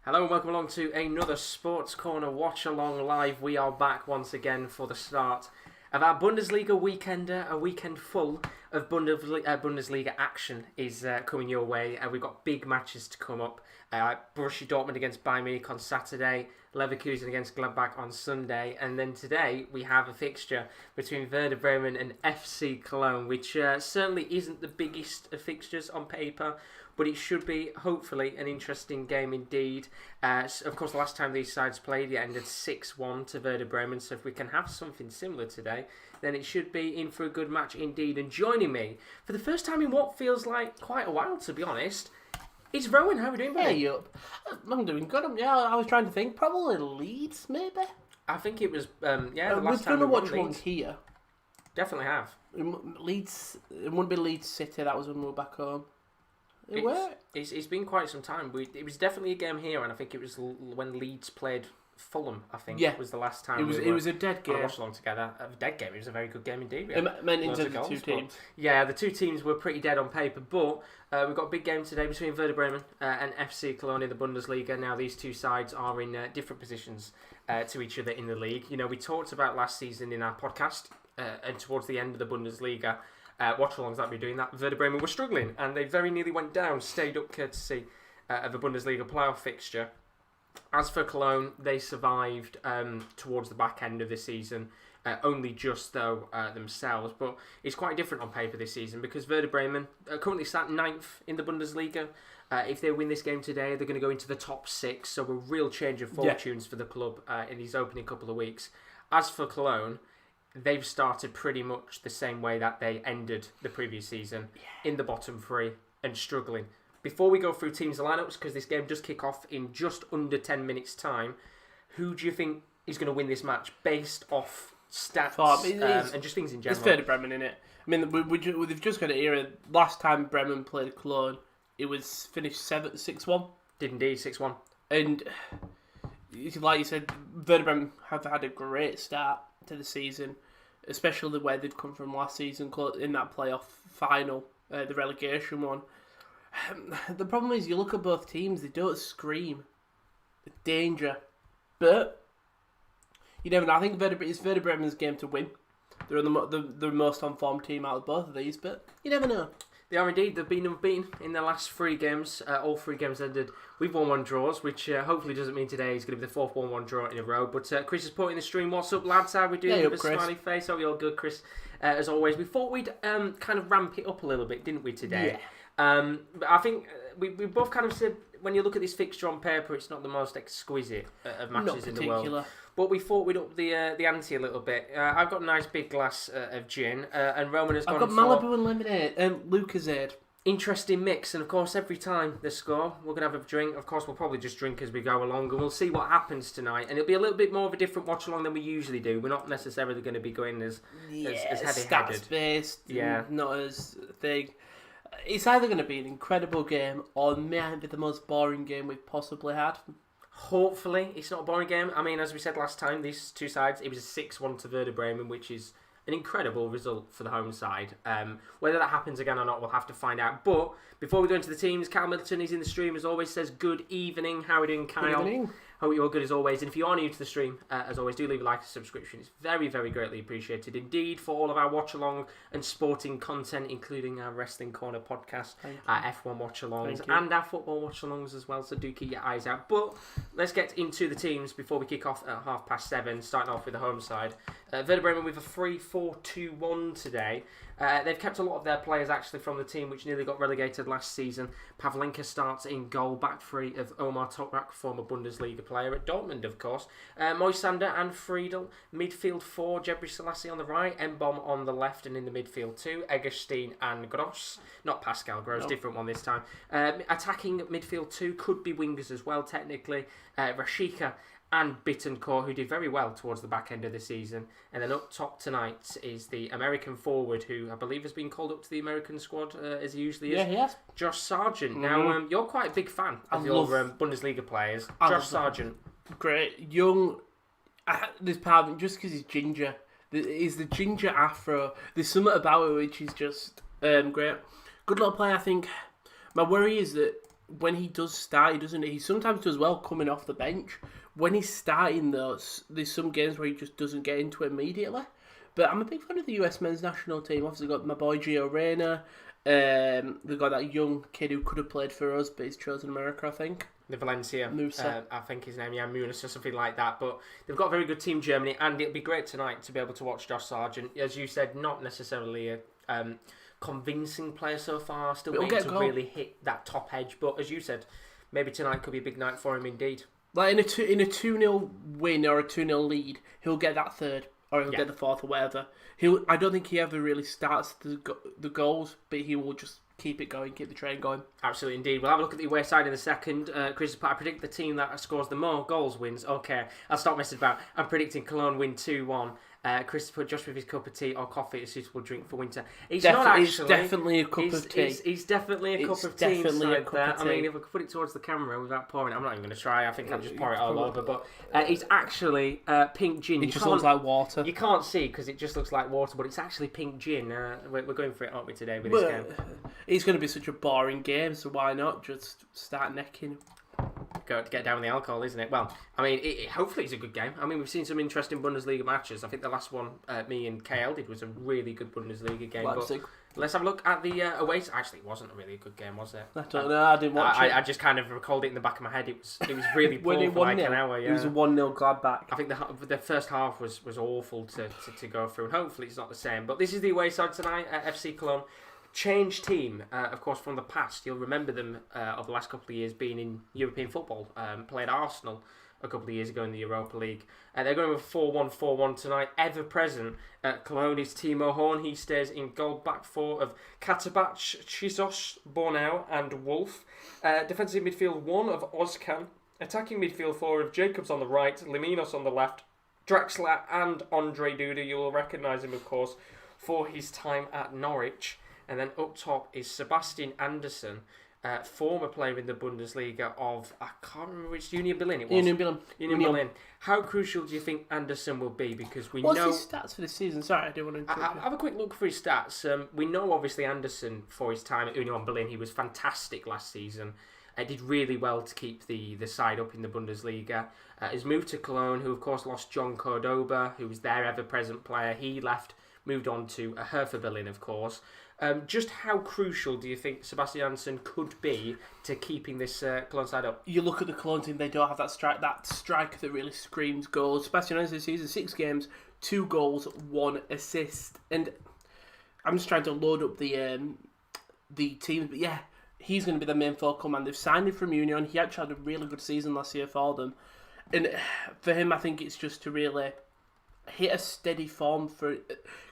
Hello and welcome along to another Sports Corner Watch-Along Live. We are back once again for the start of our Bundesliga Weekender. A weekend full of Bundesliga action is coming your way. We've got big matches to come up. Borussia Dortmund against Bayern Munich on Saturday, Leverkusen against Gladbach on Sunday, and then today we have a fixture between Werder Bremen and FC Koln, which certainly isn't the biggest of fixtures on paper, but it should be, hopefully, an interesting game indeed. Of course, the last time these sides played, it ended 6-1 to Werder Bremen, so if we can have something similar today, then it should be in for a good match indeed. And joining me, for the first time in what feels like quite a while, to be honest, it's Rowan. How are we doing, buddy? Hey, I'm doing good. Yeah, I was trying to think. Probably Leeds, maybe? I think it was, the last we've time done a we won Watchalong Leeds. here. Definitely have. Leeds, it wouldn't be Leeds City, that was when we were back home. It's been quite some time. It was definitely a game here, and I think it was when Leeds played Fulham, I think, was the last time it was a dead game. Watched along together. A dead game. It was a very good game indeed. It meant into the two teams. Yeah, the two teams were pretty dead on paper, but we've got a big game today between Werder Bremen and FC Koln in the Bundesliga. Now, these two sides are in different positions to each other in the league. You know, we talked about last season in our podcast, and towards the end of the Bundesliga, watch-alongs that we're doing that, Werder Bremen were struggling, and they very nearly went down, stayed up courtesy of a Bundesliga playoff fixture. As for Cologne, they survived towards the back end of the season, only just though themselves, but it's quite different on paper this season because Werder Bremen are currently sat 9th in the Bundesliga. If they win this game today, they're going to go into the top 6, so a real change of fortunes for the club in these opening couple of weeks. As for Cologne, they've started pretty much the same way that they ended the previous season, in the bottom 3 and struggling. Before we go through teams and lineups, because this game does kick off in just under 10 minutes' time, who do you think is going to win this match based off stats and just things in general? It's Werder Bremen, innit? I mean, we've just got to hear it. Last time Bremen played Cologne, it was finished 6-1. Did indeed, 6-1. And like you said, Werder Bremen have had a great start to the season, especially where they've come from last season in that playoff final, the relegation one. The problem is, you look at both teams, they don't scream danger, but you never know. I think it's Werder Bremen's game to win. They're the most on-form team out of both of these, but you never know. They are indeed. They've been unbeaten in their last 3 games. All 3 games ended with 1-1 draws, which hopefully doesn't mean today is going to be the 4th 1-1 draw in a row. But Chris is put in the stream. What's up, lads? How are we doing? With a smiley face. Are we all good, Chris? As always. We thought we'd kind of ramp it up a little bit, didn't we, today? Yeah. But I think we both kind of said, when you look at this fixture on paper, it's not the most exquisite of matches in the world. But we thought we'd up the ante a little bit. I've got a nice big glass of gin, and Roman has gone for... I've got Malibu and lemonade, and Lucozade. Interesting mix, and of course every time they score we're going to have a drink. Of course we'll probably just drink as we go along, and we'll see what happens tonight, and it'll be a little bit more of a different watch along than we usually do. We're not necessarily going to be going as heavy-handed, stats based, not as thing. It's either going to be an incredible game or maybe the most boring game we've possibly had. Hopefully it's not a boring game. I mean, as we said last time, these two sides, it was a 6-1 to Werder Bremen, which is an incredible result for the home side. Whether that happens again or not, we'll have to find out. But before we go into the teams, Kyle Middleton is in the stream, as always, says good evening. How are we doing, Kyle? Good evening. Hope you're all good as always. And if you are new to the stream, as always, do leave a like and subscription. It's very, very greatly appreciated indeed for all of our watch-along and sporting content, including our Wrestling Corner podcast, our F1 watch-alongs, and our football watch-alongs as well. So do keep your eyes out. But let's get into the teams before we kick off at 7:30, starting off with the home side. Werder Bremen with a 3-4-2-1 today. They've kept a lot of their players actually from the team which nearly got relegated last season. Pavlenka starts in goal, back 3 of Omar Toprak, former Bundesliga player at Dortmund, of course. Moisander and Friedel. Midfield 4, Jebri Selassie on the right, Mbom on the left, and in the midfield 2, Egerstein and Gross. Not Pascal Gross, different one this time. Attacking midfield 2 could be wingers as well, technically. Rashica and Bittencourt, who did very well towards the back end of the season. And then up top tonight is the American forward, who I believe has been called up to the American squad, as he usually is. Yeah, he has. Josh Sargent. Now, you're quite a big fan of your Bundesliga players. Josh Sargent. Great. Young. This part of him, just because he's ginger. He's the ginger afro. There's something about it which is just great. Good little player, I think. My worry is that when he does start, he sometimes does well coming off the bench. When he's starting, though, there's some games where he just doesn't get into it immediately. But I'm a big fan of the US men's national team. Obviously, got my boy Gio Reyna. We've got that young kid who could have played for us, but he's chosen America, I think. The Valencia, Musa. I think his name, Munis or something like that. But they've got a very good team, Germany, and it'll be great tonight to be able to watch Josh Sargent. As you said, not necessarily a convincing player so far, still waiting to really hit that top edge. But as you said, maybe tonight could be a big night for him indeed. Like in a 2-0 win or a 2-0 lead, he'll get that third. Or he'll get the fourth or whatever. I don't think he ever really starts the goals, but he will just keep it going, keep the train going. Absolutely, indeed. We'll have a look at the away side in a second. Chris, I predict the team that scores the more goals wins. Okay, I'll stop messing about. I'm predicting Cologne win 2-1. Chris put Josh with his cup of tea or coffee, a suitable drink for winter. He's not actually. It's definitely a cup of tea. He's definitely a cup of tea. I mean, if I could put it towards the camera without pouring, I'm not even going to try. I think I'll just pour it all over. But it's actually pink gin. It just looks like water. You can't see because it just looks like water, but it's actually pink gin. We're going for it, aren't we, today with this game? It's going to be such a boring game, so why not just start necking? Get down with the alcohol, isn't it? Well, I mean, hopefully it's a good game. I mean, we've seen some interesting Bundesliga matches. I think the last one me and KL did was a really good Bundesliga game. Leipzig. But let's have a look at the away. Actually, it wasn't a really good game, was it? I don't know. I didn't watch it. I just kind of recalled it in the back of my head. It was really poor for like an hour. Yeah. It was a 1-0 Gladbach. I think the first half was awful to go through, and hopefully it's not the same. But this is the away side tonight at FC Koln. Changed team, of course, from the past. You'll remember them of the last couple of years being in European football. Played Arsenal a couple of years ago in the Europa League. They're going with 4-1-4-1 tonight. Ever present at Cologne is Timo Horn. He stays in goal, back four of Katabac, Chisos, Bornau and Wolf. Defensive midfield 1 of Ozcan. Attacking midfield 4 of Jacobs on the right, Liminos on the left, Draxler and Andre Duda. You will recognise him, of course, for his time at Norwich. And then up top is Sebastian Andersson, former player in the Bundesliga of, I can't remember which, Union Berlin it was. Union Berlin. How crucial do you think Andersson will be? Because we know... What's his stats for this season? Sorry, I didn't want to... Have a quick look for his stats. We know, obviously, Andersson, for his time at Union Berlin, he was fantastic last season. Did really well to keep the side up in the Bundesliga. He's moved to Cologne, who, of course, lost John Cordoba, who was their ever-present player. He left, moved on to Hertha Berlin, of course. Just how crucial do you think Sebastian Andersson could be to keeping this Cologne side up? You look at the Cologne team; they don't have that striker that really screams goals. Sebastian Andersson this season, 6 games, 2 goals, 1 assist, and I'm just trying to load up the teams. But yeah, he's going to be the main focal man. They've signed him from Union. He actually had a really good season last year for them, and for him, I think it's just to really hit a steady form for,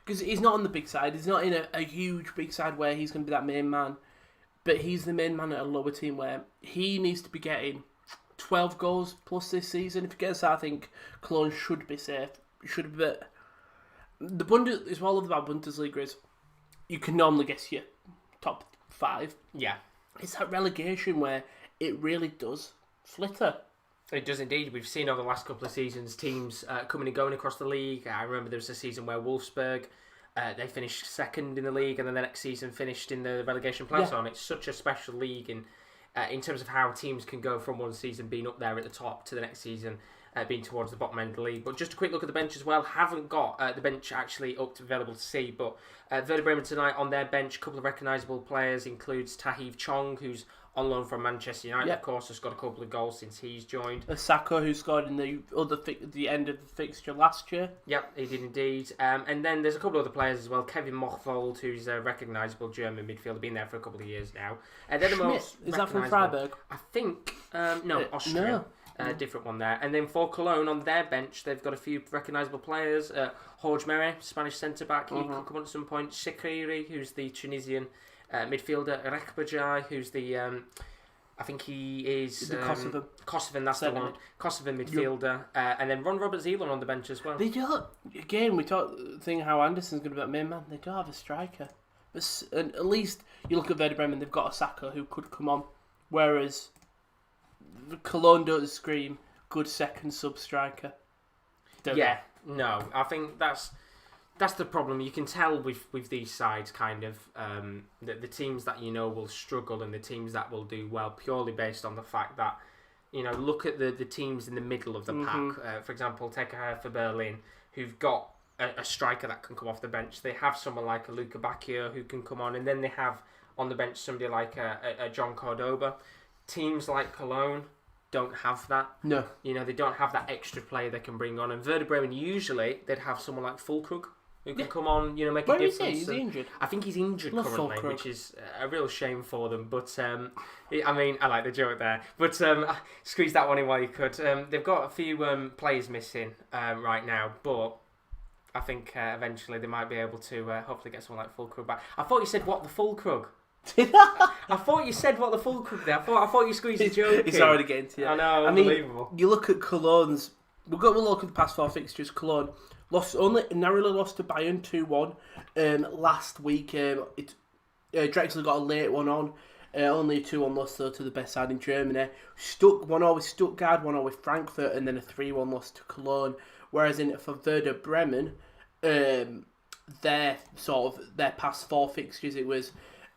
because he's not on the big side. He's not in a huge big side where he's going to be that main man, but he's the main man at a lower team where he needs to be getting 12 goals plus this season. If he gets that, I think Cologne should be safe. Should be. The is all about Bundesliga is you can normally guess your top 5. Yeah, it's that relegation where it really does flitter. It does indeed. We've seen over the last couple of seasons teams coming and going across the league. I remember there was a season where Wolfsburg, they finished second in the league, and then the next season finished in the relegation playoffs. Yeah. It's such a special league in terms of how teams can go from one season being up there at the top to the next season being towards the bottom end of the league. But just a quick look at the bench as well. Haven't got the bench actually up to available to see, but Werder Bremen tonight on their bench, a couple of recognisable players includes Tahiv Chong, who's on loan from Manchester United, of course, has got a couple of goals since he's joined. Saka, who scored in the end of the fixture last year. Yep, he did indeed. And then there's a couple of other players as well. Kevin Mochvold, who's a recognisable German midfielder, been there for a couple of years now. They're the most is that from Freiburg? I think, no, Austria. No. Different one there. And then for Cologne, on their bench, they've got a few recognisable players. Jorge Mere, Spanish centre-back, he could come on at some point. Shaqiri, who's the Tunisian midfielder. Rekbajai, who's the... I think he is... Kosovan, that's the one. Kosovan midfielder. And then Ron Robert-Zieler on the bench as well. They don't... Again, we think how Anderson's going to be that main man. They don't have a striker. And at least you look at Werder Bremen, they've got a Saka who could come on. Whereas... Cologne don't scream good second sub striker. No, I think that's that's the problem. You can tell with these sides kind of the teams that will struggle and the teams that will do well purely based on the fact that look at the teams in the middle of the pack. For example, take a for Berlin, who've got a striker that can come off the bench. They have someone like a Luca Bacchio who can come on, and then they have on the bench somebody like a John Cordoba. Teams like Cologne don't have that. No. They don't have that extra player they can bring on. And Werder Bremen, usually, they'd have someone like Fulkrug who can come on, make a difference. Where is he? Is he injured? I think he's injured currently, Fulkrug. which is a real shame for them. But, I like the joke there. But squeeze that one in while you could. They've got a few players missing right now, but I think eventually they might be able to hopefully get someone like Fulkrug back. I thought you said, what, the Fulkrug? I thought you said what the Fulkrug there. I thought you squeezed a joke. It's already getting to you. I know, unbelievable. You look at Cologne's. We've got to look at the past 4 fixtures. Cologne narrowly lost to Bayern 2-1 last week. Drexler got a late one on. Only a 2-1 loss though to the best side in Germany. 1-0 with Stuttgart, 1-0 with Frankfurt, and then a 3-1 loss to Cologne. Whereas for Werder Bremen, their past 4 fixtures, it was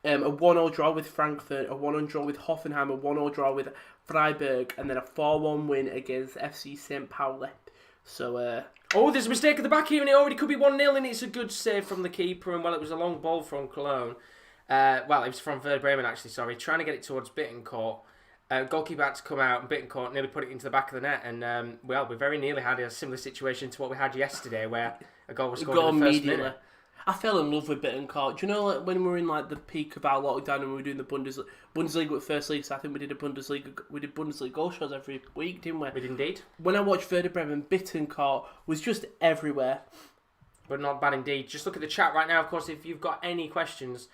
a 1-0 draw with Frankfurt, a 1-0 draw with Hoffenheim, a 1-0 draw with Freiburg, and then a 4-1 win against FC St. Pauli. So, there's a mistake at the back here, and it already could be 1-0, and it's a good save from the keeper, and it was a long ball from Cologne. It was from Werder Bremen, actually, sorry, trying to get it towards Bittencourt. Goalkeeper had to come out, and Bittencourt nearly put it into the back of the net, and, we very nearly had a similar situation to what we had yesterday, where a goal was scored in the first minute. I fell in love with Bittencourt. Do you know, when we were in the peak of our lockdown and we were doing the Bundesliga with First League? So I think we did Bundesliga goal shows every week, didn't we? We did indeed. When I watched Werder Bremen, Bittencourt was just everywhere. But not bad indeed. Just look at the chat right now. Of course, if you've got any questions,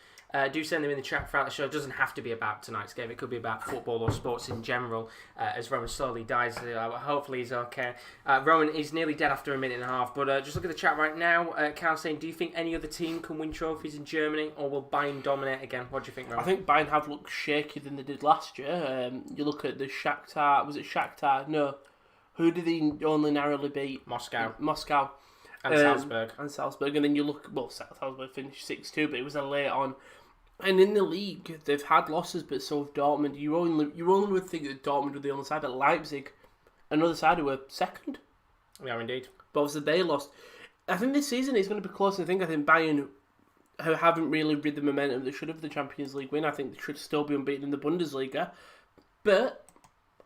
do send them in the chat throughout the show. It doesn't have to be about tonight's game. It could be about football or sports in general. As Rowan slowly dies, hopefully he's okay. Rowan is nearly dead after a minute and a half. But just look at the chat right now. Carl saying, do you think any other team can win trophies in Germany, or will Bayern dominate again? What do you think, Rowan? I think Bayern have looked shakier than they did last year. You look at the Shakhtar. Was it Shakhtar? No. Who did they only narrowly beat? Moscow. And Salzburg. And then you look... Well, Salzburg finished 6-2, but it was a late on. And in the league, they've had losses, but so have Dortmund. You only would think that Dortmund were the only side, but Leipzig, another side who were second. Yeah, indeed. But obviously they lost. I think this season it's going to be close. I think Bayern who haven't really rid the momentum they should have the Champions League win. I think they should still be unbeaten in the Bundesliga. But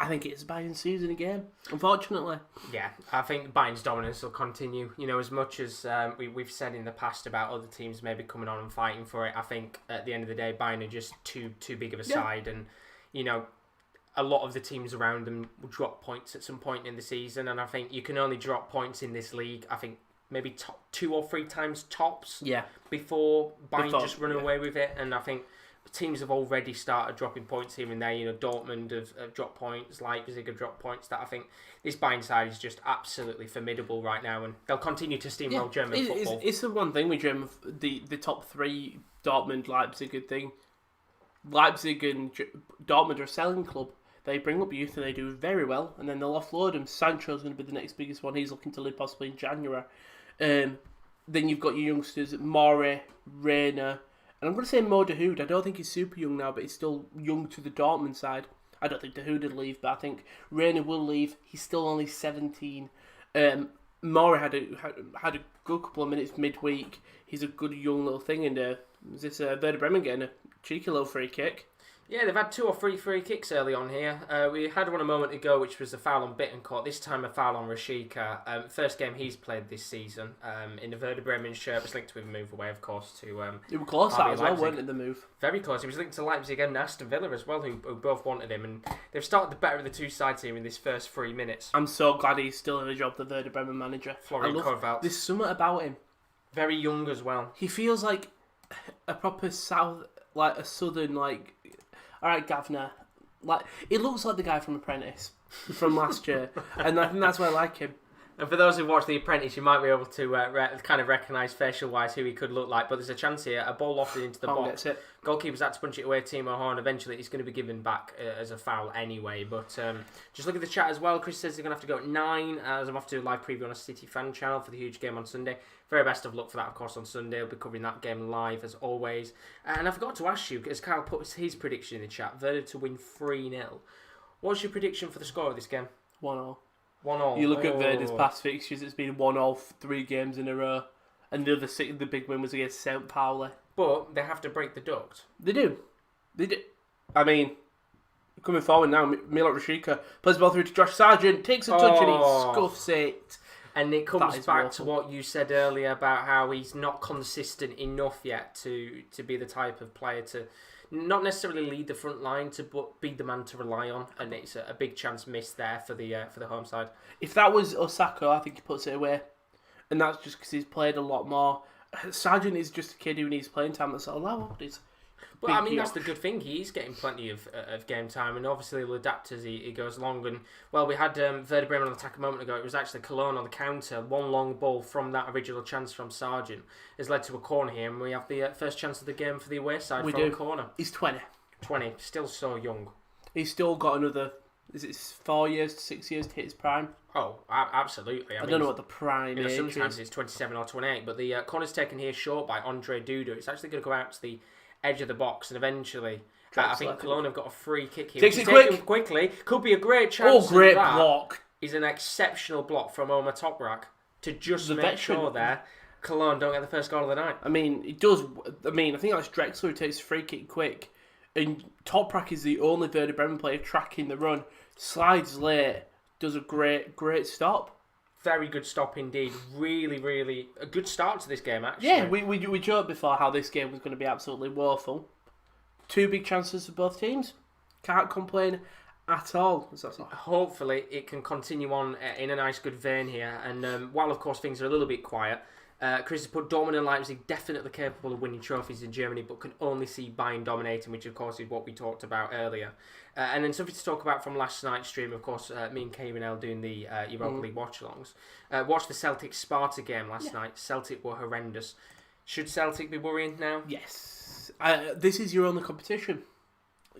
I think it's Bayern's season again, unfortunately. Yeah, I think Bayern's dominance will continue. As much as we've said in the past about other teams maybe coming on and fighting for it, I think at the end of the day, Bayern are just too big of a side. And, a lot of the teams around them will drop points at some point in the season. And I think you can only drop points in this league, I think, maybe 2 or 3 times tops before Bayern just run away with it. And I think teams have already started dropping points here and there. Dortmund have dropped points, Leipzig have dropped points. That I think this Bayern side is just absolutely formidable right now, and they'll continue to steamroll German football. It's the one thing with German, the top 3, Dortmund, Leipzig, thing. Leipzig and Dortmund are a selling club. They bring up youth and they do very well, and then they'll offload him. Sancho's going to be the next biggest one. He's looking to leave possibly in January. Then you've got your youngsters, More, Reina. And I'm going to say Mo Dahoud. I don't think he's super young now, but he's still young to the Dortmund side. I don't think Dahoud would leave, but I think Reina will leave. He's still only 17. More had a good couple of minutes midweek. He's a good young little thing. And is this Werder Bremen getting a cheeky little free kick? Yeah, they've had 2 or 3 free kicks early on here. We had one a moment ago, which was a foul on Bittencourt. This time a foul on Rashica. First game he's played this season. In the Werder Bremen shirt, was linked with a move away, of course, to it was close that as well, Leipzig. weren't it, the move? Very close. He was linked to Leipzig and Aston Villa as well, who both wanted him. And they've started the better of the 2 sides here in this first 3 minutes. I'm so glad he's still in the job, the Werder Bremen manager. Florian Korvald. There's something about him. Very young as well. He feels like a proper southern, alright, Gavner. He looks like the guy from Apprentice from last year, and I think that's why I like him. And for those who watch The Apprentice, you might be able to kind of recognise facial-wise who he could look like. But there's a chance here. A ball lofted into the box. Goalkeeper's had to punch it away. Timo Horn. Eventually, it's going to be given back as a foul anyway. But just look at the chat as well. Chris says they're going to have to go at 9 as I'm off to a live preview on a City fan channel for the huge game on Sunday. Very best of luck for that, of course, on Sunday. We'll be covering that game live as always. And I forgot to ask you, as Kyle put his prediction in the chat, Werder to win 3-0. What's your prediction for the score of this game? 1-0. 1-0. You look at Werder's past fixtures, it's been 1-0 3 games in a row. And the big win was against St. Pauli. But they have to break the duct. They do. I mean, coming forward now, Milot Rashika plays the ball through to Josh Sargent, takes a touch and he scuffs it. And it comes back to what you said earlier about how he's not consistent enough yet to be the type of player to not necessarily lead the front line, but be the man to rely on. And it's a big chance missed there for the home side. If that was Osako, I think he puts it away. And that's just because he's played a lot more. Sargent is just a kid who needs playing time. That's allowed. But I mean, that's the good thing. He's getting plenty of game time, and obviously he'll adapt as he goes along. And well, we had Werder Bremen on attack a moment ago. It was actually Cologne on the counter. One long ball from that original chance from Sargent has led to a corner here, and we have the first chance of the game for the away side from a corner. He's 20. 20, still so young. He's still got another, is it 4 years to 6 years to hit his prime? Oh, absolutely. I don't know what the prime is. Sometimes it's 27 or 28, but the corner's taken here short by Andre Duda. It's actually going to go out to the edge of the box, and eventually I think Cologne have got a free kick here. Takes it quickly. Could be a great chance. Oh, great block. Is an exceptional block from Omar Toprak to just make sure there Cologne don't get the first goal of the night. I mean, it does. I mean, I think that's Drexler who takes a free kick quick, and Toprak is the only Werder Bremen player tracking the run. Slides late, does a great stop. Very good stop indeed. Really, really a good start to this game, actually. Yeah, we joked before how this game was going to be absolutely woeful. 2 big chances for both teams. Can't complain at all. Hopefully it can continue on in a nice good vein here. And while, of course, things are a little bit quiet, Chris has put Dortmund and Leipzig definitely capable of winning trophies in Germany, but can only see Bayern dominating, which, of course, is what we talked about earlier. And then something to talk about from last night's stream, of course, me and Kay Renell doing the Europa League watchalongs. Watched the Celtic-Sparta game last night. Celtic were horrendous. Should Celtic be worrying now? Yes. This is your only competition.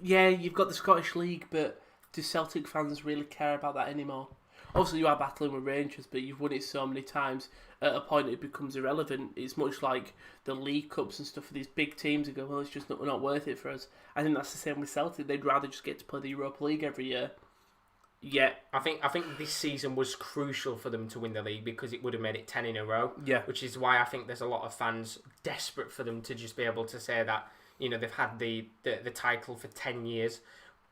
Yeah, you've got the Scottish League, but do Celtic fans really care about that anymore? Obviously, you are battling with Rangers, but you've won it so many times. At a point, it becomes irrelevant. It's much like the League Cups and stuff for these big teams who go, well, it's just not worth it for us. I think that's the same with Celtic. They'd rather just get to play the Europa League every year. Yeah. I think this season was crucial for them to win the league because it would have made it 10 in a row. Yeah. Which is why I think there's a lot of fans desperate for them to just be able to say that, you know, they've had the title for 10 years.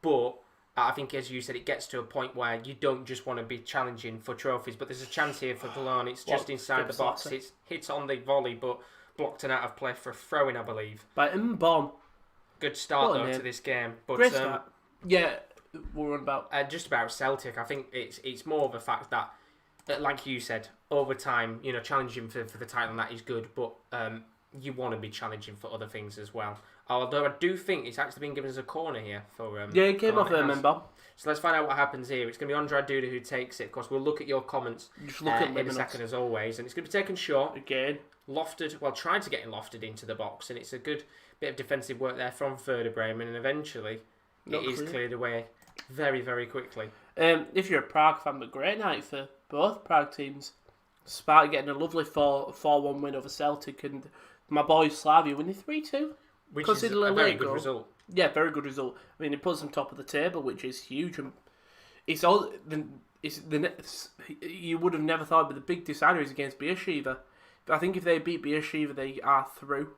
But I think, as you said, it gets to a point where you don't just want to be challenging for trophies. But there's a chance here for Cologne. It's just inside the box. It's hit on the volley, but blocked and out of play for a throw-in, I believe. By Mbom. Good start, though, to this game. But, great start. Yeah, we're on about... just about Celtic, I think it's more of a fact that, like you said, over time, you know, challenging for the title, and that is good, but you want to be challenging for other things as well. Although I do think it's actually been given as a corner here for... yeah, it came off there, Mbom. So let's find out what happens here. It's going to be Andre Duda who takes it. Of course, we'll look at your comments in a second, as always. And it's going to be taken short. Again. Lofted, well, trying to get him lofted into the box. And it's a good bit of defensive work there from Werder Bremen. And eventually, it is cleared away very, very quickly. If you're a Prague fan, but great night for both Prague teams. Sparta getting a lovely 4-1 win over Celtic. And my boys Slavia winning 3-2. Which is a very good result. Yeah, very good result. I mean, it puts them top of the table, which is huge. And it's all you would have never thought, but the big decider is against Beersheva. I think if they beat Beersheva, they are through.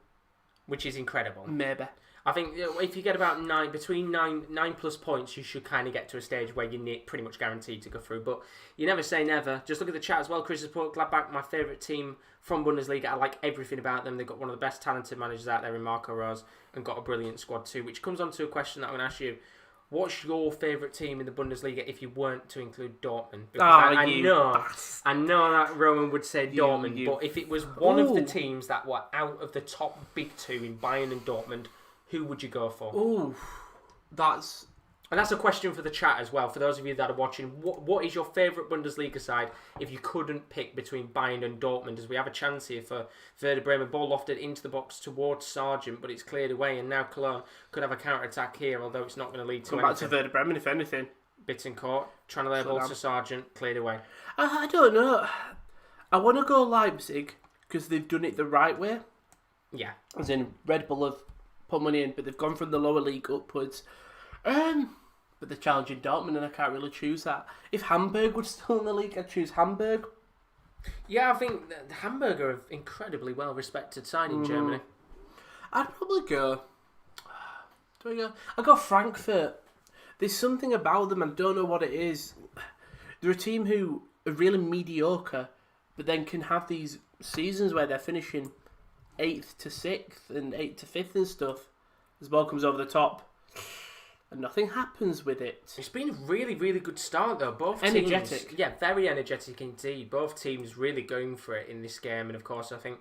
Which is incredible. Maybe. I think if you get about between 9 plus points, you should kind of get to a stage where you're pretty much guaranteed to go through. But you never say never. Just look at the chat as well. Chris has put Gladbach, my favourite team from Bundesliga. I like everything about them. They've got one of the best talented managers out there in Marco Rose and got a brilliant squad too. Which comes on to a question that I'm going to ask you. What's your favourite team in the Bundesliga if you weren't to include Dortmund? Because I know that Rowan would say Dortmund, but if it was one of the teams that were out of the top big two in Bayern and Dortmund, who would you go for? Oh, that's... And that's a question for the chat as well. For those of you that are watching, what is your favourite Bundesliga side if you couldn't pick between Bayern and Dortmund? As we have a chance here for Werder Bremen. Ball lofted into the box towards Sargent, but it's cleared away. And now Cologne could have a counter-attack here, although it's not going to lead to anything. Back to Werder Bremen, if anything. Bittencourt, trying to lay a ball to Sargent, cleared away. I don't know. I want to go Leipzig because they've done it the right way. Yeah. As in, Red Bull have put money in, but they've gone from the lower league upwards. But they're challenging Dortmund, and I can't really choose that. If Hamburg were still in the league, I'd choose Hamburg. Yeah, I think Hamburg are an incredibly well-respected side in Germany. I'd probably go... Do I go? I'd go Frankfurt. There's something about them, I don't know what it is. They're a team who are really mediocre, but then can have these seasons where they're finishing 8th to 6th and 8th to 5th and stuff. As the ball comes over the top, and nothing happens with it. It's been a really, really good start, though. Both energetic. teams, yeah, very energetic indeed. Both teams really going for it in this game, and of course, I think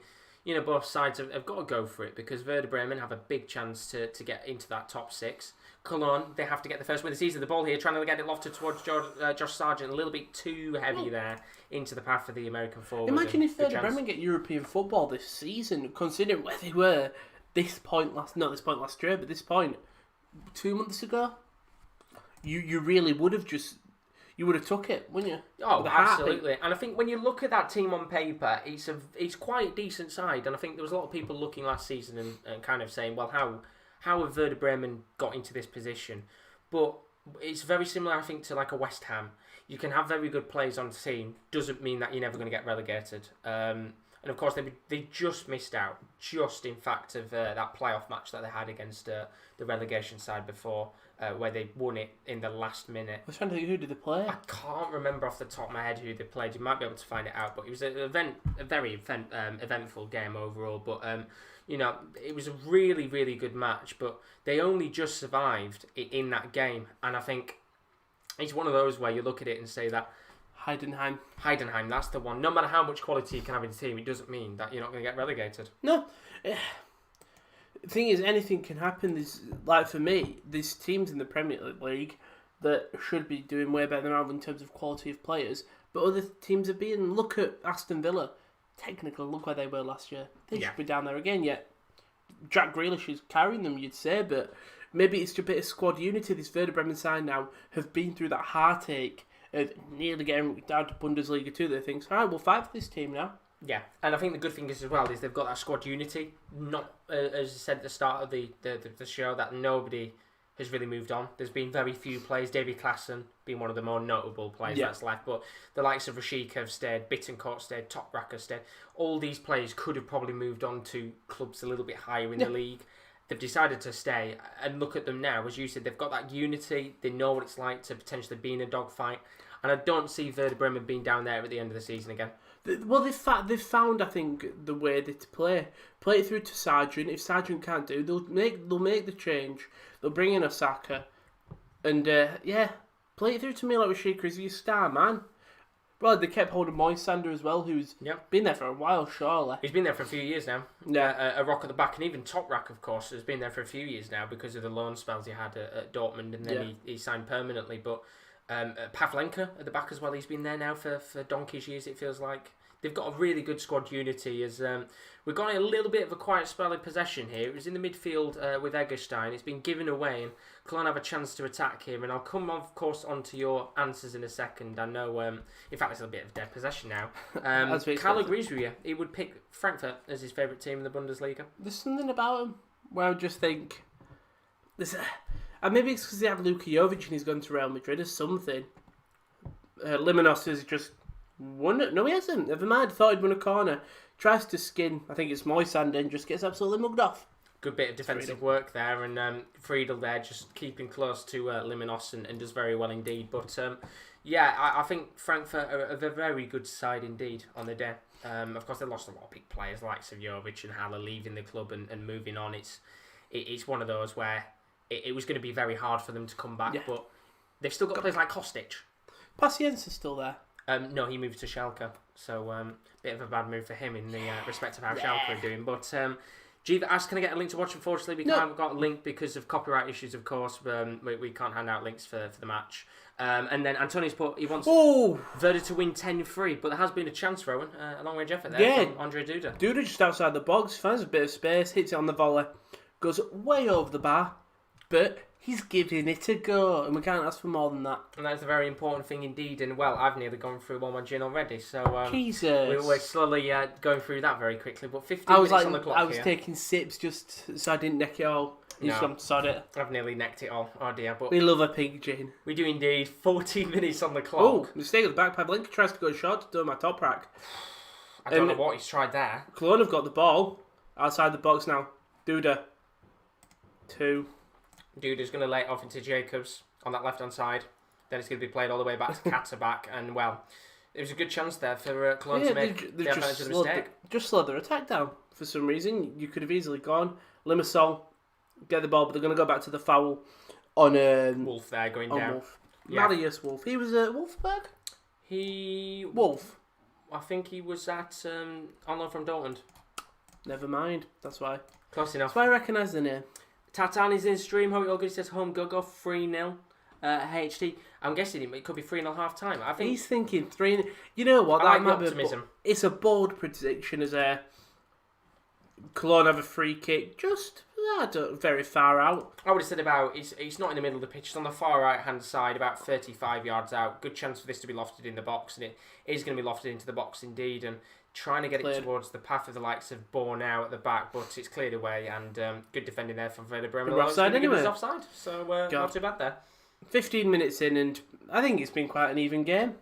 both sides have got to go for it because Werder Bremen have a big chance to get into that top 6. Cologne, they have to get the first win of the season. The ball here, trying to get it lofted towards Josh Sargent, a little bit too heavy there into the path of the American forward. Imagine if Werder Bremen get European football this season, considering where they were this point last year, but this point 2 months ago. You really would have you would have took it, wouldn't you? Oh, absolutely. And I think when you look at that team on paper, it's quite a decent side. And I think there was a lot of people looking last season and kind of saying, well, how have Werder Bremen got into this position? But it's very similar, I think, to like a West Ham. You can have very good players on the team. Doesn't mean that you're never going to get relegated. And of course, they just missed out. Just, in fact, of that playoff match that they had against the relegation side before, where they won it in the last minute. I was trying to think, who did they play? I can't remember off the top of my head who they played. You might be able to find it out. But it was a very eventful game overall. But it was a really, really good match. But they only just survived in that game. And I think it's one of those where you look at it and say that Heidenheim, that's the one. No matter how much quality you can have in the team, it doesn't mean that you're not going to get relegated. No. The thing is, anything can happen. Like for me, there's teams in the Premier League that should be doing way better than ours in terms of quality of players, but other teams are being. Look at Aston Villa. Technically, look where they were last year. They should be down there again. Yet Jack Grealish is carrying them, you'd say, but maybe it's just a bit of squad unity. This Werder Bremen side now have been through that heartache of nearly getting down to Bundesliga 2. They think, all right, we'll fight for this team now. Yeah, and I think the good thing is as well is they've got that squad unity. Not as I said at the start of the show, that nobody has really moved on. There's been very few players. David Klaassen being one of the more notable players that's left, but the likes of Rashika have stayed, Bittencourt stayed, Toprak has stayed. All these players could have probably moved on to clubs a little bit higher in the league. They've decided to stay, and look at them now. As you said, they've got that unity. They know what it's like to potentially be in a dogfight, and I don't see Werder Bremen being down there at the end of the season again. Well, they've found, I think, the way to play it through to Sargent. If Sargent can't do, they'll make the change. They'll bring in Osaka, and play it through to Milo Rashika. Is he a star man? Well, they kept holding Moisander as well, who's been there for a while, surely. He's been there for a few years now. Yeah, a rock at the back, and even Toprak, of course, has been there for a few years now because of the loan spells he had at Dortmund, and then he signed permanently. But Pavlenka at the back as well, he's been there now for donkey's years, it feels like. They've got a really good squad unity. As we've got a little bit of a quiet spell in possession here. It was in the midfield with Eggestein. It's been given away, and Cologne have a chance to attack here. And I'll come, of course, onto your answers in a second. I know, in fact, it's a bit of dead possession now. Carl agrees with you. He would pick Frankfurt as his favourite team in the Bundesliga. There's something about him where I just think... And maybe it's because they have Luka Jovic and he's gone to Real Madrid or something. Limonos has just won it. No, he hasn't. Never mind. Thought he'd won a corner. Tries to skin, I think it's Moisander, and just gets absolutely mugged off. Good bit of defensive work there, and Friedel there just keeping close to Limonos and does very well indeed. But I think Frankfurt are a very good side indeed on the day. Of course, they lost a lot of big players like Jovic and Haller leaving the club and moving on. It's one of those where it was going to be very hard for them to come back, but they've still got players like Kostic. Pacienza is still there. No, he moved to Schalke, so bit of a bad move for him in the respect of how Schalke are doing. But Jeeva asked, can I get a link to watch? Unfortunately, we No. haven't got a link because of copyright issues, of course. We can't hand out links for the match. And then Antonio's put, he wants Werder to win 10-3, but there has been a chance, Rowan. A long-range effort there from Andre Duda. Duda just outside the box, finds a bit of space, hits it on the volley, goes way over the bar, but he's giving it a go, and we can't ask for more than that. And that's a very important thing indeed. And, well, I've nearly gone through one more gin already, so Jesus. we're slowly going through that very quickly. But 15 minutes on the clock I was here. taking sips just so I didn't neck it all. You just haven't sod it. I've nearly necked it all. Oh dear, but We love a pink gin. we do indeed. 14 minutes on the Oh, clock. mistake of the back. Pavlenka tries to go short to do my top rack. I don't know what he's tried there. Koln have got the ball outside the box now. Duda. 2. Duda's going to lay it off into Jacobs on that left-hand side. Then it's going to be played all the way back to Katterback. And, well, it was a good chance there for Cologne to make the advantage of the mistake. Just slowed their attack down for some reason. You could have easily gone. Limassol get the ball, but they're going to go back to the foul on Wolf there going on down. Wolf. Yeah. Marius Wolf. He was at Wolfsburg? Wolf. I think he was at on loan from Dortmund. Never mind. That's why. Close enough. That's why I recognise the name. Tatan is in stream. Hope it all good. He says home go 3-0. HT. I'm guessing it could be 3-0 half time. I think He's thinking 3. You know what? I That like might optimism. It's a bold prediction as a Cologne have a free kick just very far out. I would have said about it's not in the middle of the pitch. It's on the far right hand side, about 35 yards out. Good chance for this to be lofted in the box, and it is going to be lofted into the box indeed. And trying to get it towards the path of the likes of Bornau at the back, but it's cleared away, and good defending there from Werder Bremen. Offside anyway. It was offside, so not too bad there. 15 minutes in, and I think it's been quite an even game.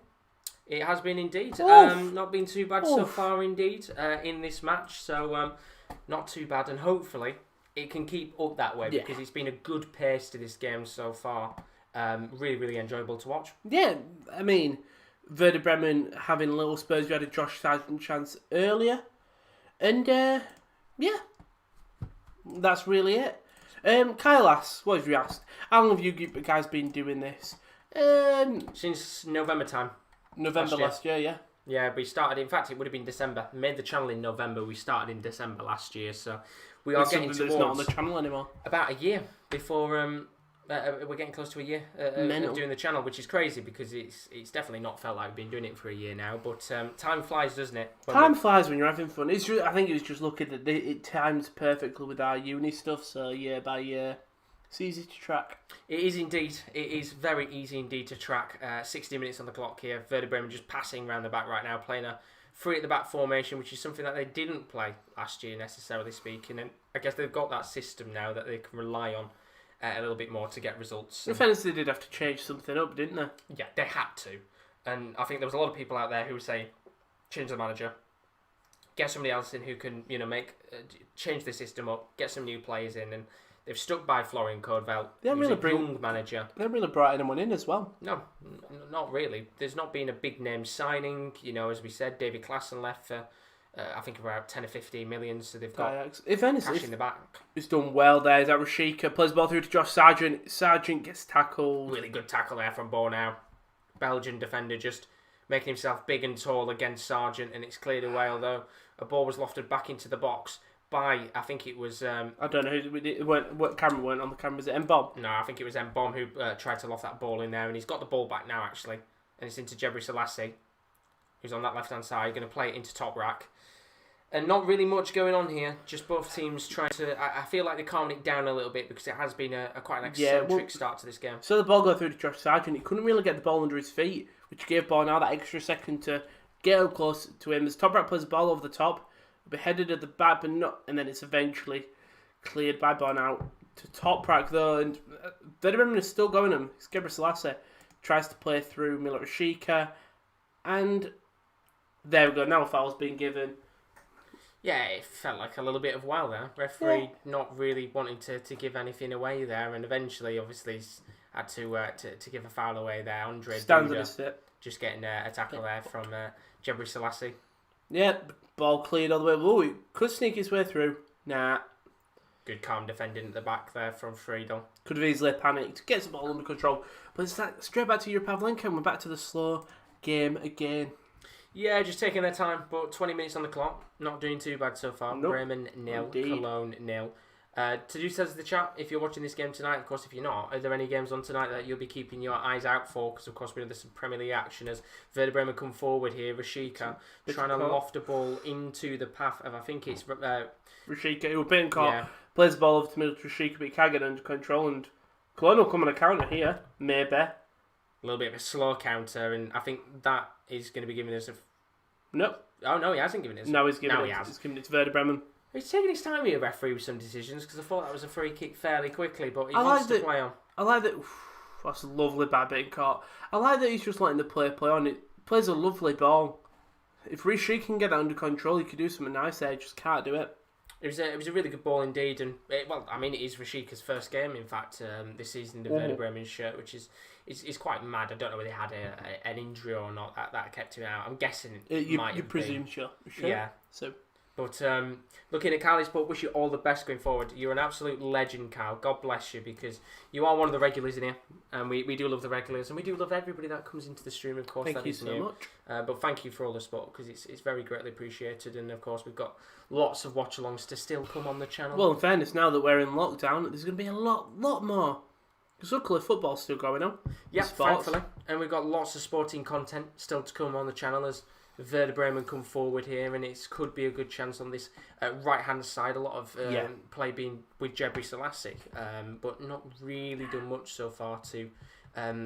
It has been indeed. Oof. Not been too bad so far indeed in this match, so not too bad, and hopefully it can keep up that way because it's been a good pace to this game so far. Really, really enjoyable to watch. Yeah, I mean, Werder Bremen having little Spurs. We had a Josh Sargent chance earlier, and yeah, that's really it. Kyle asks, what have you asked? How long have you guys been doing this? Since November time. November last year, yeah. Yeah, we started, in fact, it would have been December. Made the channel in November, we started in December last year, so we are getting towards... It's not on the channel anymore. About a year before... we're getting close to a year of doing the channel, which is crazy because it's definitely not felt like we've been doing it for a year now, but time flies, doesn't it? Time flies when you're having fun. It's just, I think it was just lucky that it times perfectly with our uni stuff, so year by year, it's easy to track. It is indeed. It is very easy indeed to track. 60 minutes on the clock here. Werder Bremen just passing around the back right now, playing a three at the back formation, which is something that they didn't play last year, necessarily speaking, and I guess they've got that system now that they can rely on a little bit more to get results. In fairness, they did have to change something up, didn't they? Yeah, they had to. And I think there was a lot of people out there who were saying, change the manager, get somebody else in who can, change the system up, get some new players in, and they've stuck by Florian Codevelt. He's a young manager. They haven't really brought anyone in as well. No, not really. There's not been a big name signing. As we said, David Klaassen left for I think about 10 or 15 million, so they've got cash in the back. He's done well there. Is that Rashika plays the ball through to Josh Sargent. Sargent gets tackled. Really good tackle there from Bornau. Belgian defender just making himself big and tall against Sargent, and it's cleared away, although a ball was lofted back into the box by, I think it was... I don't know what camera went on the camera. Was it Mbom? No, I think it was Mbom who tried to loft that ball in there, and he's got the ball back now, actually. And it's into Jebri Selassie, who's on that left-hand side, going to play it into top rack. And not really much going on here, just both teams trying to... I feel like they're calming it down a little bit because it has been quite an eccentric start to this game. So the ball go through to Josh Sargent. He couldn't really get the ball under his feet, which gave Bornau that extra second to get up close to him. As top rack plays the ball over the top, it'll be headed at the back, but not... And then it's eventually cleared by Bornau to top rack, though. And Werder Bremen is still going him. It's Jebri Selassie. Tries to play through Milot Rashika. And there we go. Now a foul's been given. Yeah, it felt like a little bit of wow there. Referee not really wanting to give anything away there, and eventually, obviously, he's had to give a foul away there. Andre Duda just getting a tackle there from Jebri Selassie. Yeah, ball cleared all the way. Oh, he could sneak his way through. Nah. Good calm defending at the back there from Friedel. Could have easily panicked. Gets the ball under control. But it's like straight back to your Pavlenka, and we're back to the slow game again. Yeah, just taking their time, but 20 minutes on the clock. Not doing too bad so far. Nope. Bremen 0, Indeed. Cologne 0. To do says the chat, if you're watching this game tonight, of course, if you're not, are there any games on tonight that you'll be keeping your eyes out for? Because, of course, we know there's some Premier League action as Werder Bremen come forward here. Rashika trying to loft a ball into the path of, I think it's... Rashika, who been caught, plays the ball over to middle to Rashika, but he can't get under control, and Cologne will come on a counter here, maybe. A little bit of a slow counter, and I think that is going to be giving us a... Nope. Oh, no, he hasn't given us. No, he's giving it. He's giving it to Werder Bremen. He's taking his time here, referee, with some decisions, because I thought that was a free kick fairly quickly, but he wants to play on. I like that. That's a lovely bad being caught. I like that he's just letting the play on. It plays a lovely ball. If Rishi can get that under control, he could do something nice there. Just can't do it. It was a really good ball indeed, and it is Rashika's first game, in fact, this season in the Werder Bremen shirt, which is quite mad. I don't know whether he had an injury or not that kept him out. I'm guessing you might you have presume been. sure. Yeah. So. But looking at Carly's but wish you all the best going forward. You're an absolute legend, Carl. God bless you, because you are one of the regulars in here, and we do love the regulars, and we do love everybody that comes into the stream. Of course, thank you so much. But thank you for all the support, because it's very greatly appreciated, and of course we've got lots of watch-alongs to still come on the channel. Well, in fairness, now that we're in lockdown, there's going to be a lot more. Because luckily football's still going on. Yeah, thankfully, and we've got lots of sporting content still to come on the channel as Werder Bremen come forward here, and it could be a good chance on this right-hand side. A lot of play being with Jebri Selassie, but not really done much so far to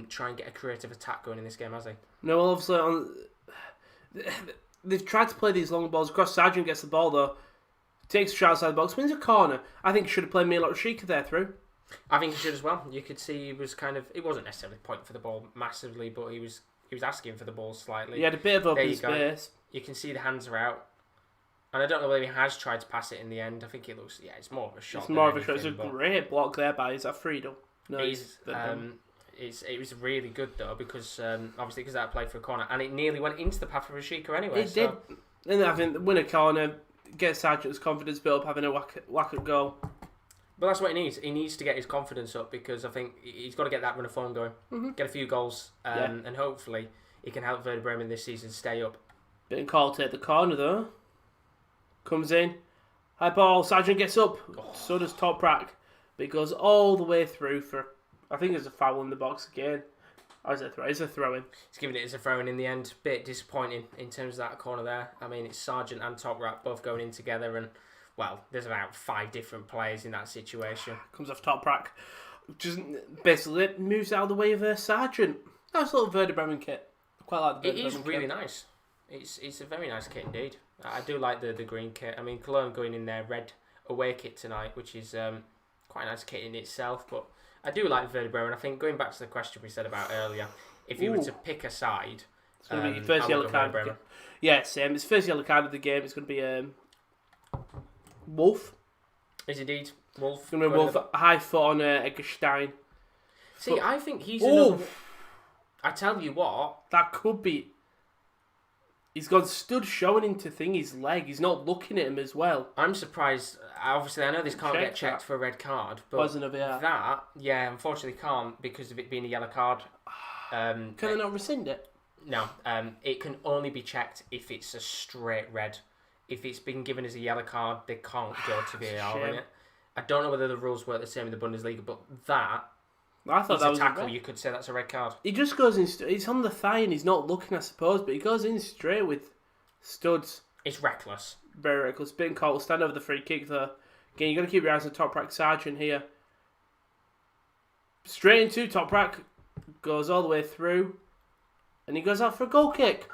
try and get a creative attack going in this game, has he? No, well, obviously, they've tried to play these long balls across. Sargent gets the ball, though, takes a shot outside the box, wins a corner. I think he should have played Milot Rashika there through. I think he should as well. You could see he was kind of... It wasn't necessarily pointing for the ball massively, but he was asking for the ball slightly. He had a bit of open space. You can see the hands are out. And I don't know whether he has tried to pass it in the end. I think it looks... Yeah, it's more of a shot. It's more of a shot. It's a great block there by... Is that Friedel? No, it was really good, though, because obviously because that played for a corner. And it nearly went into the path of Rashika anyway. It did. And I think win a corner, get Sargent's confidence built up, having a whack at goal. But that's what he needs. He needs to get his confidence up, because I think he's got to get that run of form going, get a few goals, and hopefully he can help Werder Bremen this season stay up. Been called to hit the corner though. Comes in, high ball. Sargent gets up. So does Toprak, but it goes all the way through for. I think there's a foul in the box again. Or is it a throw? It's a throw-in. He's giving it as a throw-in in the end. Bit disappointing in terms of that corner there. I mean, it's Sargent and Toprak both going in together, and well, there's about 5 different players in that situation. Comes off Toprak. Just basically moves out of the way of Sargent. Nice little Werder Bremen kit. I quite like the Werder Bremen kit. It is really nice. It's a very nice kit indeed. I do like the green kit. I mean, Cologne going in their red away kit tonight, which is quite a nice kit in itself. But I do like Werder Bremen. I think going back to the question we said about earlier, if you were to pick a side, it's going to be your first yellow card. Yeah, same. It's first yellow card of the game. It's going to be Wolf. Is indeed Wolf. It's going to be Wolf. High foot on Eggestein. See, I think he's another... I tell you what, that could be. He's got stood showing him to his leg. He's not looking at him as well. I'm surprised. Obviously, I know this can't get checked for a red card, but unfortunately can't because of it being a yellow card. Can they not rescind it? No. It can only be checked if it's a straight red. If it's been given as a yellow card, they can't go to VAR in it. I don't know whether the rules work the same in the Bundesliga, but I thought that was a tackle. You could say that's a red card. He just goes in. He's on the thigh and he's not looking, I suppose, but he goes in straight with studs. It's reckless. Very reckless. Been called. We'll stand over the free kick though. Again, you got to keep your eyes on Toprak Sargent here. Straight into Toprak, goes all the way through, and he goes out for a goal kick.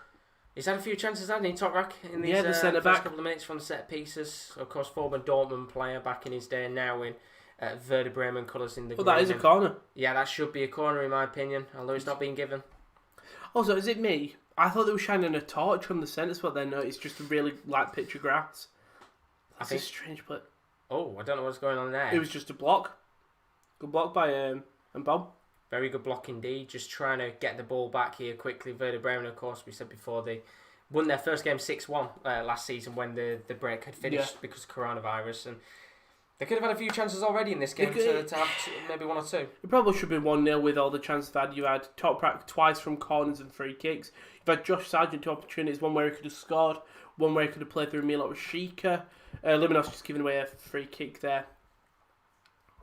He's had a few chances, hasn't he, Toprak, in these the first couple of minutes from the set pieces. Of course, former Dortmund player back in his day, now in Werder Bremen colours in the green. Well, that is a corner. Yeah, that should be a corner in my opinion, although it's not being given. Also, is it me? I thought they were shining a torch on the centre spot there. No, it's just a really light pitch of grass. That's a strange play. Oh, I don't know what's going on there. It was just a block. Good block by Bob. Very good block indeed. Just trying to get the ball back here quickly. Werder Bremen, of course, we said before, they won their first game 6-1 last season when the break had finished because of coronavirus. And They could have had a few chances already in this game to have maybe one or two. It probably should be 1-0 with all the chances they've had. You had Toprak twice from corners and free kicks. You've had Josh Sargent 2 opportunities, one where he could have scored, one where he could have played through Milot Rashika. Liminos just giving away a free kick there.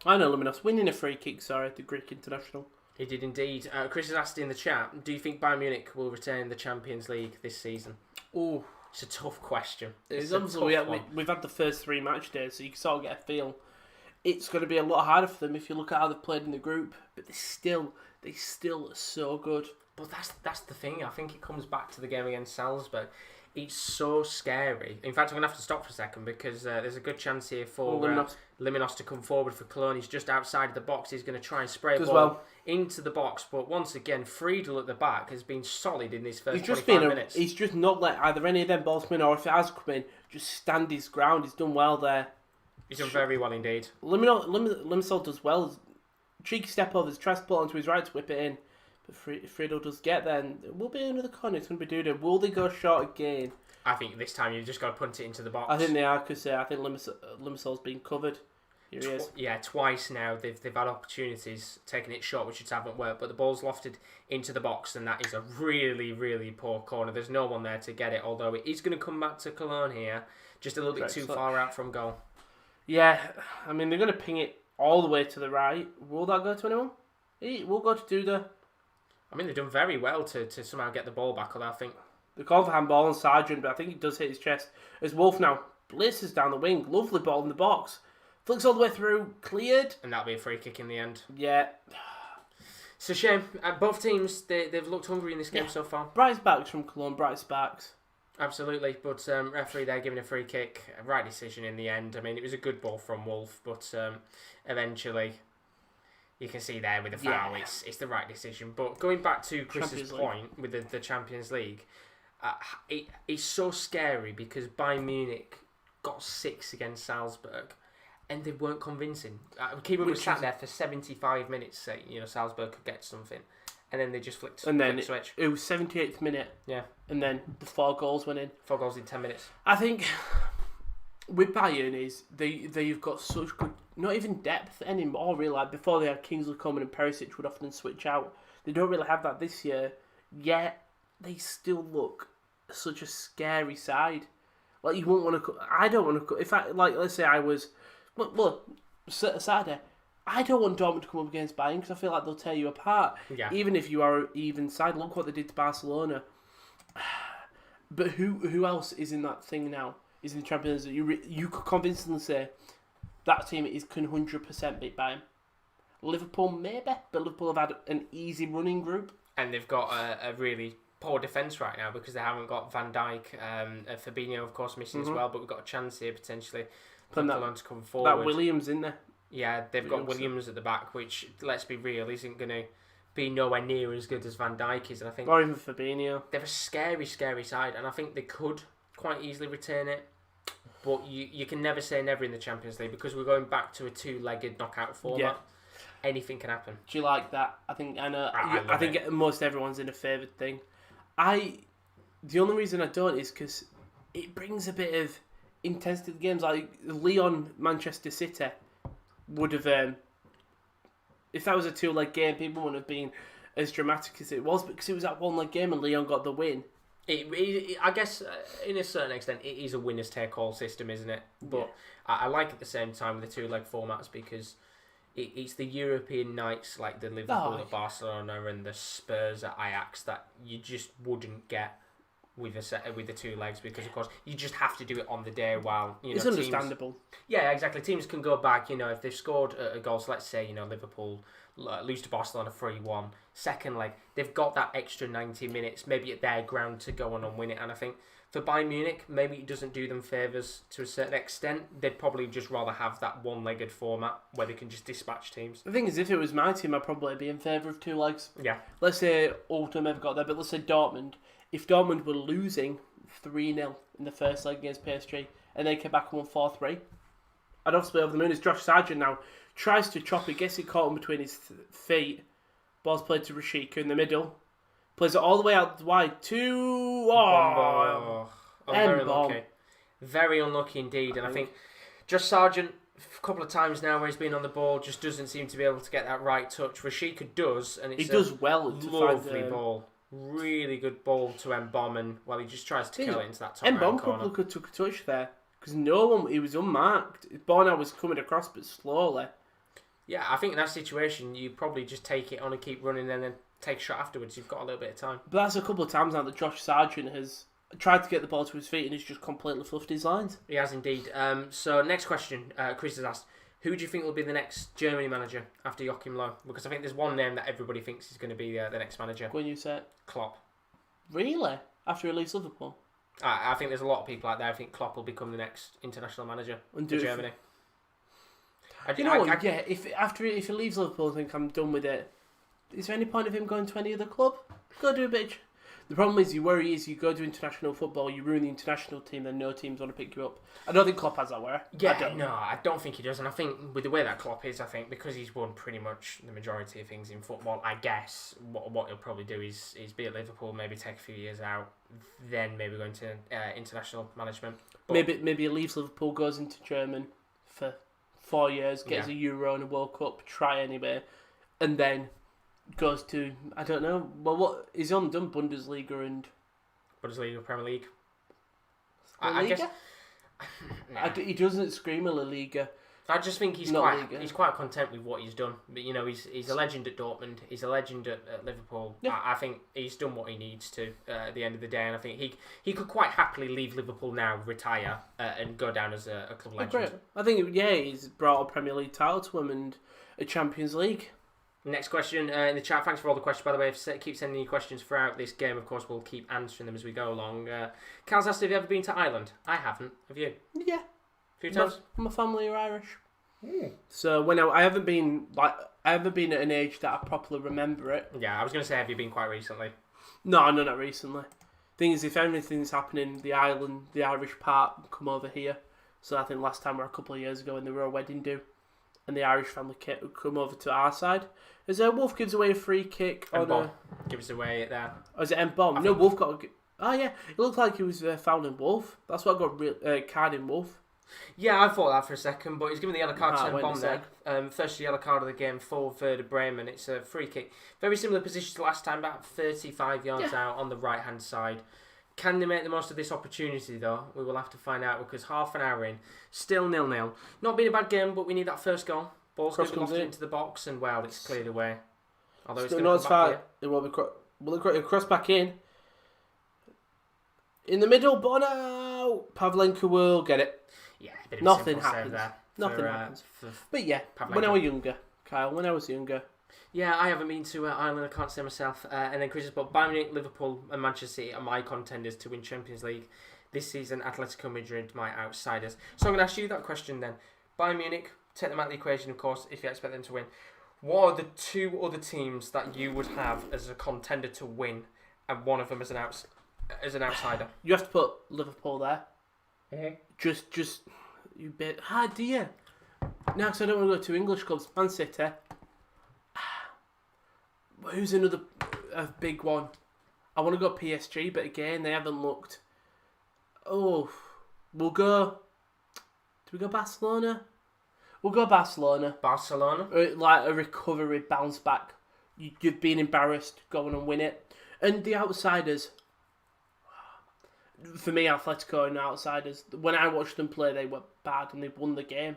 I know Liminos winning a free kick, the Greek international. He did indeed. Chris has asked in the chat, do you think Bayern Munich will retain the Champions League this season? Oh, it's a tough question. We've had the first 3 match days, so you can sort of get a feel. It's going to be a lot harder for them if you look at how they've played in the group, but they still are so good. But that's the thing. I think it comes back to the game against Salzburg. It's so scary. In fact, I'm going to have to stop for a second because there's a good chance here for Liminos to come forward for Cologne. He's just outside the box. He's going to try and spray a ball into the box. But once again, Friedel at the back has been solid in these first 25 minutes. He's just not let either any of them balls come in, or if it has come in, just stand his ground. He's done well there. He's done very well indeed. Limassol does well. Cheeky step over, tries to pull onto his right to whip it in. But Friedel does get there, and it will be another corner. It's going to be Duda. Will they go short again? I think this time you've just got to punt it into the box. I think they are, because I think Limassol's been covered. Here he is. Yeah, twice now they've had opportunities taking it short, which just haven't worked. But the ball's lofted into the box, and that is a really, really poor corner. There's no one there to get it, although it is going to come back to Cologne here, just a little bit too far out from goal. Yeah, I mean, they're going to ping it all the way to the right. Will that go to anyone? It will go to Duda. I mean, they've done very well to somehow get the ball back, although I think... They call for handball on Sargent, but I think it does hit his chest. As Wolf now blitzes down the wing. Lovely ball in the box. Flicks all the way through. Cleared. And that'll be a free kick in the end. Yeah. It's a shame. Both teams, they've looked hungry in this game so far. Bright sparks from Cologne. Bright sparks. Absolutely. But referee there giving a free kick. Right decision in the end. I mean, it was a good ball from Wolf, but eventually... You can see there with the foul, it's the right decision. But going back to Chris's point with the Champions League, it's so scary because Bayern Munich got 6 against Salzburg, and they weren't convincing. Keeper was sat there for 75 minutes, saying Salzburg could get something, and then they just flicked switch. It was 78th minute. Yeah, and then the 4 goals went in. 4 goals in 10 minutes. I think with Bayern is they've got such good. Not even depth anymore, really. Like before, they had Kingsley Coman and Perisic would often switch out. They don't really have that this year, yet they still look such a scary side. Like you won't want to. I don't want to. If I let's say I was, Saturday, I don't want Dortmund to come up against Bayern because I feel like they'll tear you apart. Yeah. Even if you are an even side, look what they did to Barcelona. But who else is in that thing now? Is in the Champions League? You could convincingly say. That team can 100% beat Bayern. Liverpool maybe, but Liverpool have had an easy running group. And they've got a really poor defence right now because they haven't got Van Dijk. Fabinho, of course, missing as well, but we've got a chance here potentially for Cologne to come forward. That Williams in there. Yeah, they've got Williams at the back, which, let's be real, isn't going to be nowhere near as good as Van Dijk is. And I think or even Fabinho. They're a scary, scary side, and I think they could quite easily retain it. But you can never say never in the Champions League because we're going back to a 2-legged knockout format. Yeah. Anything can happen. Do you like that? I think I think most everyone's in a favoured thing. The only reason I don't is because it brings a bit of intensity to the games. Like Lyon, Manchester City would have, if that was a 2-leg game, people wouldn't have been as dramatic as it was because it was that 1-leg game and Lyon got the win. I guess, in a certain extent, it is a winners take all system, isn't it? But I like at the same time with the 2-leg formats because it's the European nights like the Liverpool at Barcelona and the Spurs at Ajax that you just wouldn't get with the 2 legs because, of course, you just have to do it on the day while it's understandable. Yeah, exactly. Teams can go back. If they've scored a goal, so let's say Liverpool lose to Barcelona 3-1. Second leg, they've got that extra 90 minutes, maybe at their ground to go on and win it. And I think for Bayern Munich, maybe it doesn't do them favours to a certain extent. They'd probably just rather have that 1-legged format where they can just dispatch teams. The thing is, if it was my team, I'd probably be in favour of 2 legs. Yeah. Let's say Ultim ever got there, but let's say Dortmund. If Dortmund were losing 3-0 in the first leg against PSG and they came back and won 4-3, I'd obviously be over the moon. As Josh Sargent now tries to chop it, gets it caught in between his feet. Ball's played to Rashika in the middle. Plays it all the way out wide to... Very unlucky. Very unlucky indeed. And I think Josh Sargent, a couple of times now where he's been on the ball, just doesn't seem to be able to get that right touch. Rashika does, and it's he does well. lovely ball. Really good ball to Mbom, and he just tries to kill it into that top right corner. Mbom could took a touch there because no one. He was unmarked. Borna was coming across, but slowly. Yeah, I think in that situation you probably just take it on and keep running, and then take a shot afterwards. You've got a little bit of time. But that's a couple of times now that Josh Sargent has tried to get the ball to his feet and he's just completely fluffed his lines. He has indeed. So next question, Chris has asked, who do you think will be the next Germany manager after Joachim Löw? Because I think there's one name that everybody thinks is going to be the next manager. When you say Klopp. Really? After he leaves Liverpool? I think there's a lot of people out there. I think Klopp will become the next international manager for Germany. If he leaves Liverpool, I think I'm done with it. Is there any point of him going to any other club? Go do a bit. The problem is, you go to international football, you ruin the international team, then no teams want to pick you up. I don't think Klopp has that worry. I don't think he does. And I think with the way that Klopp is, I think because he's won pretty much the majority of things in football, I guess what he'll probably do is be at Liverpool, maybe take a few years out, then maybe go into international management. But maybe he leaves Liverpool, goes into German for 4 years, gets a Euro and a World Cup, try anyway, and then goes to, I don't know, what he's done Bundesliga and Premier League. I guess nah. He doesn't scream a La Liga. I just think he's quite content with what he's done. But he's a legend at Dortmund. He's a legend at Liverpool. Yeah. I think he's done what he needs to at the end of the day, and I think he could quite happily leave Liverpool now, retire, and go down as a club legend. Great. I think he's brought a Premier League title to him and a Champions League. Next question in the chat. Thanks for all the questions, by the way. Keep sending your questions throughout this game. Of course, we'll keep answering them as we go along. Cal's asked, have you ever been to Ireland? I haven't. Have you? Yeah. A few times? My family are Irish. So when I haven't been at an age that I properly remember it. Yeah, I was going to say, have you been quite recently? No, not recently. Thing is, if anything's happening, the Irish part come over here. So I think last time or a couple of years ago when they were a wedding do, and the Irish family come over to our side. Is Wolf gives away a free kick on gives away it there. Or is it Mbom? No, Wolf got oh yeah, it looked like he was fouling Wolf. That's what got card in Wolf. Yeah, I thought that for a second, but he's given the yellow card to Mbom there. First yellow card of the game for Werder Bremen. It's a free kick. Very similar position to last time, about 35 yards out on the right-hand side. Can they make the most of this opportunity, though? We will have to find out, because half an hour in, still 0-0. Not been a bad game, but we need that first goal. Ball's going to be lofted into the box, and it's cleared away. Although it's going to come back here. It will be cross back in. In the middle, Bono! Pavlenka will get it. Yeah, a bit of nothing a happens. There nothing happens. But yeah, Pavlenka. When I was younger, Kyle, Yeah, I haven't been to Ireland, I can't say myself. And then Chris has put Bayern Munich, Liverpool and Manchester City are my contenders to win Champions League this season. Atletico Madrid, my outsiders. So I'm going to ask you that question then. Bayern Munich, take them out of the equation, of course, if you expect them to win. What are the two other teams that you would have as a contender to win, and one of them as an outsider? You have to put Liverpool there. Mm-hmm. Just you bet. Do you? No, because I don't want to go to English clubs. Man City. Who's another big one? I want to go PSG, but again, they haven't looked. Oh, we'll go. Do we go Barcelona? We'll go Barcelona. Barcelona? Like a recovery, bounce back. You've been embarrassed, go on and win it. And the outsiders. For me, Atletico and outsiders. When I watched them play, they were bad and they won the game.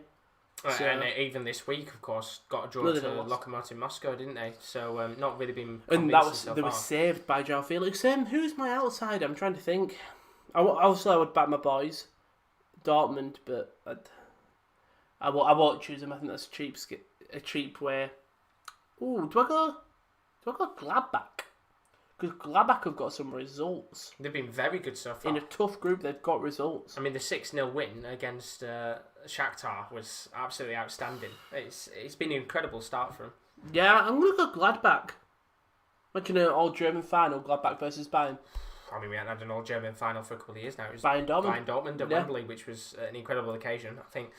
So, and even this week, of course, got a draw to Lokomotiv Moscow, didn't they? So not really been. And they were saved by João Felix. Who's my outsider? I'm trying to think. I would back my boys, Dortmund, but I won't choose them. I think that's a cheap way. Ooh, do I go Gladbach? Because Gladbach have got some results. They've been very good so far. In a tough group, they've got results. I mean, the 6-0 win against Shakhtar was absolutely outstanding. It's been an incredible start for them. Yeah, I'm going to go Gladbach. Imagine an all-German final, Gladbach versus Bayern. I mean, we haven't had an all-German final for a couple of years now. It was Bayern Dortmund at Wembley, which was an incredible occasion. I think.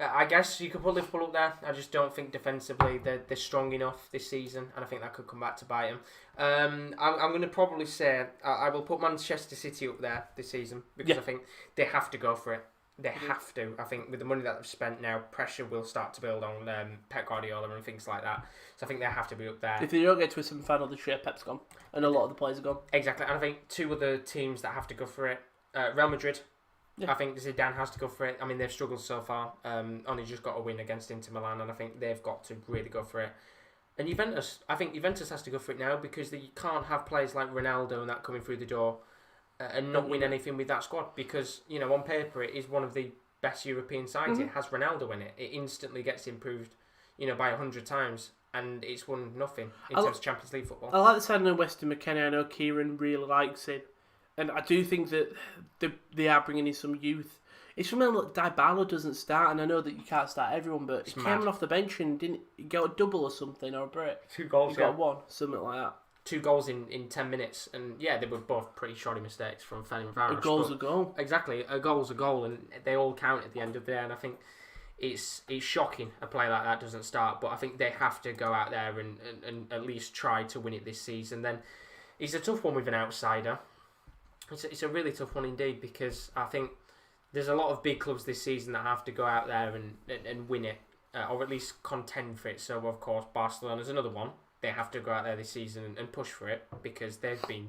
I guess you could put Liverpool up there. I just don't think defensively they're strong enough this season, and I think that could come back to bite them. I'm going to probably say I will put Manchester City up there this season because I think they have to go for it. They have to. I think with the money that they've spent now, pressure will start to build on Pep Guardiola and things like that. So I think they have to be up there. If they don't get to a semi-final this year, Pep's gone. And a lot of the players are gone. Exactly. And I think two other teams that have to go for it. Real Madrid. Yeah. I think Zidane has to go for it. I mean, they've struggled so far. Only just got a win against Inter Milan, and I think they've got to really go for it. And Juventus. I think Juventus has to go for it now because you can't have players like Ronaldo and that coming through the door and not win anything with that squad because, on paper, it is one of the best European sides. It has Ronaldo in it. It instantly gets improved, by 100 times, and it's won nothing in terms of Champions League football. I like the signing of Weston McKennie. I know Kieran really likes him, and I do think that they are bringing in some youth. It's something like Dybala doesn't start, and I know that you can't start everyone, but he came off the bench and didn't get a double or something or a break. 2 goals. He got one, something like that. 2 goals in 10 minutes, and they were both pretty shoddy mistakes from Fener Varos. A goal's a goal. Exactly, a goal's a goal, and they all count at the end of the day. And I think it's shocking a play like that doesn't start, but I think they have to go out there and at least try to win it this season. Then it's a tough one with an outsider. It's a really tough one indeed because I think there's a lot of big clubs this season that have to go out there and win it, or at least contend for it. So of course Barcelona's another one. They have to go out there this season and push for it because they've been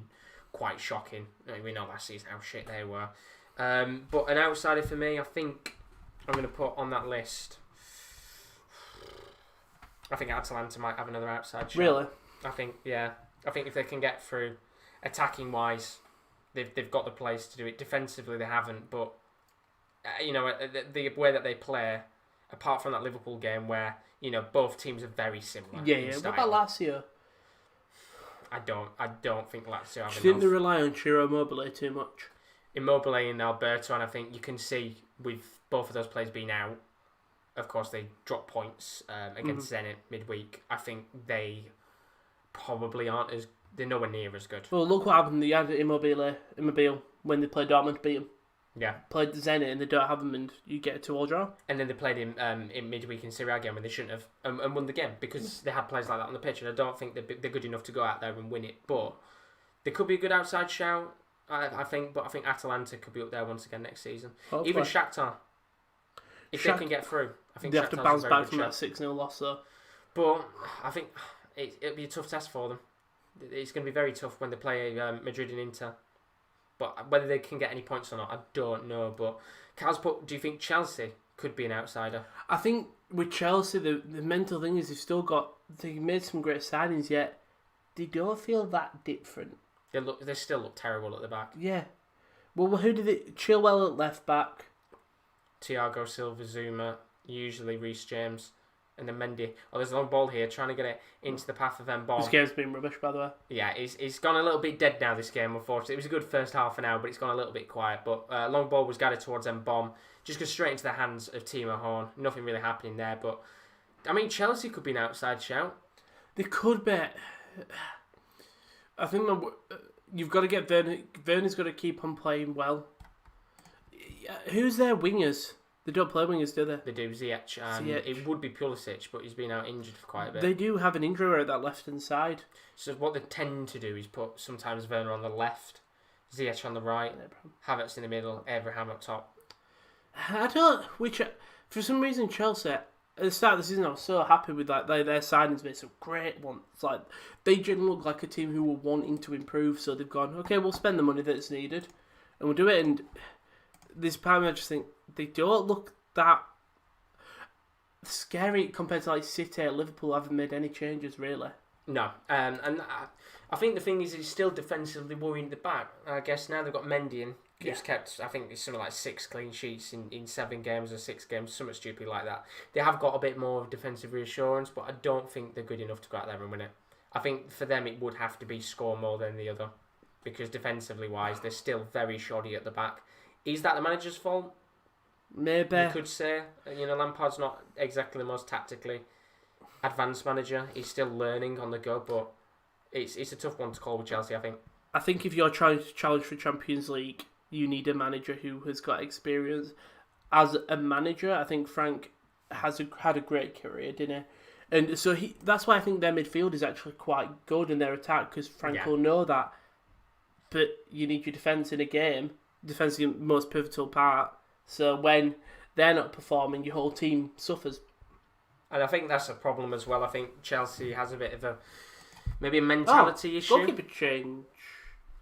quite shocking. We know last season how shit they were. But an outsider for me, I think I'm going to put on that list. I think Atalanta might have another outside shot. Really? I think if they can get through attacking wise, they've got the players to do it. Defensively, they haven't. But the way that they play, apart from that Liverpool game where both teams are very similar. Yeah. What about Lazio? I don't think Lazio have Do you think they rely on Ciro Immobile too much? Immobile and Alberto, and I think you can see with both of those players being out, of course they drop points against Zenit midweek. I think they probably aren't they're nowhere near as good. Well, look what happened. They had Immobile when they played Dortmund, beat them. Yeah. Played Zenit and they don't have them, and you get a 2-2 draw. And then they played him in midweek in Serie A again when they shouldn't have, and won the game because they had players like that on the pitch, and I don't think they're good enough to go out there and win it. But they could be a good outside shout, I think. But I think Atalanta could be up there once again next season. Hopefully. Even Shakhtar, if they can get through, I think they have to bounce back from that 6-0 loss, though. But I think it'll be a tough test for them. It's going to be very tough when they play Madrid and Inter. But whether they can get any points or not, I don't know. But do you think Chelsea could be an outsider? I think with Chelsea, the mental thing is they've made some great signings, yet they don't feel that different. They still look terrible at the back. Yeah. Well, who did it? Chilwell at left back. Thiago Silva, Zuma, usually Reece James, and then Mendy. Oh, there's a long ball here, trying to get it into the path of Mbom. This game's been rubbish, by the way. Yeah, it's gone a little bit dead now, this game, unfortunately. It was a good first half an hour, but it's gone a little bit quiet. But long ball was guided towards Mbom. Just goes straight into the hands of Timo Horn. Nothing really happening there, but I mean, Chelsea could be an outside shout. They could be. I think you've got to get Werner. Werner's got to keep on playing well. Who's their wingers? They don't play wingers, do they? They do, Ziyech. It would be Pulisic, but he's been out injured for quite a bit. They do have an injury at that left-hand side. So what they tend to do is put sometimes Werner on the left, Ziyech on the right, Havertz in the middle, Abraham up top. For some reason, Chelsea, at the start of the season, I was so happy with that. Their signings made some great ones. Like, they generally look like a team who were wanting to improve, so they've gone, okay, we'll spend the money that's needed, and we'll do it. And this time I just think they don't look that scary compared to like City or Liverpool. Haven't made any changes really. No, and I think the thing is he's still defensively worrying at the back. I guess now they've got Mendy in. He's kept, I think it's something like 6 clean sheets in 7 games or 6 games, something stupid like that. They have got a bit more of defensive reassurance, but I don't think they're good enough to go out there and win it. I think for them it would have to be score more than the other, because defensively wise they're still very shoddy at the back. Is that the manager's fault? Maybe. You could say. Lampard's not exactly the most tactically advanced manager. He's still learning on the go, but it's a tough one to call with Chelsea, I think. I think if you're trying to challenge for Champions League, you need a manager who has got experience. As a manager, I think Frank had a great career, didn't he? And so that's why I think their midfield is actually quite good in their attack, because Frank will know that. But you need your defence in a game. Defence is the most pivotal part. So when they're not performing, your whole team suffers. And I think that's a problem as well. I think Chelsea has a bit of maybe a mentality issue. Goalkeeper change.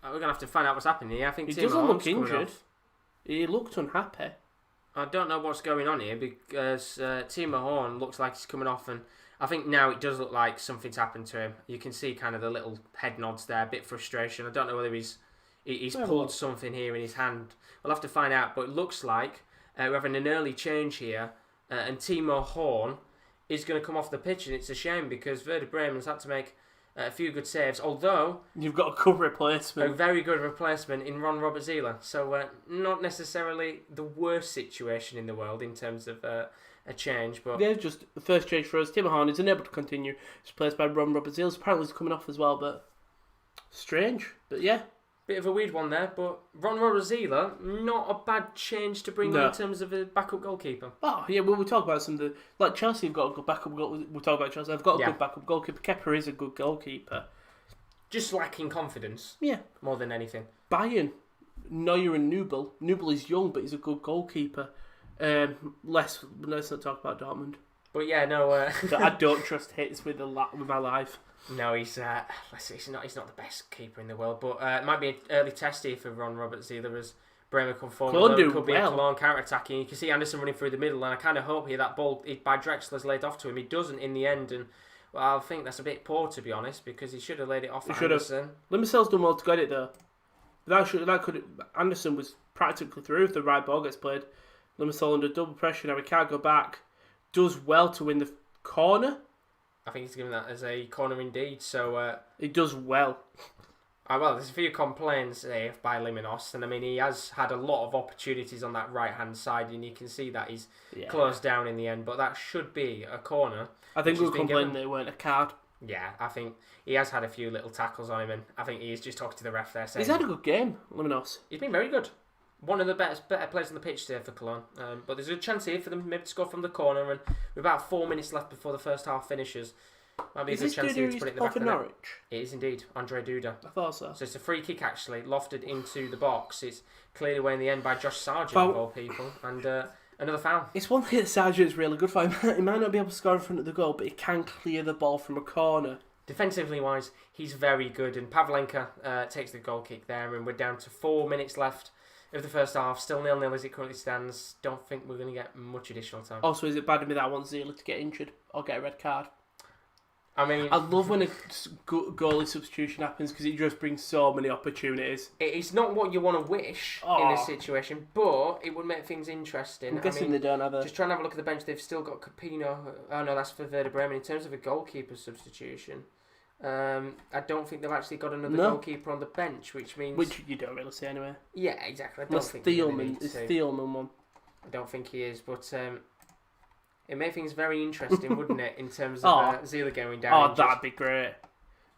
We're going to have to find out what's happening here. I think He Timo doesn't Horn's look coming injured. off. He looked unhappy. I don't know what's going on here because Timo Horn looks like he's coming off, and I think now it does look like something's happened to him. You can see kind of the little head nods there, a bit frustration. I don't know whether he's pulled something here in his hand. We'll have to find out, but it looks like we're having an early change here, and Timo Horn is going to come off the pitch, and it's a shame because Werder Bremen's had to make a few good saves, although you've got a good replacement. A very good replacement in Robert Zieler. So not necessarily the worst situation in the world in terms of a change. But yeah, just the first change for us. Timo Horn is unable to continue. He's replaced by Robert Zieler. Apparently he's coming off as well, but strange. But yeah. Bit of a weird one there, but Robert Zieler, not a bad change to bring on in terms of a backup goalkeeper. Oh, yeah, we'll talk about some of the... Like, Chelsea have got a good backup goalkeeper. We'll talk about Chelsea. They've got a good backup goalkeeper. Kepa is a good goalkeeper. Just lacking confidence. Yeah. More than anything. Bayern, Neuer and Nubel. Nubel is young, but he's a good goalkeeper. Let's not talk about Dortmund. But yeah, no... I don't trust hits with my life. No, he's not the best keeper in the world, but it might be an early test here for Robert Zieler as Bremen come forward. It could be a Cologne counter-attacking. You can see Anderson running through the middle, and I kind of hope here that ball by Drexler's laid off to him. He doesn't in the end, and I think that's a bit poor, to be honest, because he should have laid it off at Anderson. Limacel's done well to get it, though. Anderson was practically through if the right ball gets played. Limacel under double pressure, now he can't go back. Does well to win the corner. I think he's given that as a corner indeed, so... he does well. Well, there's a few complaints by Liminos, and I mean, he has had a lot of opportunities on that right-hand side, and you can see that he's closed down in the end, but that should be a corner. I think we'll complain that it weren't a card. Yeah, I think he has had a few little tackles on him, and I think he's just talking to the ref there saying... He's had a good game, Liminos. He's been very good. One of the better players on the pitch there for Cologne. But there's a chance here for them maybe to score from the corner, and with about 4 minutes left before the first half finishes, might be a good chance here to put it in the back of the net. It is indeed, Andre Duda. I thought so. So it's a free kick actually, lofted into the box. It's cleared away in the end by Josh Sargent of all people, and another foul. It's one thing that Sargent is really good for. He might not be able to score in front of the goal, but he can clear the ball from a corner. Defensively wise, he's very good, and Pavlenka takes the goal kick there, and we're down to 4 minutes left of the first half, still 0-0 as it currently stands. Don't think we're going to get much additional time. Also, is it bad of me that I want Zieler to get injured or get a red card? I mean, I love when a goalie substitution happens because it just brings so many opportunities. It's not what you want to wish in this situation, but it would make things interesting. I'm guessing they don't have a... Just trying to have a look at the bench. They've still got Capino. Oh no, that's for Werder Bremen. In terms of a goalkeeper substitution, I don't think they've actually got another goalkeeper on the bench, which means... Which you don't really see anyway. Yeah, exactly. I don't think Thielman one. I don't think he is, but it made things very interesting, wouldn't it, in terms of Zieler going down. Oh, that'd be great.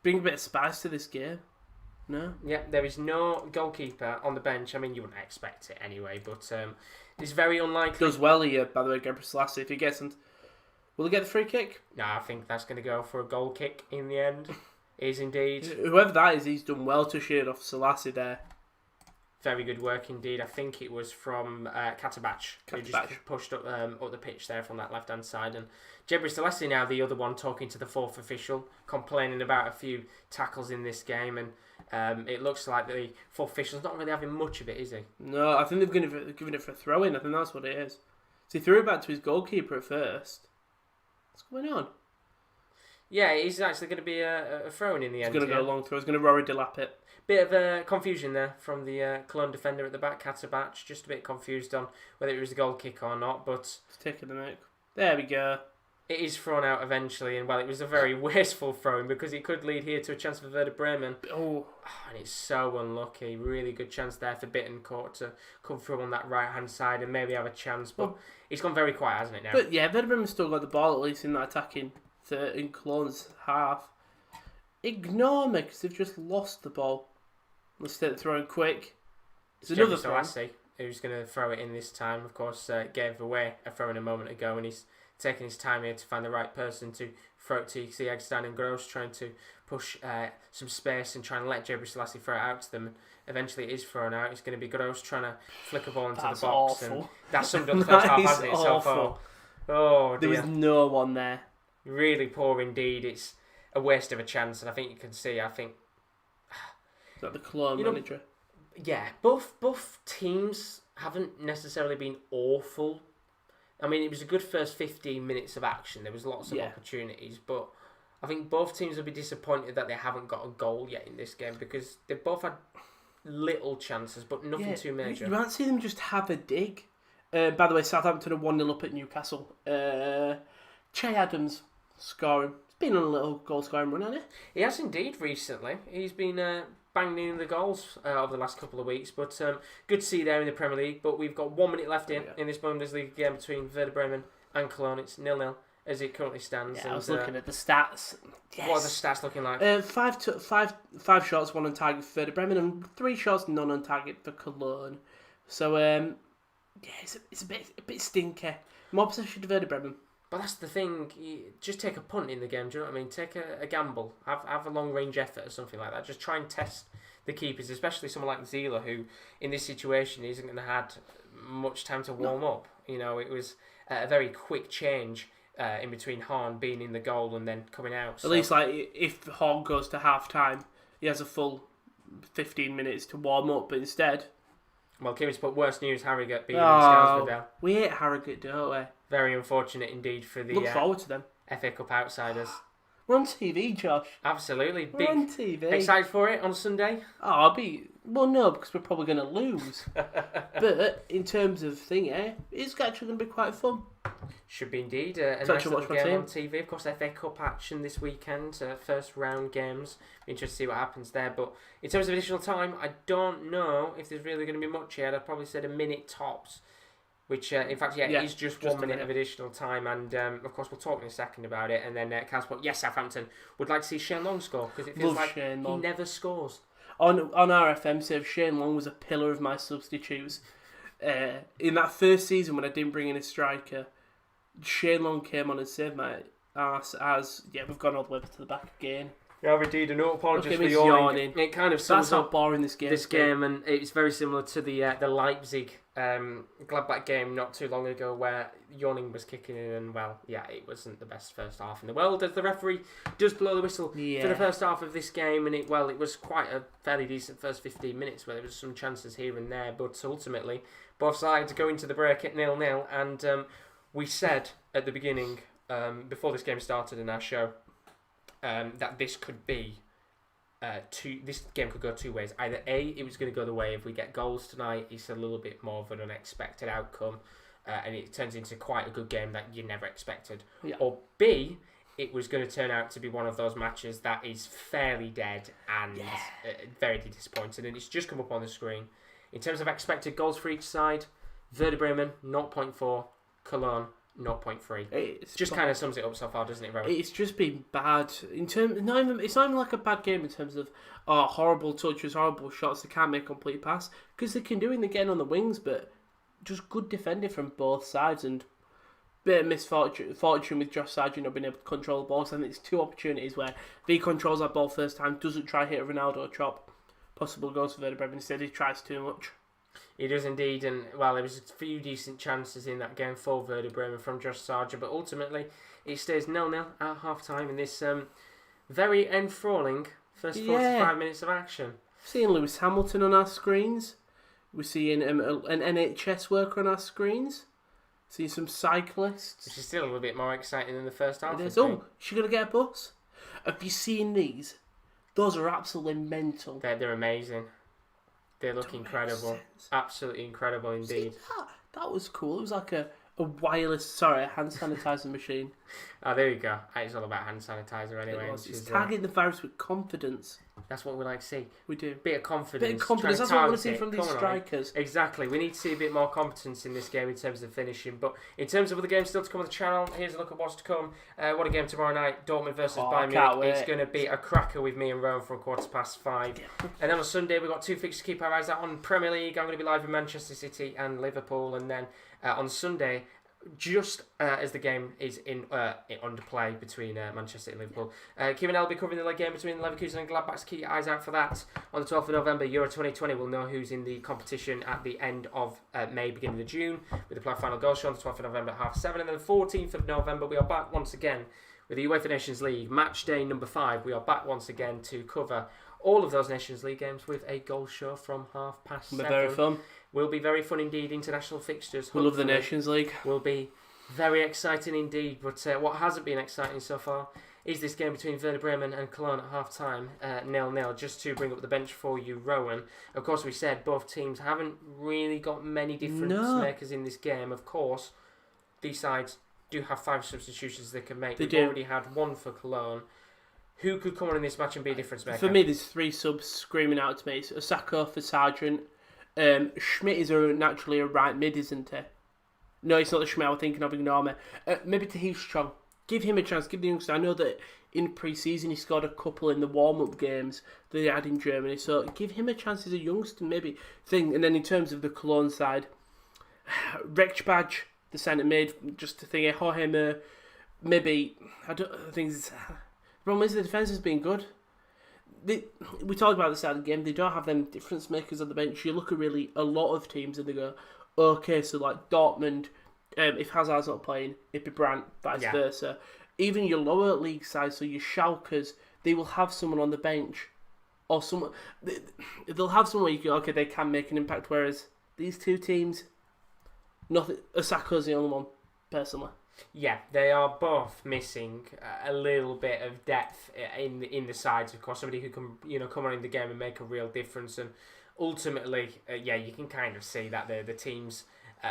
Bring a bit of spice to this game. No? Yeah, there is no goalkeeper on the bench. I mean, you wouldn't expect it anyway, but it's very unlikely. Does well here, by the way, Gabriel Selassie, if he gets... Will he get the free kick? No, I think that's going to go for a goal kick in the end. Is indeed. Whoever that is, he's done well to shear off Selassie there. Very good work indeed. I think it was from Katabach, who just pushed up the pitch there from that left-hand side. And Jebri Selassie now the other one talking to the fourth official, complaining about a few tackles in this game. And it looks like the fourth official's not really having much of it, is he? No, I think they've given it for a throw-in. I think that's what it is. So he threw it back to his goalkeeper at first. What's going on? Yeah, it's actually going to be a throw-in in the end. It's going to go long throw. It's going to Rory Delap it. Bit of confusion there from the Cologne defender at the back, Katabach. Just a bit confused on whether it was a goal kick or not, but... It's taking the mic. There we go. It is thrown out eventually, and well, it was a very wasteful throw-in because it could lead here to a chance for Werder Bremen. Oh. And it's so unlucky. Really good chance there for Bittencourt to come through on that right-hand side and maybe have a chance, but it's gone very quiet, hasn't it, now? But yeah, Werder Bremen's still got the ball, at least in that attacking third, in Cologne's half. Ignore me, because they've just lost the ball. Let's take the throw-in quick. It's another throw who's going to throw it in this time. Of course, gave away a throw-in a moment ago, and he's taking his time here to find the right person to throw it to. You see Eggstein and Gross trying to push some space and trying to let Jebri Selassie throw it out to them. And eventually it is thrown out. It's going to be Gross trying to flick a ball into the box. Awful. And that's summed up the first half, hasn't it, so far? Oh, dear. There was no one there. Really poor indeed. It's a waste of a chance, and I think you can see, Is that the Cologne manager? Yeah, both teams haven't necessarily been awful. I mean, it was a good first 15 minutes of action. There was lots of opportunities, but I think both teams will be disappointed that they haven't got a goal yet in this game because they've both had little chances, but nothing too major. You might see them just have a dig. By the way, Southampton are 1-0 up at Newcastle. Che Adams scoring. He's been on a little goal scoring run, hasn't he? He has indeed recently. He's been banging in the goals over the last couple of weeks, but good to see there in the Premier League. But we've got 1 minute left in this Bundesliga game between Werder Bremen and Cologne. It's 0-0 as it currently stands. Yeah, I was looking at the stats. Yes. What are the stats looking like? Five shots, 1 on target for Werder Bremen, and 3 shots, none on target for Cologne. So it's a bit stinky. More possession to Werder Bremen. But that's the thing. You just take a punt in the game. Do you know what I mean? Take a gamble. Have a long range effort or something like that. Just try and test the keepers, especially someone like Zila, who in this situation isn't going to have much time to warm up. You know, it was a very quick change in between Horn being in the goal and then coming out. At least, like, if Horn goes to half time, he has a full 15 minutes to warm up. But instead, well, Kimmy's put worse news. Harrogate beating Scarsdale. We hate Harrogate, don't we? Very unfortunate indeed for the look forward to them. FA Cup outsiders. We're on TV, Josh. Absolutely. We're on TV. Excited for it on Sunday? Oh, no, because we're probably going to lose. But in terms of it's actually going to be quite fun. Should be indeed. A nice little game on TV. Of course, FA Cup action this weekend. First round games. Be interested to see what happens there. But in terms of additional time, I don't know if there's really going to be much here. I'd probably said a minute tops. Which, in fact, it is just 1 minute of additional time. And, of course, we'll talk in a second about it. And then Kaz put, yes, Southampton would like to see Shane Long score. Because it feels like he never scores. On RFM save, Shane Long was a pillar of my substitutes. In that first season when I didn't bring in a striker, Shane Long came on and saved my arse as, we've gone all the way to the back again. Yeah, indeed, and no apologies for yawning. It kind of sums up boring this game. And it's very similar to the Leipzig Gladbach game not too long ago where yawning was kicking in and, it wasn't the best first half in the world as the referee does blow the whistle for the first half of this game, and it was quite a fairly decent first 15 minutes where there was some chances here and there, but ultimately both sides go into the break at 0-0, and we said at the beginning, before this game started in our show, that this could be this game could go two ways. Either A, it was going to go the way if we get goals tonight, it's a little bit more of an unexpected outcome, and it turns into quite a good game that you never expected. Or B, it was going to turn out to be one of those matches that is fairly dead and very disappointing, and it's just come up on the screen. In terms of expected goals for each side, Werder Bremen 0.4, Cologne 0.3. It just kind of sums it up so far, doesn't it, Rowan? It's just been bad. It's not even like a bad game in terms of horrible touches, horrible shots. They can't make a complete pass because they can do it again on the wings, but just good defending from both sides and bit of misfortune with Josh Sargent not being able to control the ball. So I think it's two opportunities where if he controls that ball first time, doesn't try hit a Ronaldo chop, possible goals for Werder Bremen. Instead, he tries too much. He does indeed, and there was a few decent chances in that game for Werder Bremen from Josh Sargent, but ultimately it stays 0-0 at half time in this very enthralling first 45 minutes of action. Seeing Lewis Hamilton on our screens, we're seeing an NHS worker on our screens, seeing some cyclists. Which is still a little bit more exciting than the first half. It is. Oh, she's going to get a bus? Have you seen these? Those are absolutely mental. They're amazing. They look incredible. Absolutely incredible indeed. That was cool. It was like a wireless, a hand sanitizer machine. Oh, there you go. It's all about hand sanitizer anyway. It's targeting the virus with confidence. That's what we like to see. We do. Bit of confidence. That's what we want to see from these strikers. Exactly. We need to see a bit more competence in this game in terms of finishing. But in terms of other games still to come on the channel, here's a look at what's to come. What a game tomorrow night. Dortmund versus Bayern Munich. It's going to be a cracker with me and Rowan from 5:15. And then on Sunday, we've got two fixtures to keep our eyes out on Premier League. I'm going to be live in Manchester City and Liverpool. And then on Sunday, just as the game is under play between Manchester and Liverpool. Kieran will be covering the game between Leverkusen and Gladbach, so keep your eyes out for that. On the 12th of November, Euro 2020, we'll know who's in the competition at the end of May, beginning of June, with the play-off final goal show on the 12th of November at 7:30, and then the 14th of November, we are back once again with the UEFA Nations League, match day number 5. We are back once again to cover all of those Nations League games with a goal show from 7:30. Very fun. Will be very fun indeed. International fixtures. We love the Nations League. Will be very exciting indeed. But what hasn't been exciting so far is this game between Werder Bremen and Cologne at half-time, 0-0. Just to bring up the bench for you, Rowan. Of course, we said both teams haven't really got many difference makers in this game. Of course, these sides do have 5 substitutions they can make. We've already had one for Cologne. Who could come on in this match and be a difference maker? For me, there's 3 subs screaming out to me. It's Osako for Sargent. Schmidt is naturally a right mid, isn't he? No, it's not the Schmidt I was thinking of, ignore me. Maybe Tahish Chong. Give him a chance, give the youngster. I know that in pre-season he scored a couple in the warm-up games that they had in Germany, so give him a chance as a youngster, maybe. And then in terms of the Cologne side, Rekbaj, the centre mid, just to think, Jorge Mer, maybe, I think the problem is the defence has been good. We talked about the start of the game. They don't have them difference makers on the bench. You look at really a lot of teams and they go, okay, so like Dortmund, if Hazard's not playing, it'd be Brandt, vice versa. Even your lower league side, so your Schalkers, they will have someone on the bench, or someone they'll have someone where you go, okay, they can make an impact. Whereas these 2 teams, nothing. Osako's the only one, personally. Yeah, they are both missing a little bit of depth in the sides. Of course, somebody who can come on in the game and make a real difference. And ultimately, you can kind of see that the teams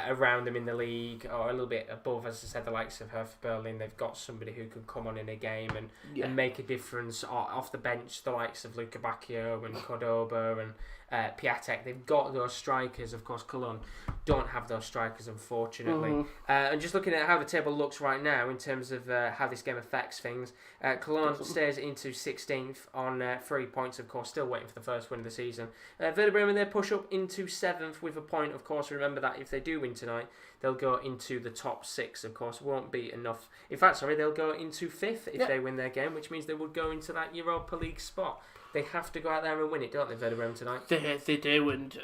around them in the league or a little bit above, as I said, the likes of Hertha Berlin, they've got somebody who can come on in a game and make a difference off the bench. The likes of Luca Bacchio and Cordoba and Piatek, they've got those strikers. Of course, Cologne don't have those strikers, unfortunately. And just looking at how the table looks right now in terms of how this game affects things, Cologne stays into 16th on 3 points, of course, still waiting for the first win of the season. Werder Bremen, they push up into 7th with a point. Of course, remember that if they do win tonight, they'll go into the top 6, of course. Won't be enough. In fact, they'll go into 5th if they win their game, which means they would go into that Europa League spot. They have to go out there and win it, don't they, Werder Bremen tonight? They do, and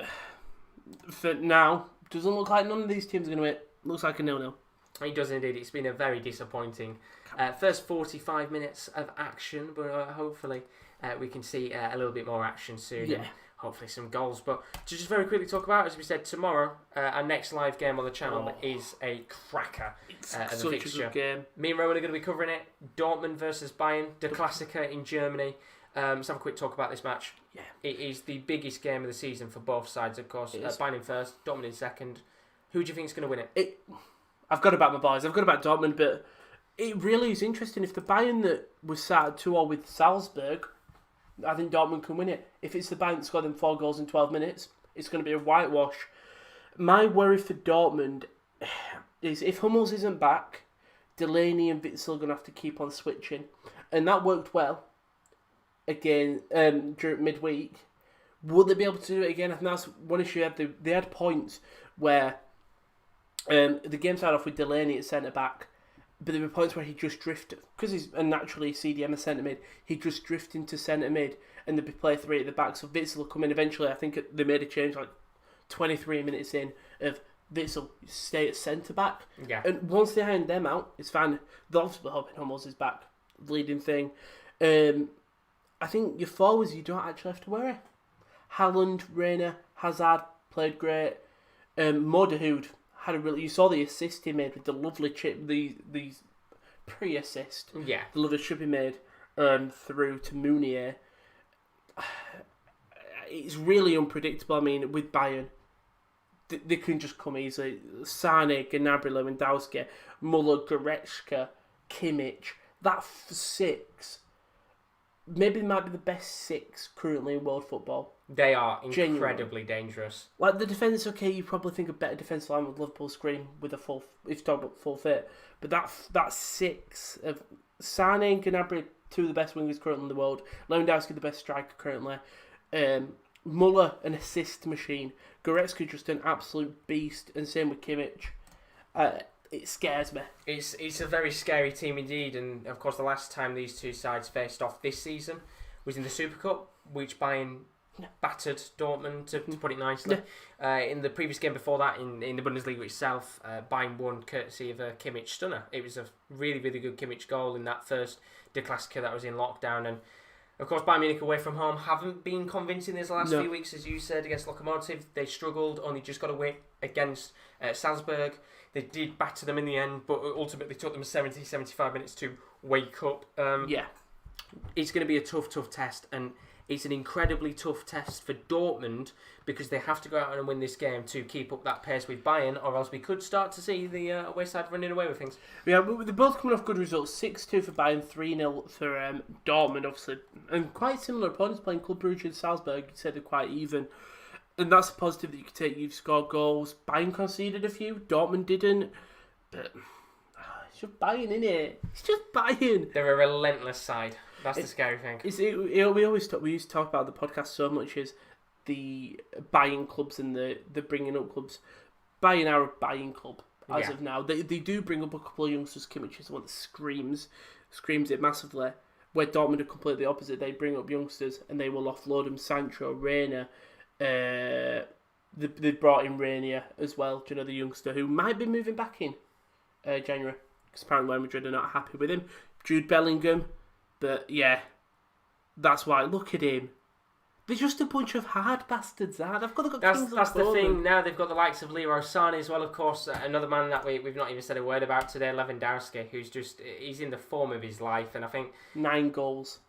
for now, doesn't look like none of these teams are going to win. Looks like a 0-0. It does indeed. It's been a very disappointing first 45 minutes of action, but hopefully we can see a little bit more action soon. Yeah. Hopefully some goals. But to just very quickly talk about, as we said, tomorrow, our next live game on the channel is a cracker. It's such a good game. Me and Rowan are going to be covering it. Dortmund versus Bayern, the Klassiker in Germany. Let's have a quick talk about this match. Yeah. It is the biggest game of the season for both sides, of course. Bayern in first, Dortmund in second. Who do you think is going to win it? I've got to back my boys. I've got to back Dortmund, but it really is interesting. If the Bayern that was sat at 2-0 with Salzburg, I think Dortmund can win it. If it's the Bayern that scored them 4 goals in 12 minutes, it's going to be a whitewash. My worry for Dortmund is if Hummels isn't back, Delaney and Witsel are going to have to keep on switching. And that worked well again during midweek. Will they be able to do it again? I think that's one issue. They had points where the game started off with Delaney at centre-back, but there were points where he just drifted, because he's a naturally CDM as centre-mid, he just drifted into centre-mid, and they'd play 3 at the back, so Witsel will come in eventually. I think they made a change like 23 minutes in of Witsel stay at centre-back. Yeah. And once they iron them out, it's fine. They're obviously hoping Hummels is back, leading thing. I think your forwards, you don't actually have to worry. Haaland, Reina, Hazard played great. Moderhood had a really... You saw the assist he made with the lovely chip, the pre-assist. Yeah. The lovely chip he made through to Mounier. It's really unpredictable. I mean, with Bayern, they can just come easily. Sane, Gnabry, Lewandowski, Muller, Goretzka, Kimmich. That 6... Maybe they might be the best 6 currently in world football. They are incredibly dangerous. Like the defence, okay, you probably think a better defence line with Liverpool screen with a full, if you talk about full fit. But that 6 of Sane and Gnabry, 2 of the best wingers currently in the world. Lewandowski, the best striker currently. Muller, an assist machine. Goretzka, just an absolute beast, and same with Kimmich. it scares me. It's a very scary team indeed, and of course the last time these two sides faced off this season was in the Super Cup, which Bayern battered Dortmund, to put it nicely. In the previous game before that, in the Bundesliga itself, Bayern won courtesy of a Kimmich stunner. It was a really, really good Kimmich goal in that first De Klassiker that was in lockdown. And of course, Bayern Munich away from home haven't been convincing these last few weeks, as you said, against Lokomotiv. They struggled, only just got away against Salzburg. They did batter them in the end, but ultimately took them 70-75 minutes to wake up. It's going to be a tough test, and it's an incredibly tough test for Dortmund because they have to go out and win this game to keep up that pace with Bayern, or else we could start to see the away side running away with things. Yeah, but they're both coming off good results. 6-2 for Bayern, 3-0 for Dortmund, obviously. And quite similar opponents playing Club Brugge and Salzburg. You'd say they're quite even. And that's a positive that you could take. You've scored goals. Bayern conceded a few. Dortmund didn't. But it's just Bayern, innit? It's just Bayern. They're a relentless side. That's the scary thing. We used to talk about the podcast so much is the Bayern clubs and the bringing up clubs. Bayern are a Bayern club as of now. They do bring up a couple of youngsters. Kimmich is the one that screams it massively. Where Dortmund are completely opposite. They bring up youngsters and they will offload them. Sancho, Reina. They brought in Rainier as well. Do you know, the youngster who might be moving back in January because apparently Real Madrid are not happy with him. Jude Bellingham. But yeah, that's why. Look at him. They're just a bunch of hard bastards. They've got that's the thing. Now they've got the likes of Leroy Sané as well. Of course, another man that we've not even said a word about today, Lewandowski, he's in the form of his life, and I think 9 goals.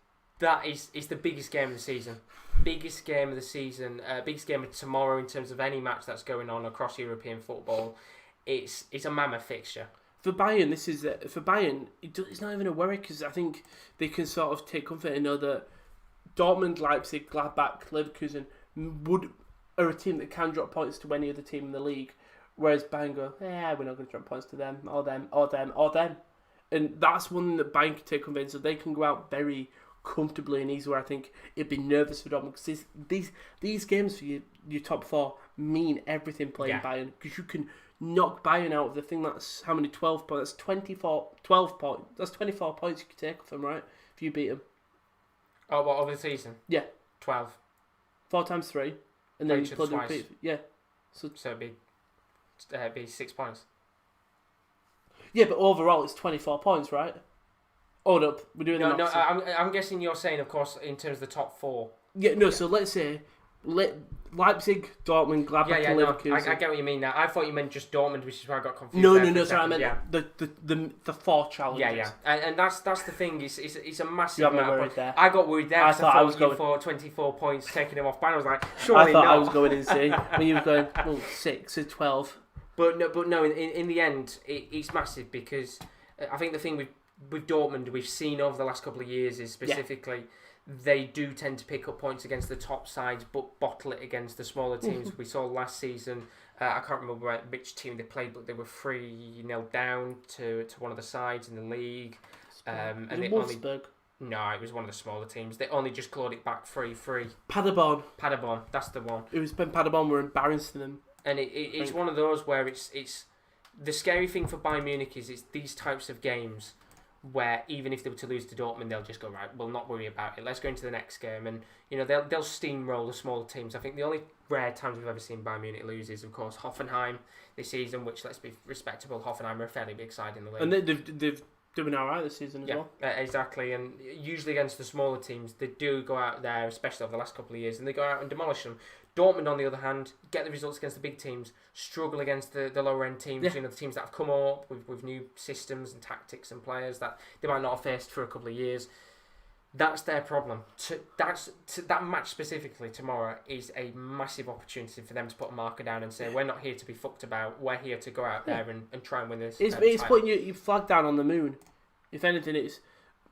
That is the biggest game of the season. Biggest game of the season. Biggest game of tomorrow in terms of any match that's going on across European football. It's a mammoth fixture. For Bayern, it's not even a worry because I think they can sort of take comfort and know that Dortmund, Leipzig, Gladbach, Leverkusen are a team that can drop points to any other team in the league, whereas Bayern go, we're not going to drop points to them, or them, or them, or them. And that's one that Bayern can take comfort in, so they can go out very comfortably and easy, where I think it'd be nervous for Dortmund because these games for your top 4 mean everything playing Bayern, because you can knock Bayern out of the thing that's how many 12 points. That's 12 points. That's 24 points you could take off them, right? If you beat them. Oh, what, over the season? Yeah. 12. 4 times 3, and then you play them repeat. Yeah. So it'd be 6 points. Yeah, but overall it's 24 points, right? Hold up, we're doing the maths. I'm guessing you're saying, of course, in terms of the top 4. Yeah, no. So let's say Leipzig, Dortmund, Gladbach, and Leverkusen. I get what you mean now. I thought you meant just Dortmund, which is why I got confused. No. Sorry, I meant the 4 challenges. Yeah. And that's the thing. It's a massive. You have me worried there. I got worried there because I thought I was going for 24 points, taking him off. But I was like, surely I thought I was going insane when you were going 6 or 12. But no. In the end, it's massive because I think the thing with Dortmund we've seen over the last couple of years is specifically. They do tend to pick up points against the top sides, but bottle it against the smaller teams. We saw last season, I can't remember which team they played, but they were 3-0 down to one of the sides in the league. And they Wolfsburg? No, it was one of the smaller teams. They only just clawed it back 3-3. Paderborn, that's the one. It was when Paderborn were embarrassing them. And it's one of those where it's the scary thing for Bayern Munich is it's these types of games where even if they were to lose to Dortmund, they'll just go, right, we'll not worry about it. Let's go into the next game. And, they'll steamroll the smaller teams. I think the only rare times we've ever seen Bayern Munich lose is, of course, Hoffenheim this season, which, let's be respectable, Hoffenheim are a fairly big side in the league. And they've doing all right this season as well. Exactly. And usually against the smaller teams, they do go out there, especially over the last couple of years, and they go out and demolish them. Dortmund, on the other hand, get the results against the big teams, struggle against the lower-end teams, the teams that have come up with new systems and tactics and players that they might not have faced for a couple of years. That's their problem. That match specifically tomorrow is a massive opportunity for them to put a marker down and say, we're not here to be fucked about, we're here to go out there and try and win this. It's putting your flag down on the moon. If anything,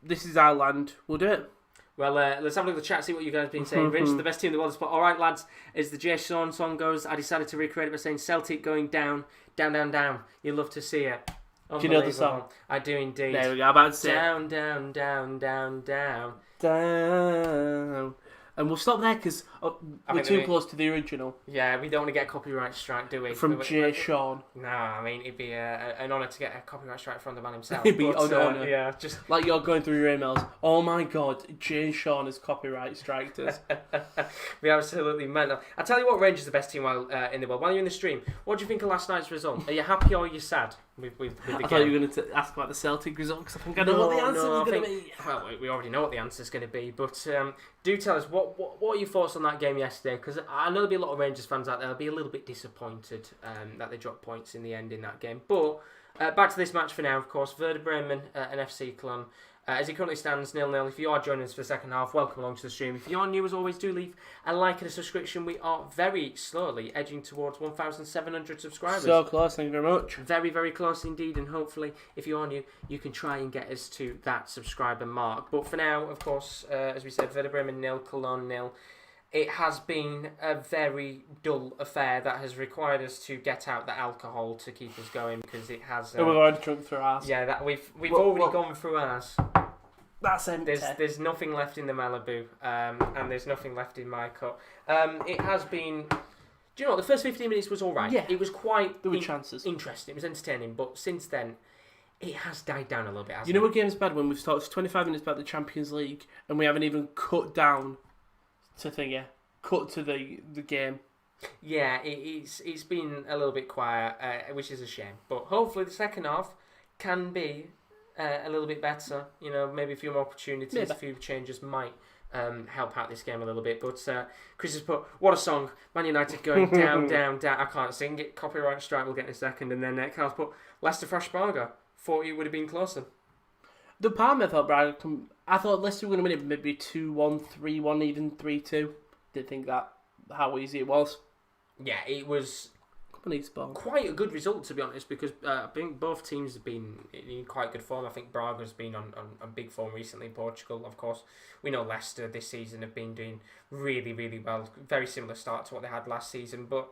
this is our land, we'll do it. Well, let's have a look at the chat, see what you guys have been saying. Rich, the best team in the world. All right, lads, as the Jay Sean song goes, I decided to recreate it by saying Celtic going down, down, down, down. You love to see it. Do you know the song? I do indeed. There we go, I'm about to say down, down, down, down, down. Down. And we'll stop there because we're too close to the original. Yeah, we don't want to get a copyright strike, do we? From Jay Sean. No, I mean, it'd be an honour to get a copyright strike from the man himself. It'd be an honour. Yeah, just like you're going through your emails. Oh my God, Jay Sean has copyright striked us. We absolutely mental. I tell you what, Rangers are the best team while in the world. While you're in the stream, what do you think of last night's result? Are you happy or are you sad with the game? I thought you were going to ask about the Celtic result because I think I know what the answer is going to be. Well, we already know what the answer is going to be, but do tell us what are your thoughts on that game yesterday? Because I know there'll be a lot of Rangers fans out there that'll be a little bit disappointed that they dropped points in the end in that game. But back to this match for now, of course. Werder Bremen and FC Koln. As it currently stands, 0-0. If you are joining us for the second half, welcome along to the stream. If you are new, as always, do leave a like and a subscription. We are very slowly edging towards 1,700 subscribers. So close, thank you very much. Very, very close indeed, and hopefully, if you are new, you can try and get us to that subscriber mark. But for now, of course, as we said, Werder Bremen 0, Cologne 0. It has been a very dull affair that has required us to get out the alcohol to keep us going because it has. We've already drunk through ours. Yeah, that we've already gone through ours. That's empty. There's nothing left in the Malibu, and there's nothing left in my cup. It has been. Do you know what? The first 15 minutes was all right. Yeah, it was quite. There were chances. Interesting. It was entertaining, but since then, it has died down a little bit. You know what game's bad when we've talked 25 minutes about the Champions League and we haven't even cut down to the game. Yeah, it's been a little bit quiet, which is a shame. But hopefully the second half can be a little bit better. You know, maybe a few more opportunities, a few changes might help out this game a little bit. But Chris has put, what a song, Man United going down, down, down. I can't sing it. Copyright strike, we'll get in a second. And then Carl's put, Leicester Fresh Braga. Thought it would have been closer. The part I thought Braga I thought Leicester were going to win it maybe 2-1, 3-1, even 3-2. Didn't think that how easy it was. Yeah, it was quite a good result, to be honest, because I think both teams have been in quite good form. I think Braga's been on big form recently in Portugal. Of course, we know Leicester this season have been doing really, really well. Very similar start to what they had last season. But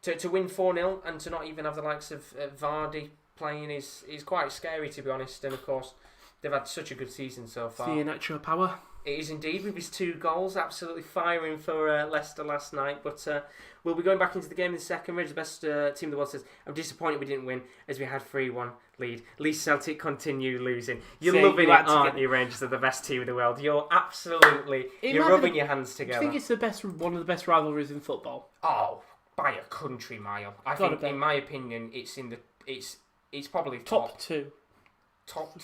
to win 4-0 and to not even have the likes of Vardy playing is quite scary, to be honest. And of course, they've had such a good season so far. The natural power. It is indeed, with his 2 goals, absolutely firing for Leicester last night. But we'll be going back into the game in a second. We're the best team in the world says, I'm disappointed we didn't win as we had 3-1 lead. At least Celtic continue losing. You're loving it, aren't you, Rangers are the best team in the world. You're absolutely, you're rubbing your hands together. Do you think it's one of the best rivalries in football? Oh, by a country mile. I think, in my opinion, it's probably top 2. Top.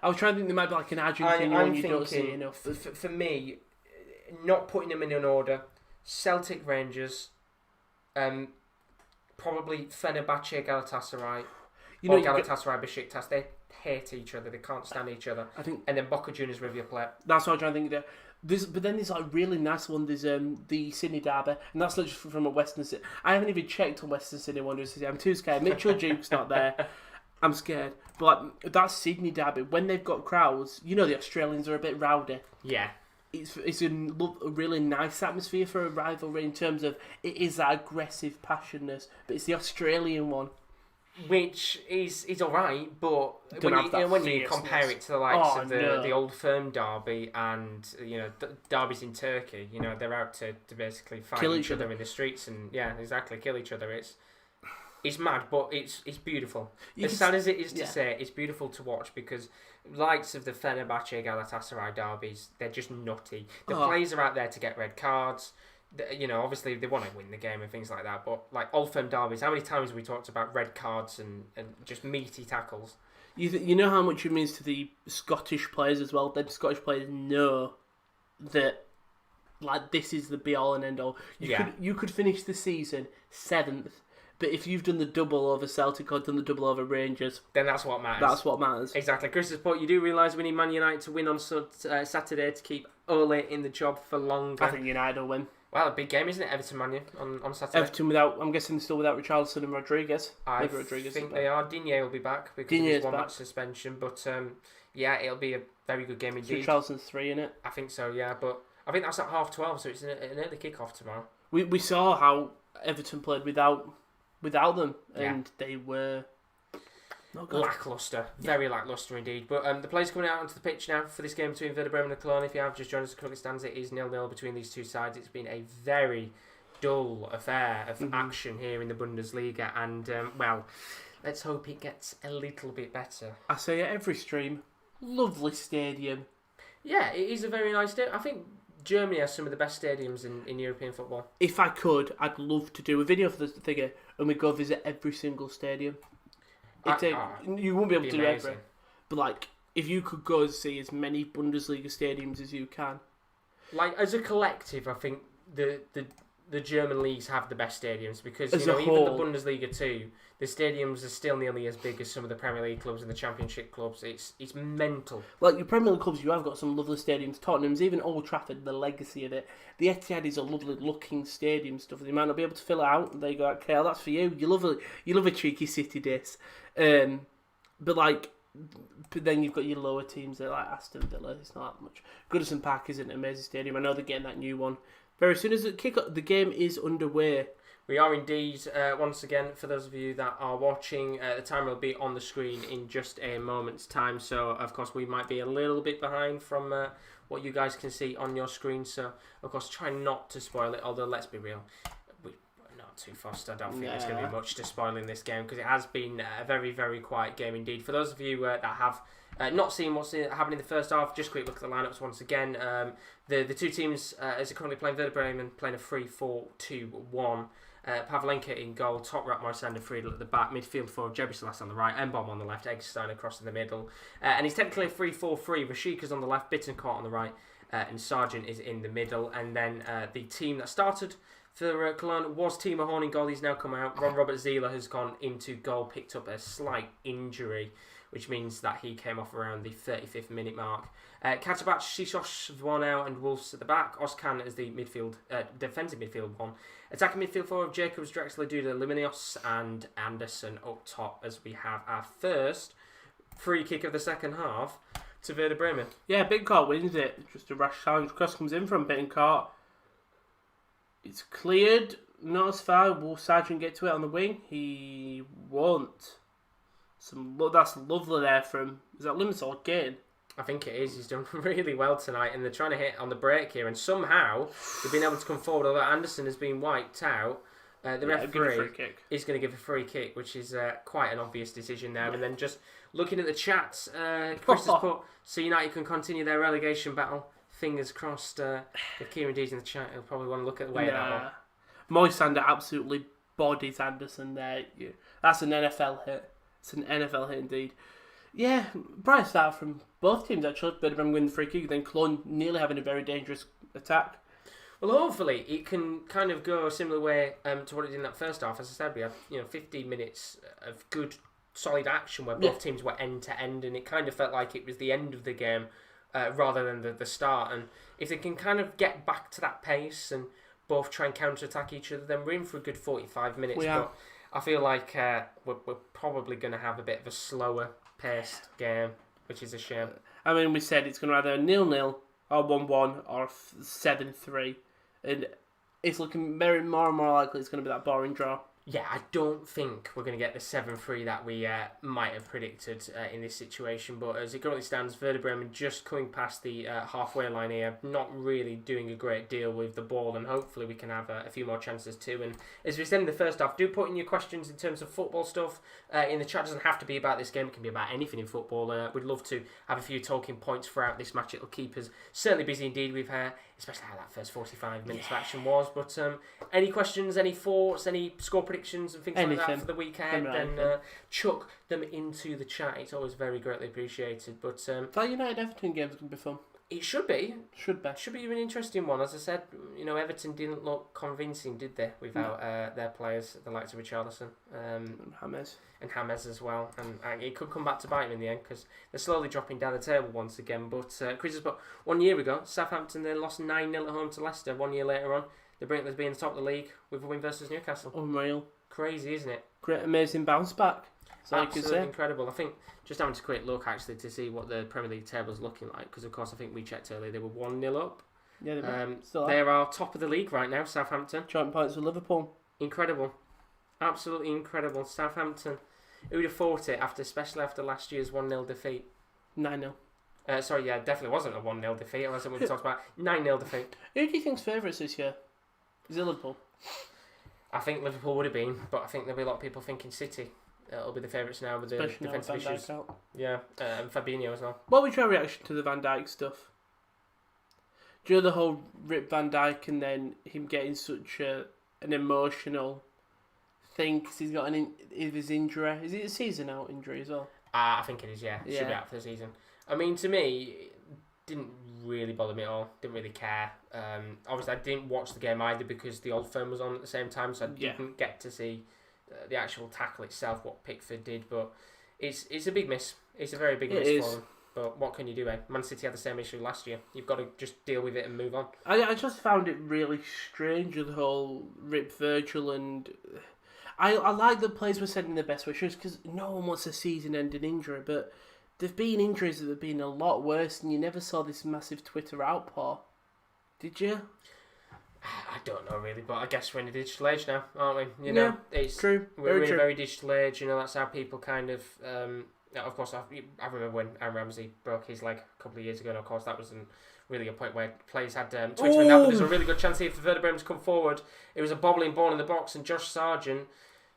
I was trying to think there might be like an Argentinian one you don't see enough. For me, not putting them in an order, Celtic, Rangers, probably Fenerbahce, Galatasaray, Galatasaray, Besiktas. They hate each other. They can't stand each other. I think, and then Boca Juniors, River Plate. That's what I'm trying to think there. But then there's like a really nice one. There's the Sydney Derby, and that's literally from a Western City. I haven't even checked on Western Sydney Wanderers City. I'm too scared. Mitchell Duke's not there. I'm scared. But like, that Sydney Derby, when they've got crowds, you know the Australians are a bit rowdy. Yeah. It's a really nice atmosphere for a rivalry in terms of it is that aggressive passionate, but it's the Australian one. Which is alright, but when you compare it to the likes of the Old Firm derby and derbies in Turkey, they're out to basically fight each other in the streets and kill each other. It's mad, but it's beautiful. As sad as it is to say, it's beautiful to watch because likes of the Fenerbahce Galatasaray derbies, they're just nutty. The players are out there to get red cards. Obviously they want to win the game and things like that. But like Old Firm derbies, how many times have we talked about red cards and just meaty tackles? You know how much it means to the Scottish players as well. The Scottish players know that like this is the be all and end all. You could finish the season 7th. But if you've done the double over Celtic or done the double over Rangers, then that's what matters. That's what matters. Exactly. Chris's point, you do realise we need Man United to win on Saturday to keep Ole in the job for longer. I think United will win. Well, a big game, isn't it? Everton Man U on Saturday. Everton I'm guessing still without Richarlison and Rodriguez. I think they are. Digne will be back because of his 1 match suspension. But it'll be a very good game indeed. Richarlison's 3 in it. I think so, yeah. But I think that's at 12:30, so it's an early kick-off tomorrow. We saw how Everton played without them, and they were lacklustre, very lacklustre indeed. But the players coming out onto the pitch now for this game between Werder Bremen and Cologne. If you have just joined us, currently stands it is 0-0 between these two sides. It's been a very dull affair of action here in the Bundesliga, and well, let's hope it gets a little bit better. I say at every stream, lovely stadium. Yeah, it is a very nice stadium. I think Germany has some of the best stadiums in European football. If I could, I'd love to do a video for the figure and we go visit every single stadium. You won't be able to do every, but like if you could go and see as many Bundesliga stadiums as you can. Like as a collective, I think the German leagues have the best stadiums because as even the Bundesliga too, the stadiums are still nearly as big as some of the Premier League clubs and the Championship clubs. It's mental. Like your Premier League clubs, you have got some lovely stadiums. Tottenham's, even Old Trafford, the legacy of it. The Etihad is a lovely looking stadium stuff. You might not be able to fill it out. There you go, okay, that's for you. You love a cheeky city diss. But then you've got your lower teams there, like Aston Villa. It's not that much. Goodison Park isn't an amazing stadium. I know they're getting that new one very soon as the game is underway. We are indeed, once again, for those of you that are watching, the timer will be on the screen in just a moment's time. So, of course, we might be a little bit behind from what you guys can see on your screen. So, of course, try not to spoil it. Although, let's be real, we're not too fast. I don't think there's going to be much to spoil in this game because it has been a very, very quiet game indeed. For those of you that have not seen what's happening in the first half, just quick look at the lineups once again. The two teams, as are currently playing, Werder Bremen playing a 3-4-2-1. Pavlenka in goal, top right Moisander Friedel at the back, midfield for Jebuselas on the right, Mbom on the left, Eggstein across in the middle. And he's technically a 3-4-3, Rashika's on the left, Bittencourt on the right, and Sargent is in the middle. And then the team that started for Cologne was Timo Horn in goal. He's now come out. Ron Robert Zieler has gone into goal, picked up a slight injury, which means that he came off around the 35th minute mark. Katabac, Sisos, Voinau and Wolves at the back. Oskan as the defensive midfield one. Attacking midfield forward, Jacobs, Drexler, Duda, Luminios and Anderson up top as we have our first free kick of the second half to Werder Bremen. Yeah, Bittencourt wins it. Just a rash challenge. Cross comes in from Bittencourt. It's cleared. Not as far. Will Sargent get to it on the wing? He won't. That's lovely there from... Is that Limassol again? I think it is. He's done really well tonight, and they're trying to hit on the break here, and somehow they've been able to come forward. Although Anderson has been wiped out, the referee is going to give a free kick, which is quite an obvious decision there. Yeah. And then just looking at the chats, Chris has put, so United can continue their relegation battle. Fingers crossed. If Kieran D's in the chat, he'll probably want to look at the way of that one. Moisander absolutely bodies Anderson there. Yeah. That's an NFL hit. It's an NFL hit indeed. Yeah, bright start from both teams actually. Werder Bremen winning the free kick, then Cologne nearly having a very dangerous attack. Well, hopefully it can kind of go a similar way to what it did in that first half. As I said, we had 15 minutes of good, solid action where both teams were end to end, and it kind of felt like it was the end of the game rather than the start. And if they can kind of get back to that pace and both try and counter attack each other, then we're in for a good 45 minutes. But I feel like we're probably going to have a bit of a slower paced game, which is a shame. I mean, we said it's going to either 0-0 or 1-1 or 7-3, and it's looking more and more likely it's going to be that boring draw. Yeah, I don't think we're going to get the 7-3 that we might have predicted in this situation. But as it currently stands, Werder Bremen just coming past the halfway line here, not really doing a great deal with the ball, and hopefully we can have a few more chances too. And as we said in the first half, do put in your questions in terms of football stuff in the chat. It doesn't have to be about this game, it can be about anything in football. We'd love to have a few talking points throughout this match. It'll keep us certainly busy indeed. We've especially how that first 45 minutes of action was. But any questions, any thoughts, any score predictions and things like that for the weekend, then chuck them into the chat. It's always very greatly appreciated. But that United Everton game's going to be fun. It should be. Should be. Should be an interesting one. As I said, Everton didn't look convincing, did they, without their players, the likes of Richarlison and James as well. And it could come back to bite them in the end because they're slowly dropping down the table once again. But Chris has put 1 year ago, Southampton they lost 9-0 at home to Leicester. 1 year later on, they bring us being the top of the league with a win versus Newcastle. Unreal. Crazy, isn't it? Great, amazing bounce back. Absolutely incredible. I think just having a quick look actually to see what the Premier League table is looking like, because of course I think we checked earlier they were 1-0 up. Yeah, they are top of the league right now, Southampton. Joint points with Liverpool. Incredible, absolutely incredible. Southampton Who'd have thought it, especially after last year's 1-0 defeat? 9-0. Sorry, yeah, definitely wasn't a 1-0 defeat. It wasn't what we talked about. 9-0 defeat. Who do you think's favourites this year? Is it Liverpool? I think Liverpool would have been, but I think there'll be a lot of people thinking City. It'll be the favourites now with the defensive issues. Yeah, and Fabinho as well. What was your reaction to the Van Dijk stuff? Do you know the whole Rip Van Dijk and then him getting such an emotional thing because he's got his injury? Is it a season-out injury as well? I think it is, yeah. Should be out for the season. I mean, to me, it didn't really bother me at all. Didn't really care. Obviously, I didn't watch the game either because the Old Firm was on at the same time, so I didn't get to see the actual tackle itself, what Pickford did. But it's a big miss. It's a very big miss for them. But what can you do, eh? Man City had the same issue last year. You've got to just deal with it and move on. I just found it really strange, the whole Rip Virgil, and I like that players were sending their best wishes because no one wants a season-ending injury, but there've been injuries that have been a lot worse, and you never saw this massive Twitter outpour. Did you? I don't know really, but I guess we're in a digital age now, aren't we? You know, it's true. We're in a very digital age. You know, that's how people kind of. Of course, I remember when Aaron Ramsey broke his leg a couple of years ago. And of course, that wasn't really a point where players had Twitter and that. But there's a really good chance here for Werder Bremen to come forward. It was a bobbling ball in the box, and Josh Sargent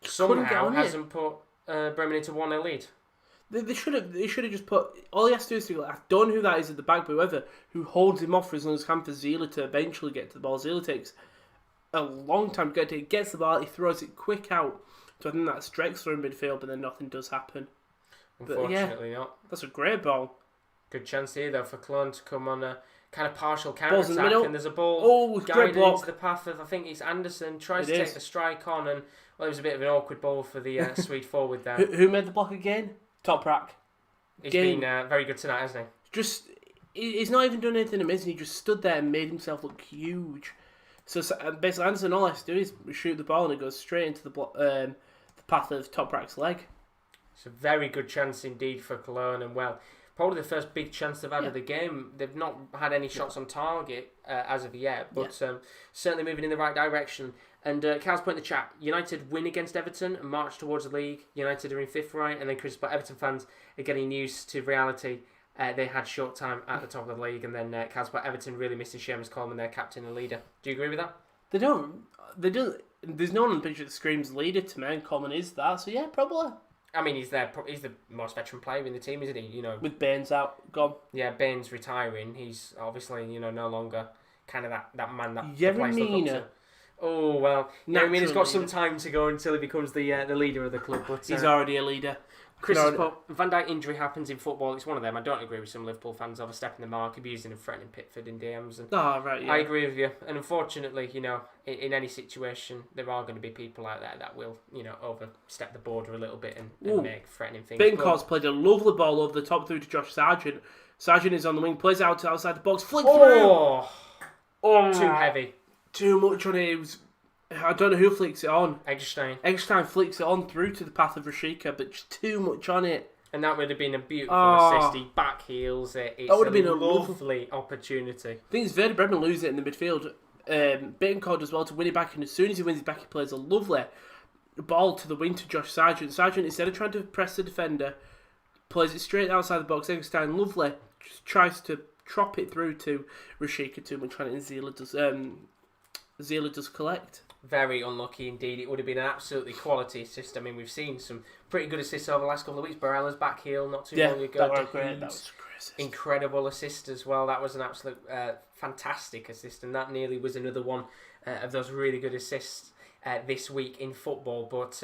somehow hasn't put Bremen into 1-0 lead. They should have just put. All he has to do is to go. I don't know who that is at the back, but whoever who holds him off for as long as he can for Zila to eventually get to the ball. Zila takes a long time to get to it. He gets the ball, he throws it quick out. So I think that's Drexler in midfield, but then nothing does happen. Unfortunately, not. That's a great ball. Good chance here though for Koln to come on a kind of partial counter attack, and there's a ball guided into the path of I think it's Anderson. Tries to take the strike on, and it was a bit of an awkward ball for the Swede forward there. Who made the block again? Toprak. He's been very good tonight, hasn't he? He's not even done anything amazing. He just stood there and made himself look huge. So basically, Anderson, all he has to do is shoot the ball and it goes straight into the path of Toprak's leg. It's a very good chance indeed for Cologne, and probably the first big chance they've had of the game. They've not had any shots on target as of yet, but certainly moving in the right direction. And Cal's put in the chat, United win against Everton and march towards the league. United are in fifth right, and then Chris, but Everton fans are getting used to reality. They had short time at the top of the league, and then Cal's put Everton really missing Seamus Coleman, their captain and leader. Do you agree with that? They don't. There's no one on the pitch that screams leader to me, and Coleman is that, so yeah, probably. I mean, he's the most veteran player in the team, isn't he? You know, with Baines out, gone. Yeah, Baines retiring. He's obviously no longer kind of that man that Yeremina. Oh well, Yeremina's got some time to go until he becomes the leader of the club. But he's already a leader. Chris has put, Van Dijk injury happens in football. It's one of them. I don't agree with some Liverpool fans overstepping the mark, abusing and threatening Pickford in DMs. And I agree with you. And unfortunately, in any situation, there are going to be people out there that will, overstep the border a little bit and make threatening things. Bittencourt's played a lovely ball over the top through to Josh Sargent. Sargent is on the wing, plays out outside the box, flick through. Too heavy. Too much on it. I don't know who flicks it on. Eggestein flicks it on through to the path of Rashika, but just too much on it. And that would have been a beautiful assist. He back heels it. That would have been a lovely opportunity. I think it's Werder Bremen lose it in the midfield. Bittencourt does well to win it back, and as soon as he wins it back, he plays a lovely ball to the wing to Josh Sargent. Sargent, instead of trying to press the defender, plays it straight outside the box. Eggestein, lovely, just tries to chop it through to Rashika too much on it, and Zila does collect. Very unlucky indeed. It would have been an absolutely quality assist. I mean, we've seen some pretty good assists over the last couple of weeks. Barella's back heel not too long ago. That was great assist. Incredible assist as well. That was an absolute fantastic assist, and that nearly was another one of those really good assists this week in football. But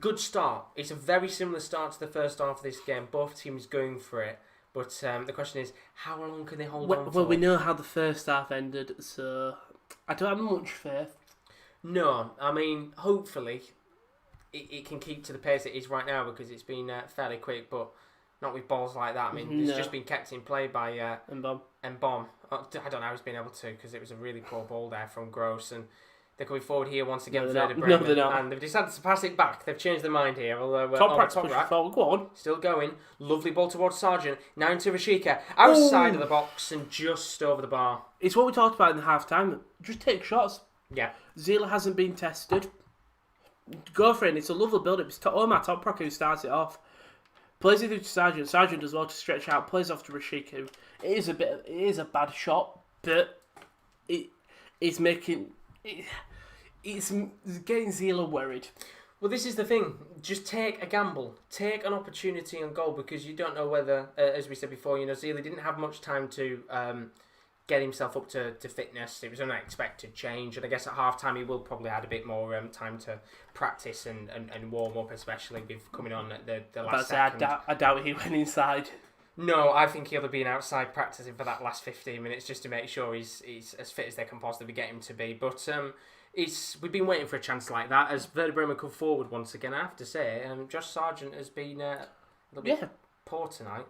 good start. It's a very similar start to the first half of this game. Both teams going for it. But the question is, how long can they hold on for? Well, we know how the first half ended, so I don't have much faith. No, I mean, hopefully it can keep to the pace it is right now because it's been fairly quick, but not with balls like that. I mean, it's just been kept in play by Mbom. I don't know how he's been able to because it was a really poor ball there from Gross, and they're coming forward here once again. No, they're not. And they've decided to pass it back. They've changed their mind here. Although top rack. Forward. Go on. Still going. Lovely ball towards Sargent. Now into Rashika. Outside of the box and just over the bar. It's what we talked about in the half time. Just take shots. Yeah. Zila hasn't been tested. go for it. And it's a lovely build-up. It's Omar Toprak who starts it off. Plays it through to Sargent. Sargent does well to stretch out. Plays off to Rashik, who it is a bad shot, but it's making it's getting Zila worried. Well, this is the thing. Just take a gamble. Take an opportunity on goal, because you don't know whether, as we said before, Zila didn't have much time to get himself up to fitness. It was an unexpected change, and I guess at half-time he will probably had a bit more time to practice and warm up, especially with coming on at the last second. I doubt he went inside. No, I think he'll have been outside practicing for that last 15 minutes just to make sure he's as fit as they can possibly get him to be. But we've been waiting for a chance like that as Werder Bremen come forward once again. I have to say, Josh Sargent has been a little bit poor tonight.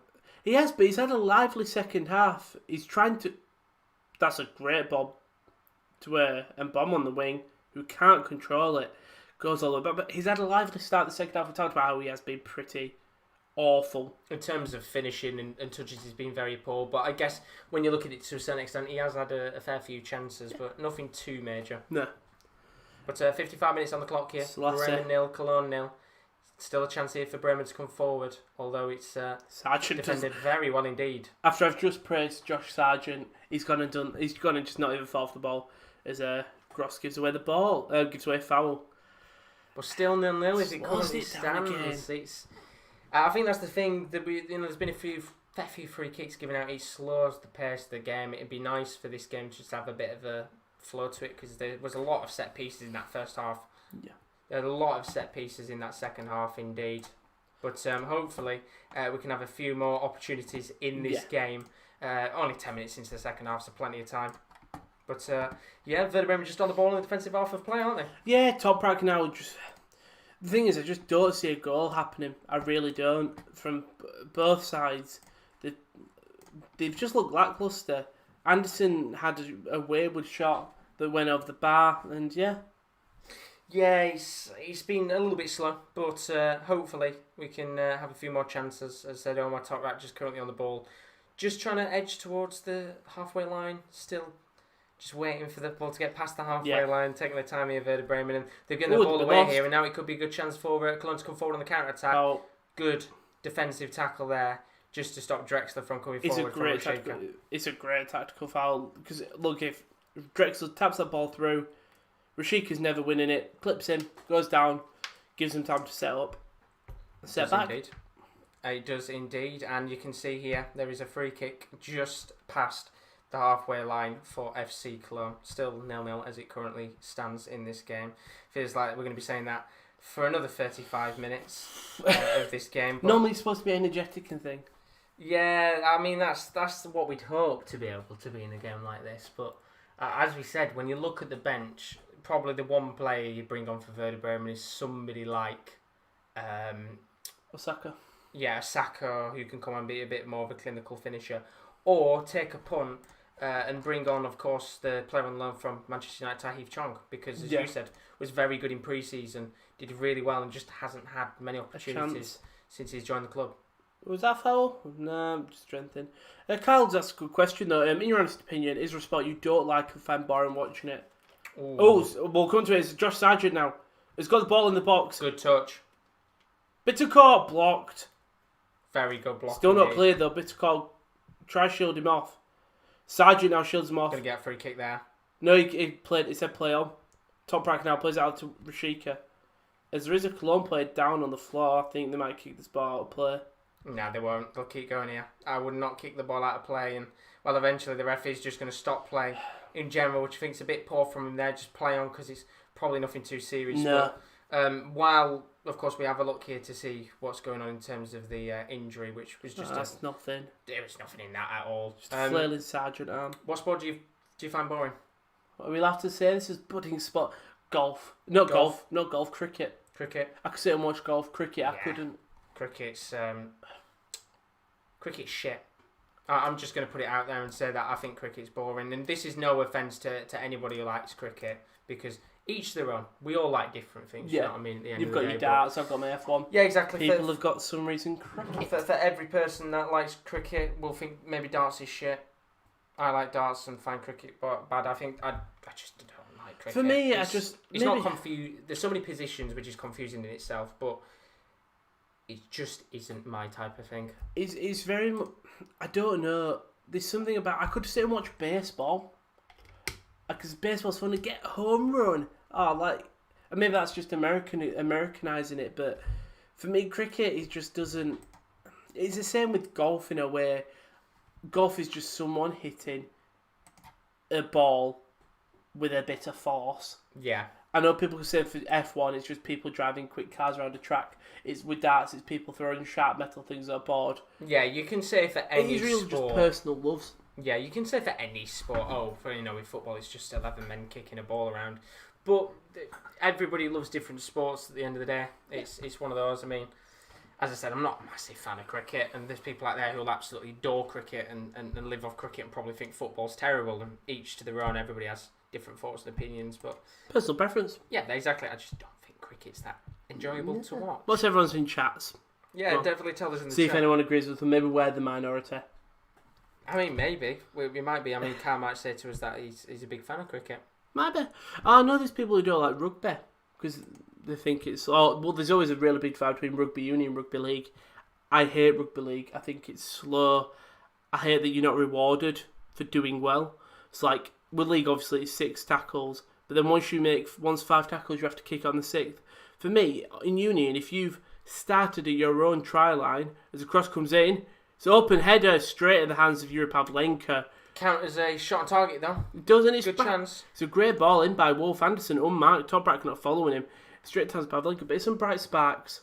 He has, but he's had a lively second half. He's trying to... That's a great bob to and Bomb on the wing, who can't control it. Goes all the way back. But he's had a lively start the second half. We talked about how he has been pretty awful. In terms of finishing and touches, he's been very poor. But I guess when you look at it to a certain extent, he has had a fair few chances, but nothing too major. No. But 55 minutes on the clock here. Bremen 0, Cologne 0. Still a chance here for Bremen to come forward, although it's defended very well indeed. After I've just praised Josh Sargent, he's gone and just not even fall off the ball as Gross gives away the ball, gives away a foul. But still 0-0 as it currently stands. I think that's the thing that there's been a fair few free kicks given out. It slows the pace of the game. It'd be nice for this game to just have a bit of a flow to it, because there was a lot of set pieces in that first half. Yeah. There are a lot of set pieces in that second half, indeed. But hopefully we can have a few more opportunities in this game. Only 10 minutes into the second half, so plenty of time. But Werder Bremen just on the ball in the defensive half of play, aren't they? Yeah, Toprak now just... The thing is, I just don't see a goal happening. I really don't. From both sides, they've just looked lacklustre. Anderson had a wayward shot that went over the bar, and Yeah, he's been a little bit slow, but hopefully we can have a few more chances. As I said, Omar Toprak just currently on the ball. Just trying to edge towards the halfway line. Still just waiting for the ball to get past the halfway line, taking their time here, Werder Bremen. And they're getting the ball away here, and now it could be a good chance for Cologne to come forward on the counter-attack. Oh. Good defensive tackle there, just to stop Drexler from coming forward. It's a great tactical foul, because look, if Drexler taps that ball through, Rashik is never winning it, clips him, goes down, gives him time to set up. Set back. Indeed. It does indeed, and you can see here there is a free kick just past the halfway line for FC Koln. Still 0-0 as it currently stands in this game. Feels like we're going to be saying that for another 35 minutes of this game. Normally it's supposed to be energetic and thing. Yeah, I mean that's what we'd hope to be able to be in a game like this. But as we said, when you look at the bench, probably the one player you bring on for Werder Bremen is somebody like Osaka. Yeah, Saka, who can come and be a bit more of a clinical finisher, or take a punt and bring on, of course, the player on loan from Manchester United, Tahith Chong, because as you said, was very good in pre-season, did really well, and just hasn't had many opportunities since he's joined the club. Was that foul? No, I'm just strengthening. Kyle's asked a good question though. In your honest opinion, is there a sport you don't like and find boring watching it? Ooh. Oh, we'll come to it. It's Josh Sargent now. He's got the ball in the box. Good touch. Bittercourt blocked. Very good block. Still not clear though. Bittercourt try shield him off. Sargent now shields him off. Gonna get a free kick there. No, he played. He said play on. Toprak now plays it out to Rashika. As there is a Cologne player down on the floor, I think they might kick this ball out of play. No, they won't. They'll keep going here. I would not kick the ball out of play, and well, eventually the ref is just going to stop play in general, which I think is a bit poor from him there. Just play on because it's probably nothing too serious. No. But, while of course we have a look here to see what's going on in terms of the injury, which was just that's nothing. There was nothing in that at all. Just flailing Sargent arm. What sport do you find boring? We'll have to say this is budding sport. Golf. Not golf. Not golf. Cricket. Cricket. I could sit and watch golf. Cricket, I couldn't. Cricket's shit. I'm just going to put it out there and say that I think cricket's boring. And this is no offence to anybody who likes cricket, because each their own. We all like different things. You know what I mean? At the end You've of got the your day, darts, I've got my F1. Yeah, exactly. People have got some reason cricket. For every person that likes cricket will think maybe darts is shit. I like darts and find cricket bad. I just don't like cricket. For me, it's not confused. There's so many positions which is confusing in itself, but it just isn't my type of thing. It's very. I don't know. There's something about I could sit and watch baseball because baseball's fun to get a home run. And maybe that's just Americanizing it, but for me, cricket it just doesn't. It's the same with golf in a way. Golf is just someone hitting a ball with a bit of force. Yeah. I know people can say for F1 it's just people driving quick cars around a track. It's with darts, it's people throwing sharp metal things at a board. Yeah, you can say for any it's really sport. just personal loves. Yeah, you can say for any sport. With football, it's just 11 men kicking a ball around. But everybody loves different sports. At the end of the day, it's one of those. I mean, as I said, I'm not a massive fan of cricket, and there's people out there who will absolutely adore cricket and live off cricket and probably think football's terrible. And each to their own. Everybody has different thoughts and opinions, but personal preference. Yeah, exactly. I just don't think cricket's that enjoyable to watch. What's everyone's in chats? Yeah, well, definitely tell us in the see chat. If anyone agrees with them. Maybe we're the minority. I mean, maybe we might be. I mean, Carl might say to us that he's a big fan of cricket. Might be. I know there's people who don't like rugby because they think it's. There's always a really big fight between rugby union and rugby league. I hate rugby league. I think it's slow. I hate that you're not rewarded for doing well. It's like with league, obviously it's 6 tackles, but then once 5 tackles, you have to kick on the 6th. For me, in union, if you've started at your own try line as a cross comes in, it's open header straight in the hands of Pavlenka. Count as a shot on target though. It doesn't. It's good chance. It's a great ball in by Wolf Anderson, unmarked. Top Brack not following him. Straight to hands of Pavlenka, but it's some bright sparks.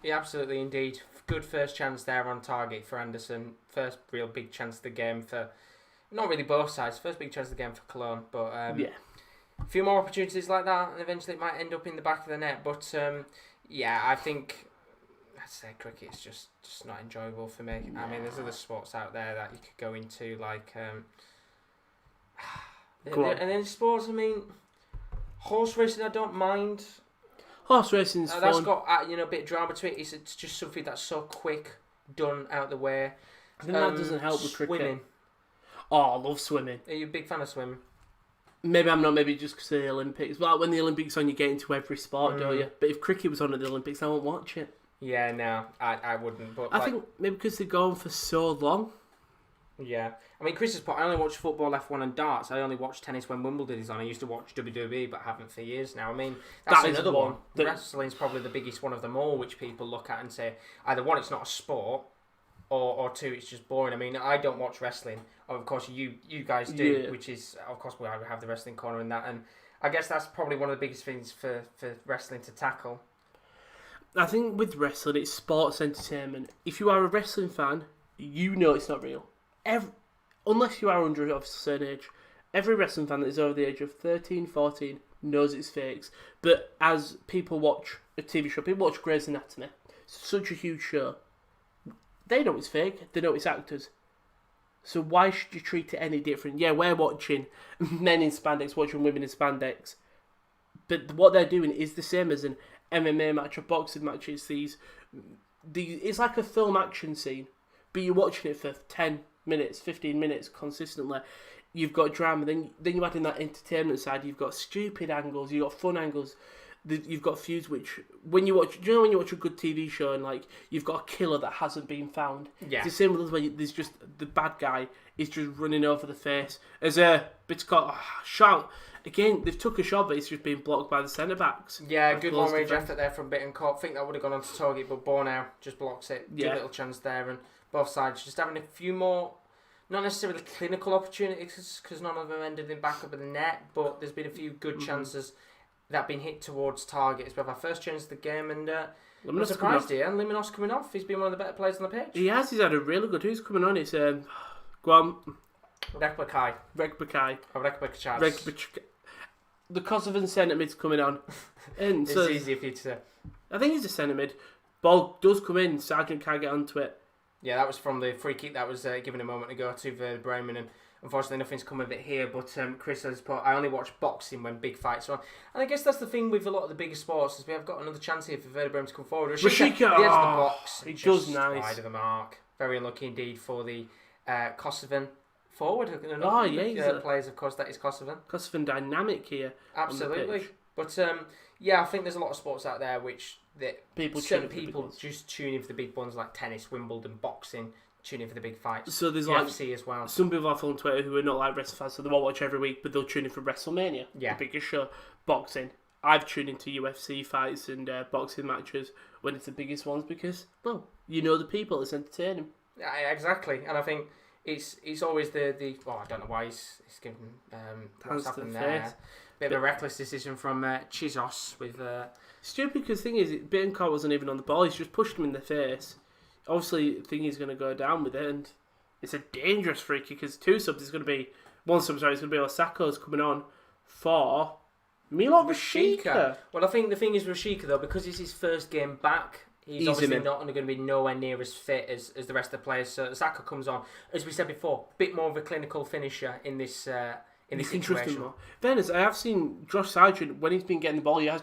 Yeah, absolutely, indeed. Good first chance there on target for Anderson. First real big chance of the game for, not really both sides. First big chance of the game for Cologne, but yeah. A few more opportunities like that, and eventually it might end up in the back of the net. But yeah, I think I'd say cricket's just not enjoyable for me. I mean, there's other sports out there that you could go into, like and then sports. I mean, horse racing, I don't mind. Horse racing's fun. That's got a bit of drama to it. It's just something that's so quick, done out the way. I think that doesn't help with cricket. Swimming. Oh, I love swimming. Are you a big fan of swimming? Maybe I'm not. Maybe just because of the Olympics. But like when the Olympics on, you get into every sport, don't you? But if cricket was on at the Olympics, I won't watch it. Yeah, no, I wouldn't. But I think maybe because they're going for so long. Yeah, I mean, Chris has put. I only watch football, F1, and darts. I only watch tennis when Wimbledon is on. I used to watch WWE, but haven't for years now. I mean, that's another one. Wrestling's probably the biggest one of them all, which people look at and say either one, it's not a sport, or two, it's just boring. I mean, I don't watch wrestling. Of course, you guys do, which is, of course, we have the wrestling corner in that, and I guess that's probably one of the biggest things for wrestling to tackle. I think with wrestling, it's sports entertainment. If you are a wrestling fan, you know it's not real. Unless you are under a certain age, every wrestling fan that is over the age of 13, 14 knows it's fakes. But as people watch a TV show, people watch Grey's Anatomy, it's such a huge show, they know it's fake, they know it's actors. So why should you treat it any different? Yeah, we're watching men in spandex, watching women in spandex. But what they're doing is the same as an MMA match, a boxing match. It's it's like a film action scene, but you're watching it for 10 minutes, 15 minutes consistently. You've got drama, then you add in that entertainment side. You've got stupid angles, you've got fun angles. You've got feuds which, when you watch a good TV show and like you've got a killer that hasn't been found. Yeah. It's the same with us where there's just the bad guy is just running over the face. As a bit got shout again. They've took a shot, but it's just been blocked by the centre backs. Yeah, good long range effort there from Bittencourt. I think that would have gone on to target, but Bornau just blocks it. Good little chance there, and both sides just having a few more. Not necessarily clinical opportunities because none of them ended in back up of the net, but there's been a few good chances that have been hit towards targets. We have our first chance of the game, and I'm surprised here. And Liminos coming off. He's been one of the better players on the pitch. He has. He's had a really good. Who's coming on? It's go on. Rekbakai. The Kosovan centre mid's coming on. And it's so, easier for you to say. I think he's a centre mid. Ball does come in. Sargent can't get onto it. Yeah, that was from the free kick that was given a moment ago to Werder Bremen, and unfortunately nothing's come of it here. But Chris has put, I only watch boxing when big fights are on. And I guess that's the thing with a lot of the bigger sports, is we have got another chance here for Werder Bremen to come forward. Rashika! The edge of the box. He does nice. Wide of the mark. Very unlucky indeed for the Kosovan forward. Players, of course, that is Kosovan. Kosovan dynamic here. Absolutely. But I think there's a lot of sports out there which people just tune in for the big ones like tennis, Wimbledon, boxing, tune in for the big fights. So there's UFC as well. Some people I follow on Twitter who are not like wrestling fans, so they won't watch every week, but they'll tune in for WrestleMania, the biggest show. Boxing. I've tuned into UFC fights and boxing matches when it's the biggest ones because, well, you know the people, it's entertaining. Yeah, exactly. And I think it's always the I don't know why he's given what's happened there. Bit of a reckless decision from Chizos with... Stupid because the thing is, Bittencourt wasn't even on the ball, he's just pushed him in the face. Obviously, I think he's going to go down with it, and it's a dangerous free kick because one sub, it's going to be Osako's coming on for Milot Rashica. Well, I think the thing is Rashica, though, because it's his first game back, he's obviously not going to be nowhere near as fit as the rest of the players. So Osako comes on, as we said before, a bit more of a clinical finisher in this situation. Fairness, I have seen Josh Sargent, when he's been getting the ball, he has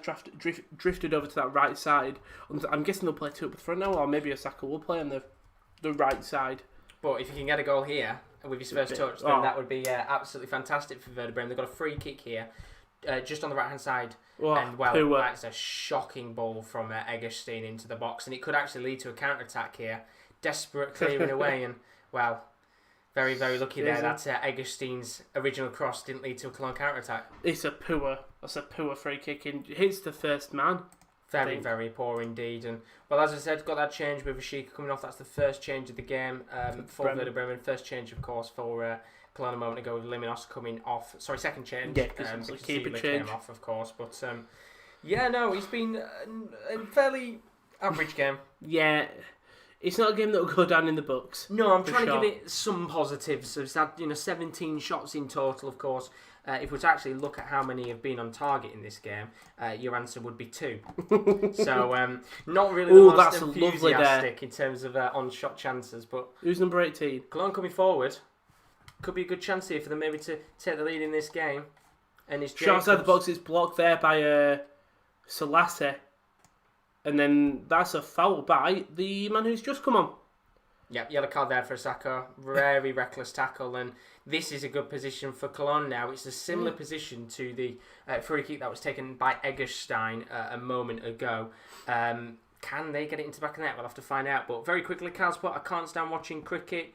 drifted over to that right side. I'm guessing they'll play two up the front now, or maybe Osaka will play on the right side. But if he can get a goal here with his first touch, then that would be absolutely fantastic for Werder Bremen. They've got a free kick here, just on the right hand side. That's a shocking ball from Egerstein into the box, and it could actually lead to a counter attack here. Desperate clearing away, and very, very lucky there that Egerstein's original cross didn't lead to a Cologne counter-attack. That's a poor free kick and hits the first man. Very, very poor indeed. And well, as I said, got that change with Rashica coming off. That's the first change of the game for Werder Bremen. First change, of course, for Cologne a moment ago with Liminos coming off. Sorry, second change. Yeah, because the keeper change. Came off, of course. But it's been a fairly average game. Yeah. It's not a game that will go down in the books. No, I'm trying to give it some positives. So it's had 17 shots in total, of course. If we were to actually look at how many have been on target in this game, your answer would be 2. So not really the most enthusiastic in terms of on-shot chances. But who's number 18? Cologne coming forward. Could be a good chance here for them maybe to take the lead in this game. And it's shot outside the box is blocked there by Salase. And then that's a foul by the man who's just come on. Yep, yellow card there for Osaka. Very reckless tackle. And this is a good position for Cologne now. It's a similar position to the free kick that was taken by Egerstein a moment ago. Can they get it into the back of the net? We'll have to find out. But very quickly, Carlsport, I can't stand watching cricket.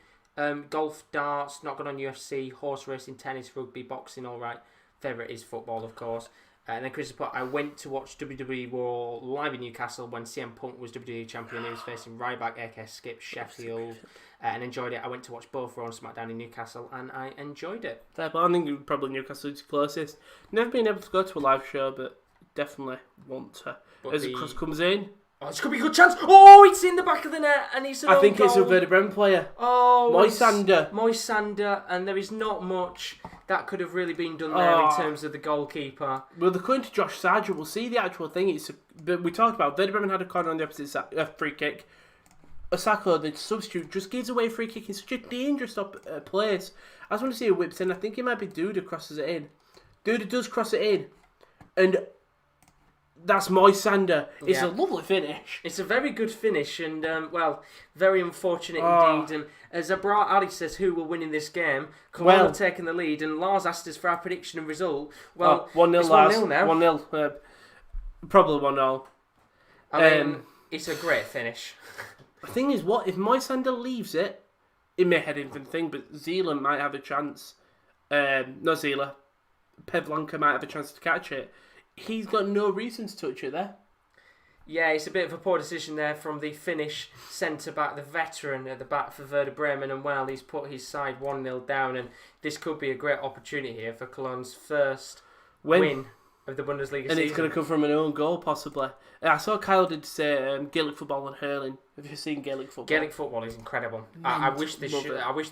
Golf, darts, not good on UFC, horse racing, tennis, rugby, boxing, all right. Favourite is football, of course. And then Chris put, I went to watch WWE Raw live in Newcastle when CM Punk was WWE champion. He was facing Ryback, AK Skip, Sheffield, and enjoyed it. I went to watch both Raw and SmackDown in Newcastle, and I enjoyed it. Fair, but I think probably Newcastle is closest. Never been able to go to a live show, but definitely want to. But as the cross comes in. Oh, it's going to be a good chance. Oh, it's in the back of the net, and it's an I think goal. It's a Werder Bremen player. Oh, Moisander, and there is not much that could have really been done there in terms of the goalkeeper. Well, they're going to Josh Sargent. We'll see the actual thing. We talked about Werder Bremen had a corner on the opposite side, free kick. Osako, the substitute, just gives away a free kick in such a dangerous place. I just want to see who whips in. I think it might be Duda crosses it in. Duda does cross it in, and that's Moisander. It's a lovely finish. It's a very good finish, and very unfortunate indeed. And as Abra Ali says, who will win in this game? Cologne have taken the lead, and Lars asked us for our prediction and result. Well, 1-0 Lars. 1-0 now. 1-0. Probably 1-0. I mean, it's a great finish. The thing is, what if Moisander leaves it? It may head into the thing, but Zeeland might have a chance. Not Zeeland. Pevlanka might have a chance to catch it. He's got no reason to touch it there. Yeah, it's a bit of a poor decision there from the Finnish centre-back, the veteran at the back for Werder Bremen, and he's put his side 1-0 down, and this could be a great opportunity here for Cologne's first win of the Bundesliga season. And it's going to come from an own goal, possibly. I saw Kyle did say Gaelic football and hurling. Have you seen Gaelic football? Gaelic football is incredible. I wish they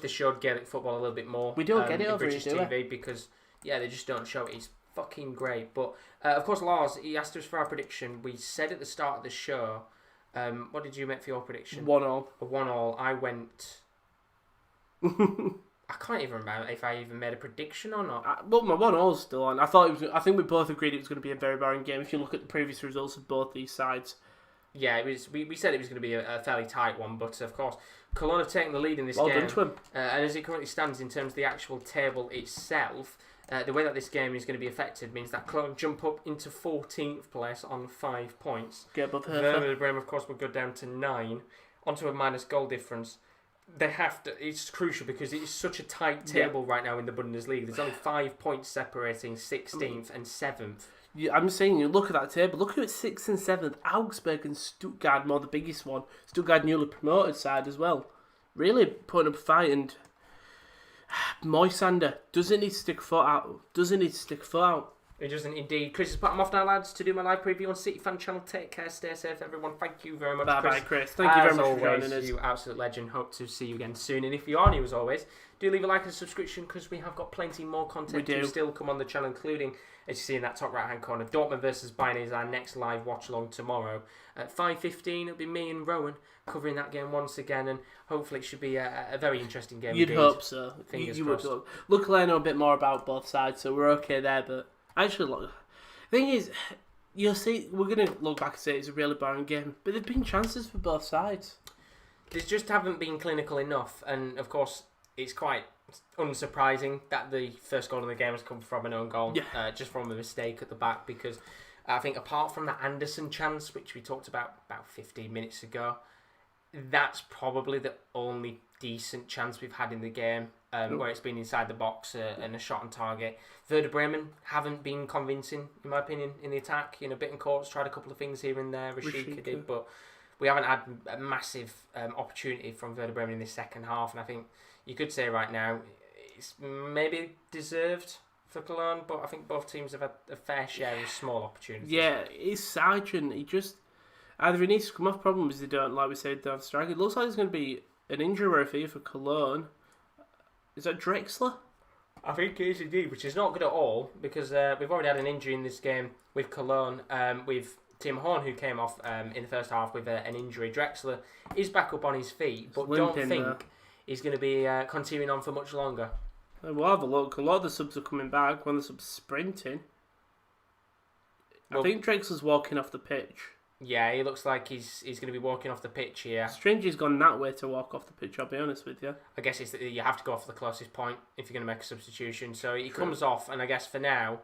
showed Gaelic football a little bit more. We don't get it over British TV because they just don't show it. It's fucking great. But of course, Lars, he asked us for our prediction. We said at the start of the show, what did you make for your prediction? 1-0. A 1-1. I went. I can't even remember if I even made a prediction or not. Well, my 1-0's still on. I think we both agreed it was going to be a very boring game. If you look at the previous results of both these sides, Yeah, it was. We said it was going to be a fairly tight one, but of course, Cologne have taken the lead in this Well game. done to him. And as it currently stands in terms of the actual table itself, the way that this game is going to be affected means that Cologne jump up into 14th place on 5 points. Get above her. Werder Bremen, of course, will go down to 9, onto a minus goal difference. They have to. It's crucial because it is such a tight table right now in the Bundesliga. There's only 5 points separating 16th and 7th. Yeah, I'm saying, you look at that table. Look who it's 6th and 7th. Augsburg and Stuttgart, more the biggest one. Stuttgart newly promoted side as well. Really putting up a fight, and Moisander doesn't need to stick foot out. It doesn't indeed. Chris has put them off now, lads, to do my live preview on City Fan Channel. Take care, stay safe, everyone. Thank you very much, Bye, Chris. Chris. Thank you very much always, for joining us. You absolute legend. Hope to see you again soon. And if you are new, as always, do leave a like and subscription because we have got plenty more content to still come on the channel, including, as you see in that top right-hand corner, Dortmund versus Bayern is our next live watch-along tomorrow. At 5:15, it'll be me and Rowan covering that game once again, and hopefully it should be a very interesting game. You'd hope so. Fingers you crossed. would hope. Luckily, I know a bit more about both sides, so we're okay there, but actually, look, the thing is, you'll see, we're going to look back and say it's a really boring game, but there have been chances for both sides. They just haven't been clinical enough, and of course, it's quite unsurprising that the first goal in the game has come from an own goal, just from a mistake at the back, because I think apart from that Anderson chance, which we talked about 15 minutes ago, that's probably the only decent chance we've had in the game, where it's been inside the box and a shot on target. Werder Bremen haven't been convincing, in my opinion, in the attack. Bittencourt's tried a couple of things here and there, Rashika did, but we haven't had a massive opportunity from Werder Bremen in this second half, and I think you could say right now it's maybe deserved for Cologne, but I think both teams have had a fair share of small opportunities. Yeah, it's Sargent. Either he needs to come off problems they don't, like we said, they have strike. It looks like there's going to be an injury referee for Cologne. Is that Drexler? I think it is indeed, which is not good at all, because we've already had an injury in this game with Cologne, with Tim Horn, who came off in the first half with an injury. Drexler is back up on his feet, but don't think he's going to be continuing on for much longer. We'll have a look. A lot of the subs are coming back. One of the subs sprinting. I think Drexler's walking off the pitch. Yeah, he looks like he's going to be walking off the pitch here. Strange's gone that way to walk off the pitch, I'll be honest with you. I guess it's that you have to go off the closest point if you're going to make a substitution. So he comes off, and I guess for now,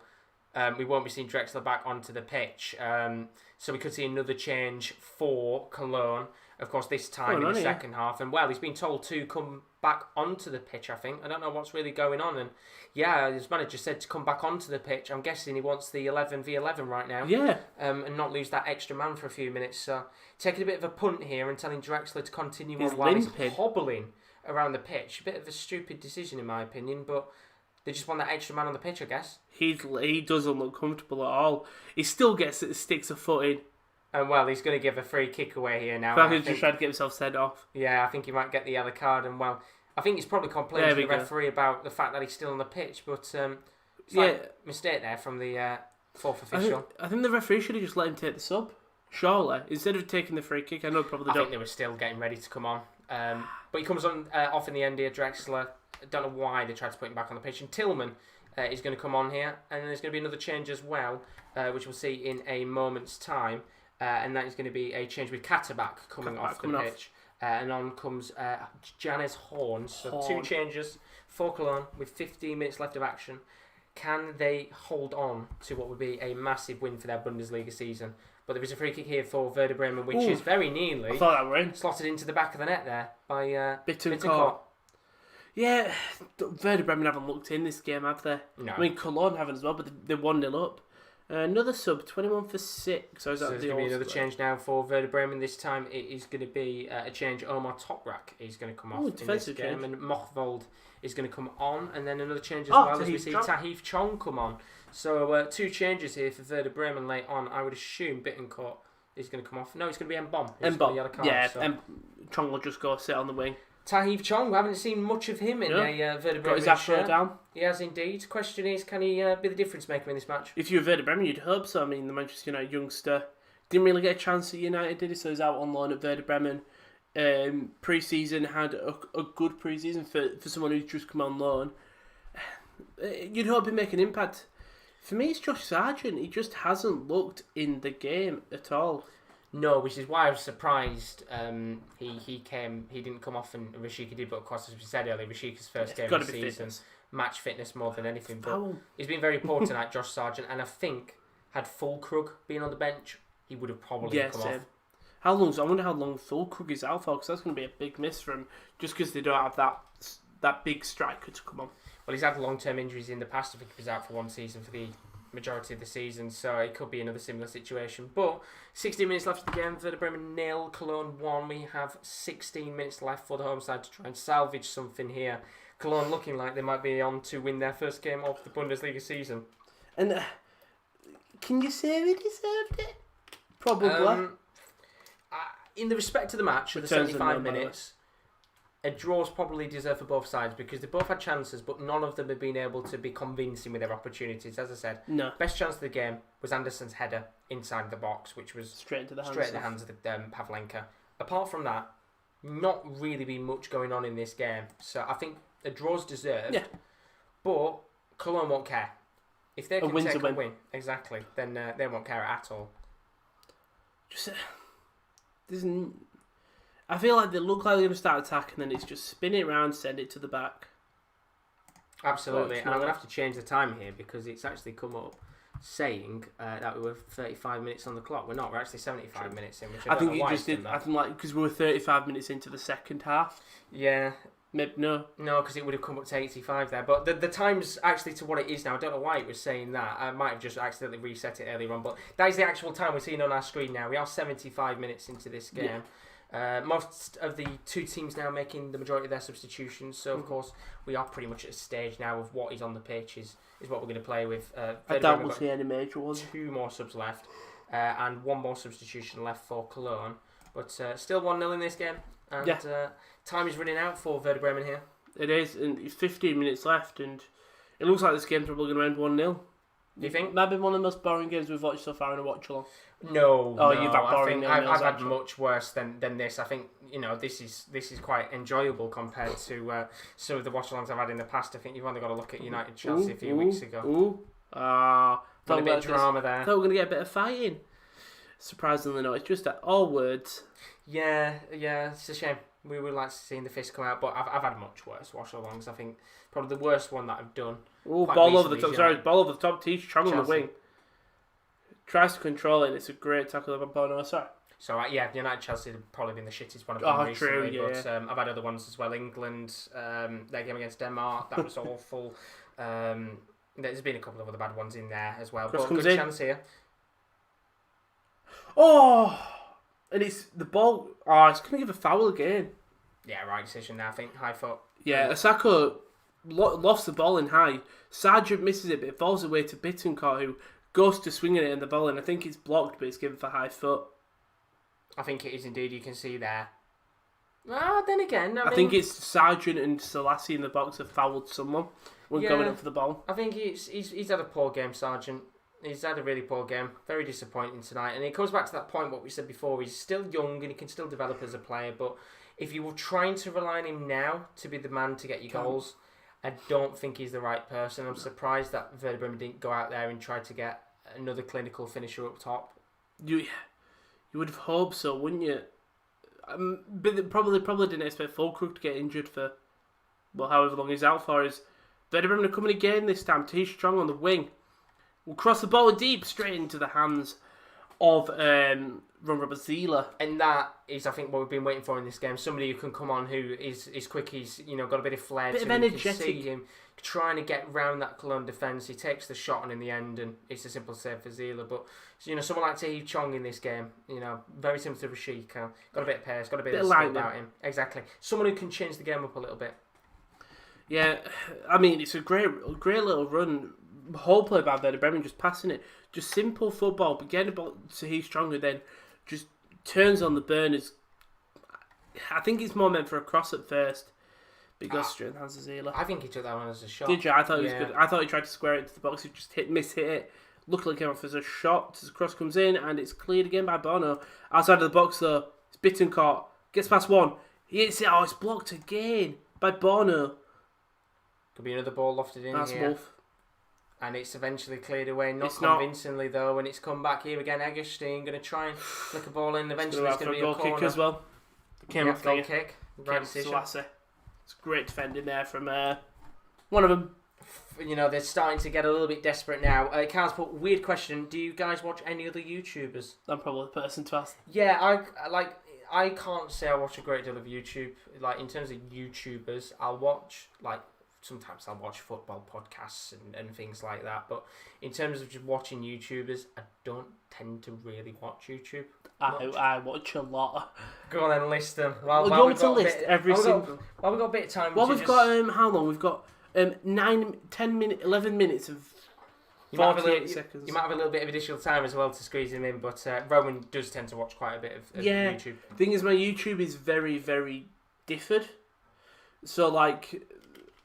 we won't be seeing Drexler back onto the pitch. So we could see another change for Cologne. Of course, this time in the second half. And, well, he's been told to come back onto the pitch, I think. I don't know what's really going on. And, yeah, his manager said to come back onto the pitch. I'm guessing he wants the 11v11 right now. Yeah. And not lose that extra man for a few minutes. So taking a bit of a punt here and telling Drexler to continue on while he's hobbling around the pitch. A bit of a stupid decision, in my opinion, but they just want that extra man on the pitch, I guess. He doesn't look comfortable at all. He still sticks a foot in. And, well, he's going to give a free kick away here now. I think he's just trying to get himself sent off. Yeah, I think he might get the yellow card. And, well, I think he's probably complaining to the referee about the fact that he's still on the pitch. But mistake there from the fourth official. I think the referee should have just let him take the sub, surely, instead of taking the free kick. I know probably I think they were still getting ready to come on. But he comes on off in the end here, Drexler. I don't know why they tried to put him back on the pitch. And Tillman is going to come on here. And there's going to be another change as well, which we'll see in a moment's time. And that is going to be a change with Katterbach coming off the pitch. And on comes Janez Horn. So 2 changes for Cologne with 15 minutes left of action. Can they hold on to what would be a massive win for their Bundesliga season? But there is a free kick here for Werder Bremen, which is very nearly I thought that were in. slotted into the back of the net there by Bittencourt. Yeah, Werder Bremen haven't looked in this game, have they? No. I mean, Cologne haven't as well, but they're 1-0 up. Another sub, 21 for 6. So there's going to be another change now for Werder Bremen. This time it is going to be a change. Omar Toprak is going to come off in this game. And Mochvold is going to come on. And then another change as well as we see Tahith Chong come on. So 2 changes here for Werder Bremen late on. I would assume Bittencourt is going to come off. No, it's going to be Mbom. Yeah, Chong will just go sit on the wing. Tahith Chong, we haven't seen much of him in a Werder Bremen Got his afro down. He has indeed. Question is, can he be the difference maker in this match? If you're Werder Bremen, you'd hope so. I mean, the Manchester United youngster didn't really get a chance at United, did he? So he's out on loan at Werder Bremen. Pre-season had a good pre-season for someone who's just come on loan. You'd hope he'd make an impact. For me, it's Josh Sargent. He just hasn't looked in the game at all. No, which is why I was surprised. He didn't come off, and Rashika did. But of course, as we said earlier, Rashika's first game of the season, fitness. Match fitness more than anything. But he's been very poor tonight, Josh Sargent, and I think had Fulkrug been on the bench, he would have probably come off. I wonder how long Fulkrug is out for, because that's going to be a big miss for him, just because they don't have that big striker to come on. Well, he's had long-term injuries in the past. I think he was out for one season for the majority of the season, so it could be another similar situation. But 16 minutes left of the game. Werder Bremen 0, Cologne 1. We have 16 minutes left for the home side to try and salvage something here. Cologne looking like they might be on to win their first game of the Bundesliga season. And can you say they deserved it? Probably. In the respect to the match, of the 75 minutes, a draw's probably deserved for both sides because they both had chances, but none of them have been able to be convincing with their opportunities. As I said, best chance of the game was Anderson's header inside the box, which was straight into the hands of Pavlenka. Apart from that, not really been much going on in this game. So I think a draw's deserved, but Cologne won't care. If they can take a win, exactly, then they won't care at all. I feel like they look like they're going to start attacking, and then it's just spin it around, send it to the back. Absolutely, and I'm going to have to change the time here because it's actually come up saying that we were 35 minutes on the clock. We're not. We're actually 75 minutes in. Which I think it just did. I think because we were 35 minutes into the second half. Yeah. Maybe no, because it would have come up to 85 there. But the time's actually to what it is now. I don't know why it was saying that. I might have just accidentally reset it earlier on. But that is the actual time we're seeing on our screen now. We are 75 minutes into this game. Yeah. Most of the two teams now making the majority of their substitutions. So, of course, we are pretty much at a stage now of what is on the pitch is what we're going to play with. I doubt we'll see any major ones. 2 more subs left and 1 more substitution left for Cologne. But still 1-0 in this game. And time is running out for Werder Bremen here. It is, and it's 15 minutes left, and it looks like this game's probably going to end 1-0. Do you think? That been one of the most boring games we've watched so far in a watch-along. No, you've had boring. I've had much worse than this. I think this is quite enjoyable compared to some of the watch-alongs I've had in the past. I think you've only got to look at United Chelsea a few weeks ago. A bit of drama there. I thought we were going to get a bit of fighting. Surprisingly, no. It's just all words. Yeah, it's a shame. We would like to see the fist come out, but I've had much worse watch-alongs. I think probably the worst one that I've done. Ball over the top. Ball over the top. Teach Chong on the wing. Tries to control it. And it's a great tackle of Bono. Sorry. So United Chelsea have probably been the shittest one I've done recently. True, yeah. But I've had other ones as well. England, their game against Denmark, that was awful. There's been a couple of other bad ones in there as well. But good chance here. And it's the ball. It's going to give a foul again. Yeah, right decision there. I think high foot. Yeah, Osaka lofts the ball in high. Sargent misses it, but it falls away to Bittencourt, who goes to swinging it in the ball, and I think it's blocked, but it's given for high foot. I think it is indeed. You can see there. Then again, I think it's Sargent and Selassie in the box have fouled someone when going up for the ball. I think he's had a poor game, Sargent. He's had a really poor game. Very disappointing tonight. And it goes back to that point what we said before. He's still young and he can still develop as a player. But if you were trying to rely on him now to be the man to get you goals, I don't think he's the right person. I'm surprised that Werder Bremen didn't go out there and try to get another clinical finisher up top. You would have hoped so, wouldn't you? But they probably didn't expect Fulkrug to get injured for however long he's out for. Is Werder Bremen are coming again this time. He's strong on the wing. We'll cross the ball deep straight into the hands of Robert Zieler. And that is, I think, what we've been waiting for in this game. Somebody who can come on who is quick. He's got a bit of flair to him. Energetic. You can see him trying to get round that Cologne defence. He takes the shot on in the end, and it's a simple save for Zieler. But someone like Tae Chong in this game, very similar to Rashika. Got a bit of pace, got a bit of skill about him. Exactly. Someone who can change the game up a little bit. Yeah, I mean, it's a great little run. Whole play by Werder Bremen, just passing it. Just simple football, but getting the ball to he's stronger, then just turns on the burners. I think it's more meant for a cross at first, but he goes straight in the hands of Zieler. I think he took that one as a shot. Did you? I thought he was good. I thought he tried to square it into the box. He just mishit it. Luckily, it came off as a shot. The cross comes in, and it's cleared again by Bono. Outside of the box, though, it's Bittencourt. Gets past one. He hits it. It's blocked again by Bono. Could be another ball lofted in That's here. Wolf. and it's eventually cleared away, not It's convincingly though, and it's come back here again. Egerstein going to try and flick a ball in. Eventually, it's going to be a goal corner. kick as well. Came Yeah, off goal the kick. came Right off decision. Selassie. It's great defending there from one of them. You know, they're starting to get a little bit desperate now. Carl's put, weird question, do you guys watch any other YouTubers? I'm probably the person to ask. Yeah, I can't say I watch a great deal of YouTube. Like, in terms of YouTubers, I'll watch, like, sometimes I'll watch football podcasts and things like that. But in terms of just watching YouTubers, I don't tend to really watch YouTube. I watch a lot. Go on then, list them. Well, you want me to list every single... Well, we've got a bit of time. Well, we've got, how long? We've got 9, 10 minutes, 11 minutes of 48 seconds. You might have a little bit of additional time as well to squeeze him in, but Rowan does tend to watch quite a bit of YouTube. The thing is, my YouTube is very, very differed. So, like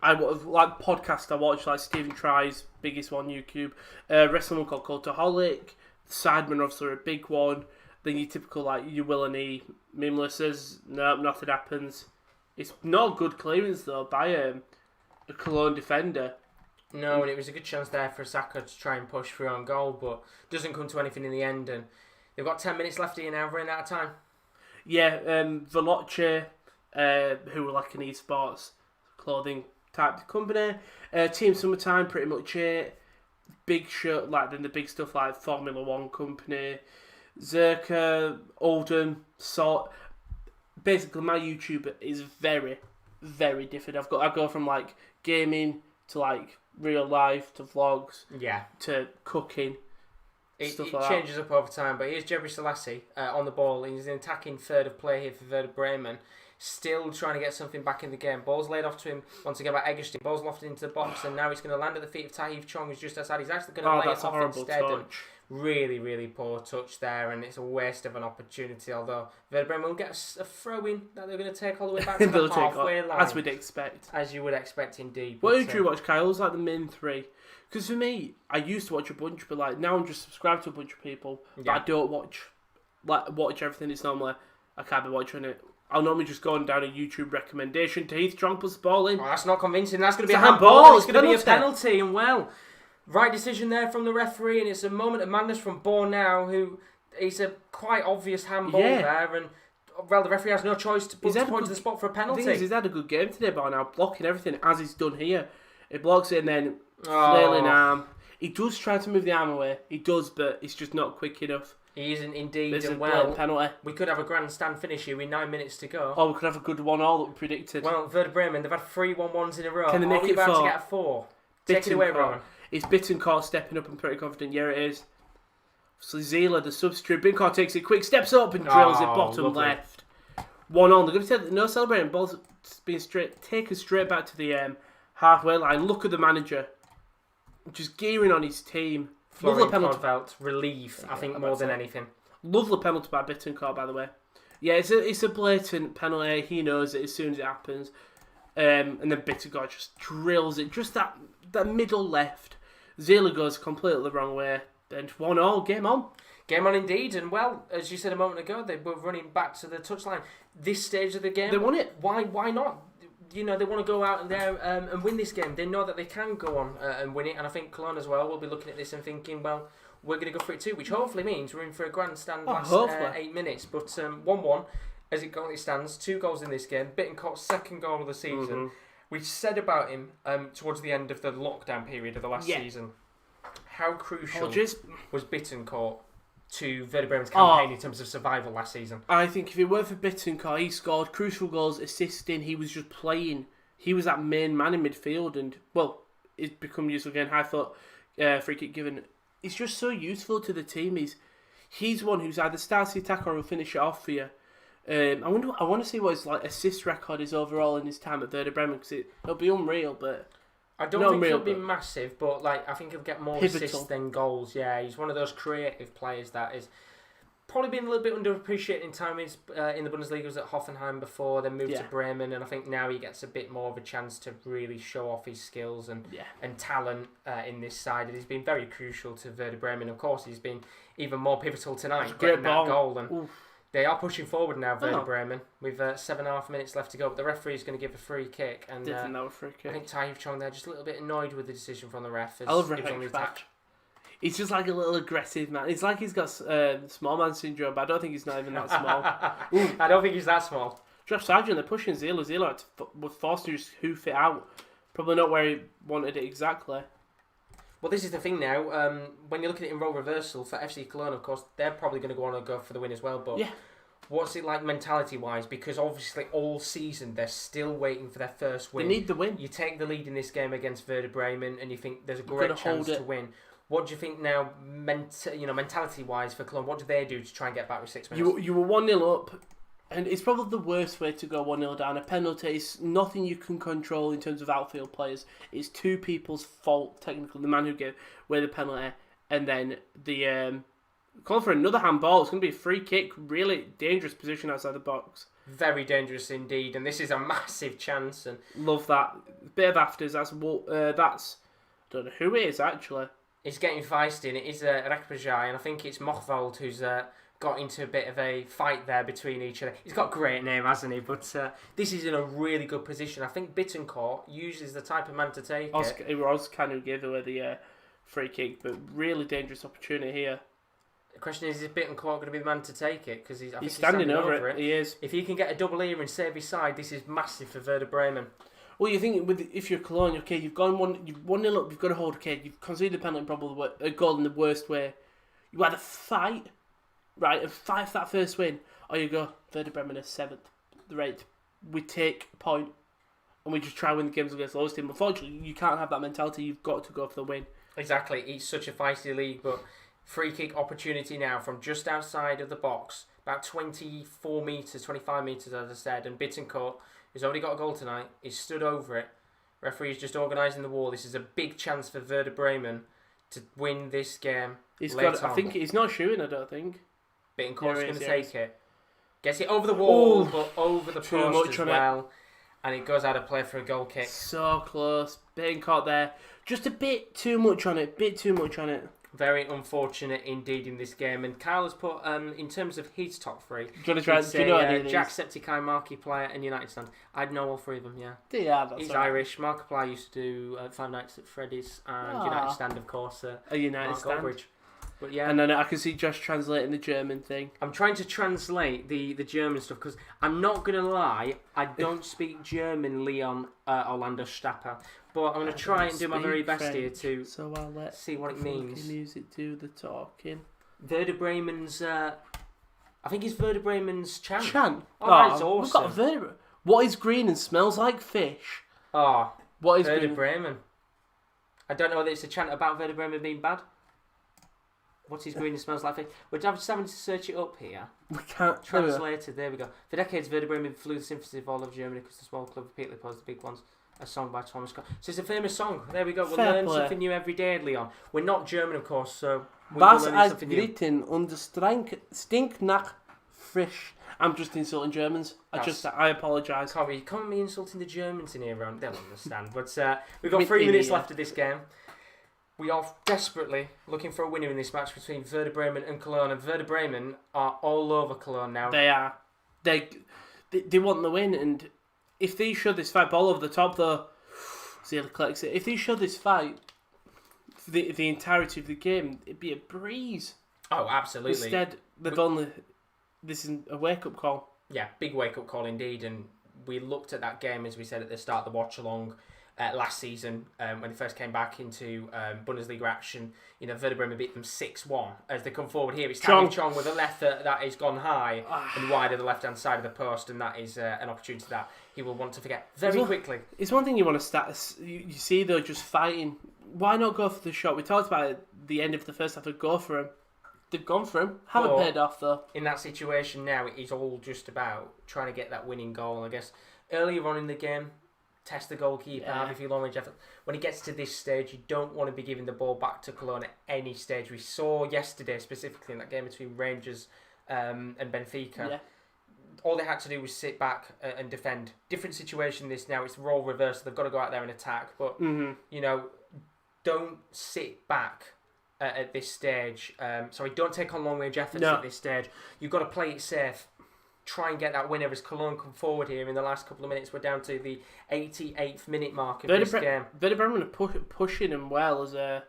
podcast I watch, like Stephen Try's biggest one, YouTube. Wrestling one called Cultaholic. Sidemen are obviously a big one. Then your typical, like, you will and he. Mimler says, nope, nothing happens. It's not a good clearance, though, by a Cologne defender. No, and it was a good chance there for Saka to try and push through on goal, but doesn't come to anything in the end. And they've got 10 minutes left here now, running out of time. Yeah, Veloce, who were like an esports clothing type company. Team Summertime, pretty much it. Big show, like then the big stuff like Formula One company, Zerka, Oldham, Salt. Basically, my YouTube is very, very different. I go from like gaming to like real life to vlogs, to cooking. It changes up over time, but here's Jebri Selassie on the ball. He's an attacking third of play here for Werder Bremen. Still trying to get something back in the game. Ball's laid off to him once again by Egerstein. Ball's lofted into the box, and now it's going to land at the feet of Tahiv Chong, who's just outside. He's actually going to lay it off instead. And really, really poor touch there, and it's a waste of an opportunity. Although Werder Bremen will get a throw in that they're going to take all the way back to the halfway line. As we'd expect. As you would expect, indeed. What did you watch, Kyle? It was like the main three. Because for me, I used to watch a bunch, but like now I'm just subscribed to a bunch of people. But I don't watch everything. It's normally I can't be watching it. I'll normally just go on down a YouTube recommendation. Tahiv Chong puts the ball in. Oh, that's not convincing. That's going to be a handball. It's going to be a penalty. And well, right decision there from the referee, and it's a moment of madness from Bourne now, who it's a quite obvious handball there, and well, the referee has no choice to point to the spot for a penalty. The thing is, he's had a good game today, Bourne now, blocking everything as he's done here. He blocks it and then flailing arm. He does try to move the arm away. He does, but it's just not quick enough. He isn't indeed, There's and a penalty. We could have a grandstand finish here with 9 minutes to go. Or we could have a good 1-1 that we predicted. Well, Werder Bremen, they've had 3 1-1s in a row. Can they make it 4? Are we about to get a 4? Take it away, Rowan. It's Bittencourt stepping up and pretty confident. Yeah, it is. So Zila, the substitute. Bittencourt takes it quick, steps up and drills it bottom left. 1-1. They're going to say no celebrating. Ball's being taken straight back to the halfway line. Look at the manager. Just gearing on his team. Lovely penalty. Felt relief, I think, more than anything. Lovely penalty by Bittencourt, by the way. Yeah, it's a blatant penalty. He knows it as soon as it happens. And then Bittencourt just drills it. Just that middle left. Zila goes completely the wrong way. And 1-1, game on. Game on indeed. And well, as you said a moment ago, they were running back to the touchline. This stage of the game, they won it. Why not? You know, they want to go out there and win this game. They know that they can go on and win it. And I think Cologne as well will be looking at this and thinking, well, we're going to go for it too, which hopefully means we're in for a grandstand last 8 minutes. But 1-1, as it currently stands, 2 goals in this game. Bittencourt's second goal of the season. Mm-hmm. We said about him towards the end of the lockdown period of the last season, how crucial was Bittencourt to Werder Bremen's campaign in terms of survival last season. I think if it weren't for Bittencourt, he scored crucial goals, assisting. He was just playing. He was that main man in midfield, and well, it's become useful again. I thought free kick given. It's just so useful to the team. He's one who's either starts the attack or will finish it off for you. I want to see what his like assist record is overall in his time at Werder Bremen, because it'll be unreal. But I don't think he'll be massive, but like I think he'll get more assists than goals. Yeah, he's one of those creative players that is probably been a little bit underappreciated in time. He's in the Bundesliga, was at Hoffenheim before, then moved to Bremen, and I think now he gets a bit more of a chance to really show off his skills and talent in this side. And he's been very crucial to Werder Bremen. Of course, he's been even more pivotal tonight, getting that goal. And They are pushing forward now, Werder Oh. Bremen, with 7.5 minutes left to go. But the referee is going to give a free kick. And Didn't know a free I kick. think Taylor Chong there just a little bit annoyed with the decision from the ref. I love he was on the Raphael attack. He's just like a little aggressive man. It's like he's got small man syndrome, but I don't think he's not even that small. I don't think he's that small. Josh Sargent, they're pushing Zila. Zila was forced to just hoof it out. Probably not where he wanted it exactly. Well, this is the thing now. When you look at it in role reversal for FC Koln, of course, they're probably going to want to go for the win as well. But Yeah. what's it like mentality-wise? Because obviously all season they're still waiting for their first win. They need the win. You take the lead in this game against Werder Bremen, and you think there's a You've great gotta chance hold to it. win. What do you think now, mentality-wise for Cologne? What do they do to try and get back with 6 minutes? You were 1-0 up, and it's probably the worst way to go 1-0 down. A penalty is nothing you can control in terms of outfield players. It's two people's fault, technically. The man who gave away the penalty, and then the call for another handball. It's going to be a free kick. Really dangerous position outside the box. Very dangerous indeed, and this is a massive chance. And Love that. Bit of afters. That's I don't know who it is actually. it's getting feisty, and it is Rekbajai, and I think it's Mochvold who's got into a bit of a fight there between each other. He's got a great name, hasn't he? But this is in a really good position. I think Bittencourt uses the type of man to take it. It was Can who gave away the free kick, but really dangerous opportunity here. The question is Bittencourt going to be the man to take it? Because He's standing over it. He is. If he can get a double here and save his side, this is massive for Werder Bremen. Well, you think if you're Cologne, okay, you've 1-0 up, you've got to hold. Okay, you've conceded a penalty, probably a goal in the worst way. You either fight, right, and fight for that first win, or you go Werder Bremen is 7th, right? We take a point, and we just try to win the games against the lowest team. Unfortunately, you can't have that mentality. You've got to go for the win. Exactly. It's such a feisty league, but free kick opportunity now from just outside of the box, about 24 metres, 25 metres, as I said, and Bittencourt, who's already got a goal tonight, is stood over it. Referee's just organising the wall. This is a big chance for Werder Bremen to win this game. I think he's not shooting. I don't think. Bittencourt's going to take it. Gets it over the wall, but over the post as well. And it goes out of play for a goal kick. So close. Bittencourt there. Just a bit too much on it. Very unfortunate indeed in this game. And Kyle has put, in terms of his top three, do you know any of these? Jack Septicai, Marky Player, and United Stand. I'd know all three of them, yeah. Yeah, that's He's right. Irish. Markiplier used to do Five Nights at Freddy's, and United Stand, of course. A United Mark Stand. Aldridge. But yeah, And then I can see Josh translating the German thing. I'm trying to translate the German stuff because I'm not going to lie, I don't speak German, Leon Orlando Stapper. But I'm going to try and do my very best here to so I'll let see what it means. Music do the talking. Werder Bremen's, I think it's Werder Bremen's chant. Oh, that's awesome. We've got Werder. What is green and smells like fish? Oh, What is Werder green? Bremen. I don't know whether it's a chant about Werder Bremen being bad. What is green and smells like fish? We're just having to search it up here. We can't. Translated, there we go. For decades, Werder Bremen flew the sympathy of all of Germany because the small club repeatedly opposed the big ones. A song by Thomas Scott. So it's a famous song. There we go. We'll Fair learn play. something new every day, Leon. We're not German, of course, so we're Was learning als something new. Gritten und stinkt nach frisch. I'm just insulting Germans. I apologise. Can't be insulting the Germans in here, Ron. They'll understand. But we've got 3 minutes left of this game. We are desperately looking for a winner in this match between Werder Bremen and Cologne, and Werder Bremen are all over Cologne now. They are. They want the win, and if they show this fight, ball over the top though, Zila collects it. If they show this fight for the entirety of the game, it'd be a breeze. Oh, absolutely. Instead, this is a wake-up call. Yeah, big wake-up call indeed, and we looked at that game, as we said at the start, the watch-along last season when they first came back into Bundesliga action. You know, Werder Bremen beat them 6-1. As they come forward here, it's Taylor Chong with a left that has gone high and wide of the left-hand side of the post, and that is an opportunity that he will want to forget very quickly. It's one thing you want to start. You see, though, just fighting. Why not go for the shot? We talked about it at the end of the first half. To go for him. They've gone for him. Haven't paid off though. In that situation now, it is all just about trying to get that winning goal. I guess earlier on in the game, test the goalkeeper, have a few long-range efforts. When it gets to this stage, you don't want to be giving the ball back to Cologne at any stage. We saw yesterday, specifically in that game between Rangers and Benfica, all they had to do was sit back and defend. Different situation this now. It's role reversal. They've got to go out there and attack. But, you know, don't sit back at this stage. Sorry, don't take on long-range efforts at this stage. You've got to play it safe. Try and get that winner as Cologne come forward here in the last couple of minutes. We're down to the 88th minute mark of this game. Werder Bremen are pushing him well as a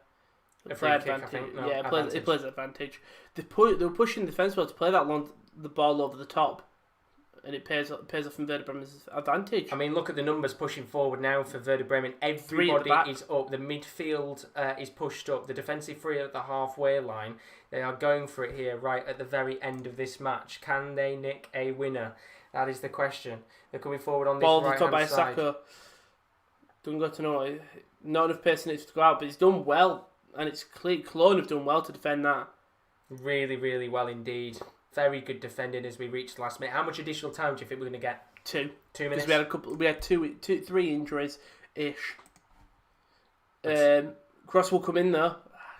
free kick, advantage. I think. No, yeah, it plays advantage. They were pushing the defence well to play the ball over the top, and it pays off in Werder Bremen's advantage. I mean, look at the numbers pushing forward now for Werder Bremen. Everybody is up. The midfield is pushed up. The defensive three at the halfway line. They are going for it here right at the very end of this match. Can they nick a winner? That is the question. They're coming forward on this right-hand side. Saka. Doesn't go to know. Not enough pace in it to go out, but he's done well. And it's clear Cologne have done well to defend that. Really, really well indeed. Very good defending as we reach the last minute. How much additional time do you think we're going to get? 2. 2 minutes. Because we had 3 injuries ish. Cross will come in though.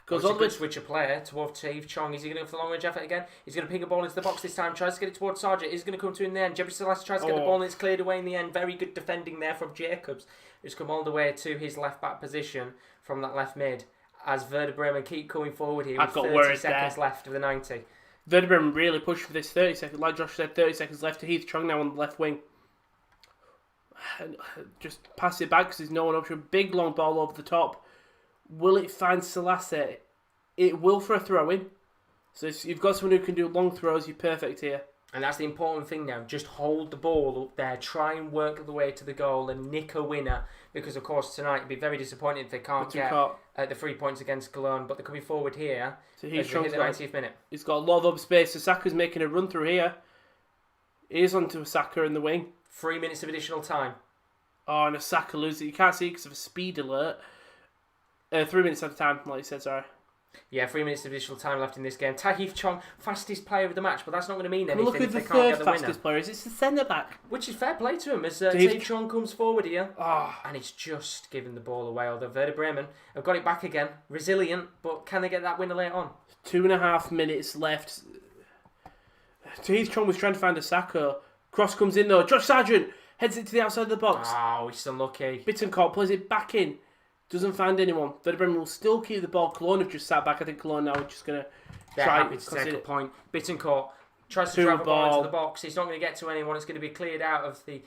Goes all the way. Switch a player towards Taylor Chong. Is he going to go for the long range effort again? He's going to ping a ball into the box this time. Tries to get it towards Sargent. He's going to come to in the end. Jebby Selassie tries to get the ball and it's cleared away in the end. Very good defending there from Jacobs, who's come all the way to his left back position from that left mid. As Werder Bremen keep coming forward here with 30 seconds left of the 90. Werder Bremen really pushed for this 30 seconds. Like Josh said, 30 seconds left to Heath Chong now on the left wing. Just pass it back because there's no one option. Big long ball over the top. Will it find Selassie? It will for a throw in. So if you've got someone who can do long throws, you're perfect here. And that's the important thing now. Just hold the ball up there. Try and work the way to the goal and nick a winner. Because, of course, tonight it'd be very disappointing if they can't get the 3 points against Cologne. But they're coming forward here so as we hit the 90th minute. He's got a lot of open space. So Saka's making a run through here. Here's onto Saka in the wing. 3 minutes of additional time. Oh, and a Saka loses it. You can't see because of a speed alert. 3 minutes at a time, like you said, sorry. Yeah, 3 minutes of additional time left in this game. Tahith Chong, fastest player of the match, but that's not going to mean anything look if at they can't get the winner. Fastest player is. It's the centre back, which is fair play to him as Tahith Chong comes forward here, and he's just given the ball away. Although Werder Bremen have got it back again, resilient, but can they get that winner later on? 2.5 minutes left. Tahith Chong was trying to find a Saka. Cross comes in though. Josh Sargent heads it to the outside of the box. Oh, he's unlucky. Bittencourt plays it back in. Doesn't find anyone. Werder Bremen will still keep the ball. Cologne have just sat back. I think Cologne now are just going to try to take a point. Bittencourt tries to drive a ball into the box. He's not going to get to anyone. It's going to be cleared out of the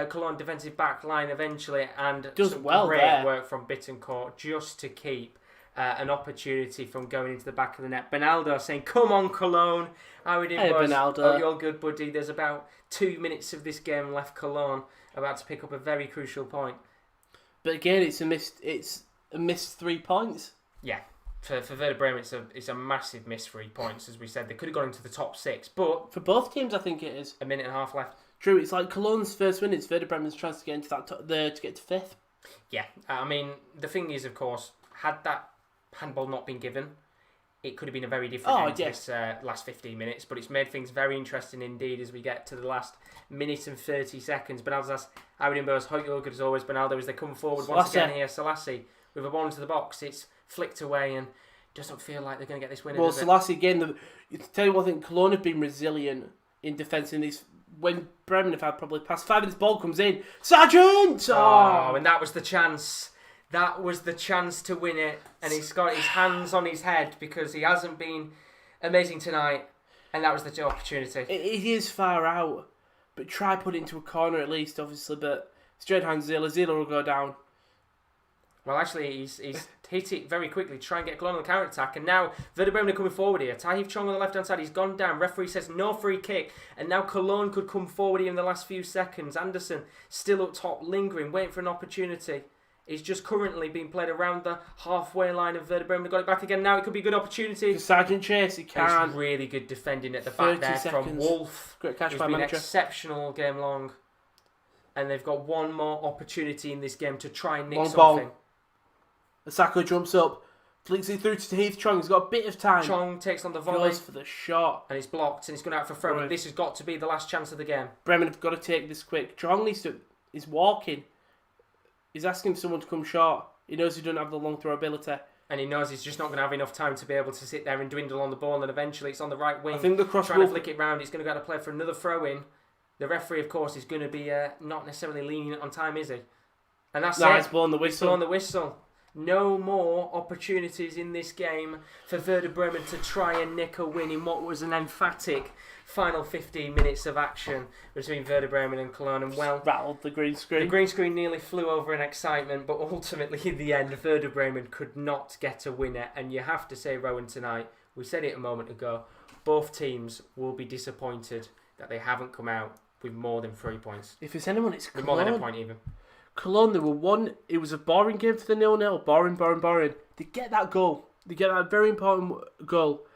Cologne defensive back line eventually. And does well great there. Work from Bittencourt just to keep an opportunity from going into the back of the net. Benaldo saying, "Come on, Cologne." How we doing, boys? Benaldo. Oh, you're good, buddy. There's about 2 minutes of this game left. Cologne about to pick up a very crucial point. But again, it's a missed 3 points. Yeah, for Werder Bremen, it's a massive missed 3 points. As we said, they could have gone into the top 6, but for both teams, I think it is a minute and a half left. True, it's like Cologne's first win. It's Werder Bremen's chance to get into that to get to 5th. Yeah, I mean the thing is, of course, had that handball not been given, it could have been a very different game this last 15 minutes. But it's made things very interesting indeed as we get to the last minute and 30 seconds. Benaldo's Audinburg's hope you're good as always. Benaldo as they come forward once again here. Selassie with a ball into the box. It's flicked away and doesn't feel like they're going to get this winner. Well, Selassie again. To tell you one thing, Cologne have been resilient in defence in these. When Bremen have had probably past 5 minutes, ball comes in. Sargent! Oh, and that was the chance. That was the chance to win it, and he's got his hands on his head because he hasn't been amazing tonight, and that was the opportunity. It is far out, but try put it into a corner at least, obviously. But straight hand Zila will go down. Well, actually, he's hit it very quickly to try and get Cologne on the counter attack, and now Werder Bremen are coming forward here. Tahith Chong on the left hand side, he's gone down. Referee says no free kick, and now Cologne could come forward here in the last few seconds. Anderson still up top, lingering, waiting for an opportunity. It's just currently being played around the halfway line of Werder Bremen. They've got it back again now. It could be a good opportunity. The Sargent chase, he can. It's really good defending at the back there from Wolf. Great catch who's by been manager. Exceptional game long. And they've got one more opportunity in this game to try and nick Long something. Ball. Saka jumps up, flicks it through to Heath Chong. He's got a bit of time. Chong takes on the volley. Goes for the shot. And it's blocked and he's going out for throw. Right. This has got to be the last chance of the game. Bremen have got to take this quick. Chong is walking. He's asking someone to come short. He knows he doesn't have the long throw ability. And he knows he's just not going to have enough time to be able to sit there and dwindle on the ball, and eventually it's on the right wing. I think the cross trying to flick it round. He's going to go to play for another throw-in. The referee, of course, is going to be not necessarily lenient on time, is he? And that's it. He's blowing the whistle. He's blowing the whistle. No more opportunities in this game for Werder Bremen to try and nick a win in what was an emphatic final 15 minutes of action between Werder Bremen and Cologne. And well, rattled the green screen. The green screen nearly flew over in excitement, but ultimately in the end, Werder Bremen could not get a winner. And you have to say, Rowan, tonight, we said it a moment ago, both teams will be disappointed that they haven't come out with more than 3 points. If it's anyone, it's Cologne. More than a point even. Cologne, they were one. It was a boring game for the 0-0. Boring. They get that goal. They get that very important goal.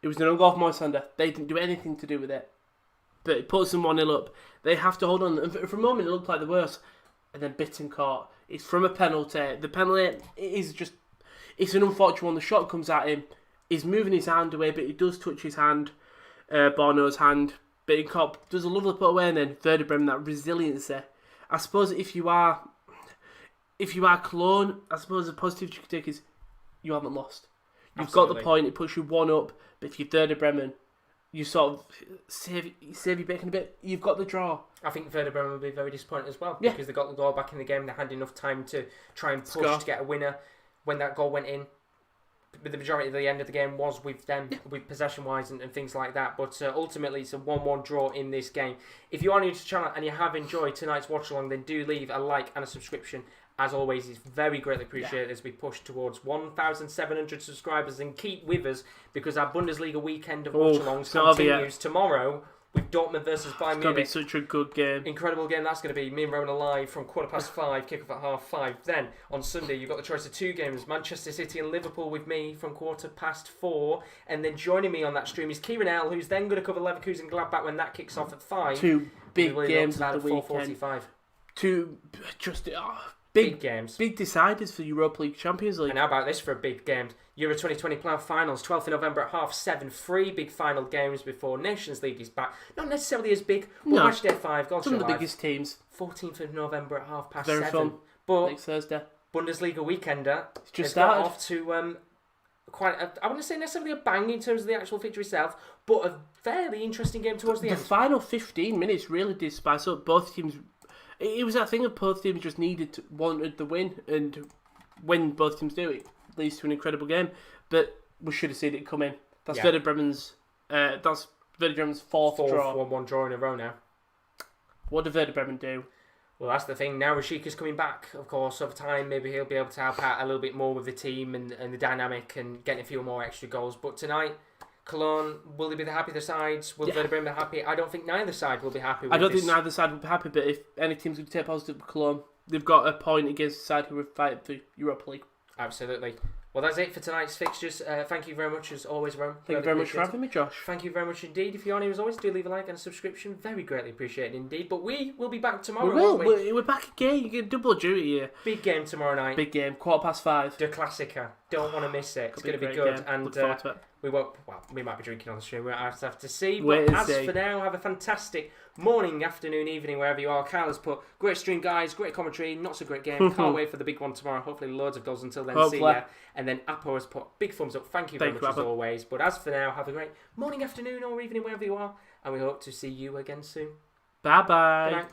It was an own goal from Moisander. They didn't do anything to do with it. But it puts them 1-0 up. They have to hold on. And for a moment, it looked like the worst. And then Bittencourt. It's from a penalty. The penalty is just... It's an unfortunate one. The shot comes at him. He's moving his hand away, but he does touch his hand. Bono's hand. Bittencourt does a lovely put away, and then Werder Bremen, that resiliency. I suppose if you are Cologne, I suppose the positive you could take is you haven't lost. You've got the point, it puts you 1 up, but if you're Werder Bremen, you sort of save your bacon a bit. You've got the draw. I think Werder Bremen will be very disappointed as well, because they got the goal back in the game. They had enough time to try and push to get a winner. When that goal went in, the majority of the end of the game was with them, with possession-wise and things like that. But ultimately, it's a 1-1 draw in this game. If you are new to the channel and you have enjoyed tonight's watch-along, then do leave a like and a subscription. As always, it's very greatly appreciated as we push towards 1,700 subscribers. And keep with us, because our Bundesliga weekend of watch-alongs continues tomorrow with Dortmund versus Bayern Munich. It's going to be such a good game. Incredible game that's going to be. Me and Rowan are live from 5:15, kick-off at 5:30. Then, on Sunday, you've got the choice of 2 games. Manchester City and Liverpool with me from 4:15. And then joining me on that stream is Kieran L, who's then going to cover Leverkusen and Gladbach when that kicks off at 5. 2 big games of the weekend. 4:45. 2 just... Big games. Big deciders for Europa League, Champions League. And how about this for a big game? Euro 2020 playoff finals, 12th of November at 7:30. 3 big final games before Nations League is back. Not necessarily as big, but match day 5. Some of the biggest teams. 14th of November at 7:30. Very fun. But next Thursday. Bundesliga Weekender it's just started. Got off to I wouldn't say necessarily a bang in terms of the actual fixture itself, but a fairly interesting game towards the end. The final 15 minutes really did spice up both teams. It was that thing of both teams just wanted the win, and when both teams do, it leads to an incredible game. But we should have seen it come in. That's Werder Bremen's. That's Werder Bremen's fourth draw. 4-1 draw in a row now. What did Werder Bremen do? Well, that's the thing. Now Rashika's coming back, of course, over time. Maybe he'll be able to help out a little bit more with the team and the dynamic and getting a few more extra goals. But tonight, Cologne, will they be the happier sides? Will Werder Bremen be happy? I don't think neither side will be happy with this. I don't think neither side will be happy, but if any team's going to take positive with Cologne, they've got a point against the side who are fighting for Europa League. Absolutely. Well, that's it for tonight's fixtures. Thank you very much, as always, Rowan. Thank you very much for having me, Josh. Thank you very much indeed. If you're new as always, do leave a like and a subscription. Very greatly appreciated indeed. But we will be back tomorrow, won't we? We're back again. You get double duty here. Big game tomorrow night. Big game. 5:15. The Classica. Don't want to miss it. It's going to be good. Game. And look forward to it. we won't. Well, we might be drinking on the stream. We'll have to see. Wait But and see. for now, have a fantastic morning, afternoon, evening, wherever you are. Kyle has put great stream, guys. Great commentary. Not so great game. Can't wait for the big one tomorrow. Hopefully, loads of goals until then. Hopefully. See ya. And then Apo has put big thumbs up. Thank you very much as always. But as for now, have a great morning, afternoon, or evening, wherever you are. And we hope to see you again soon. Bye bye. Good night.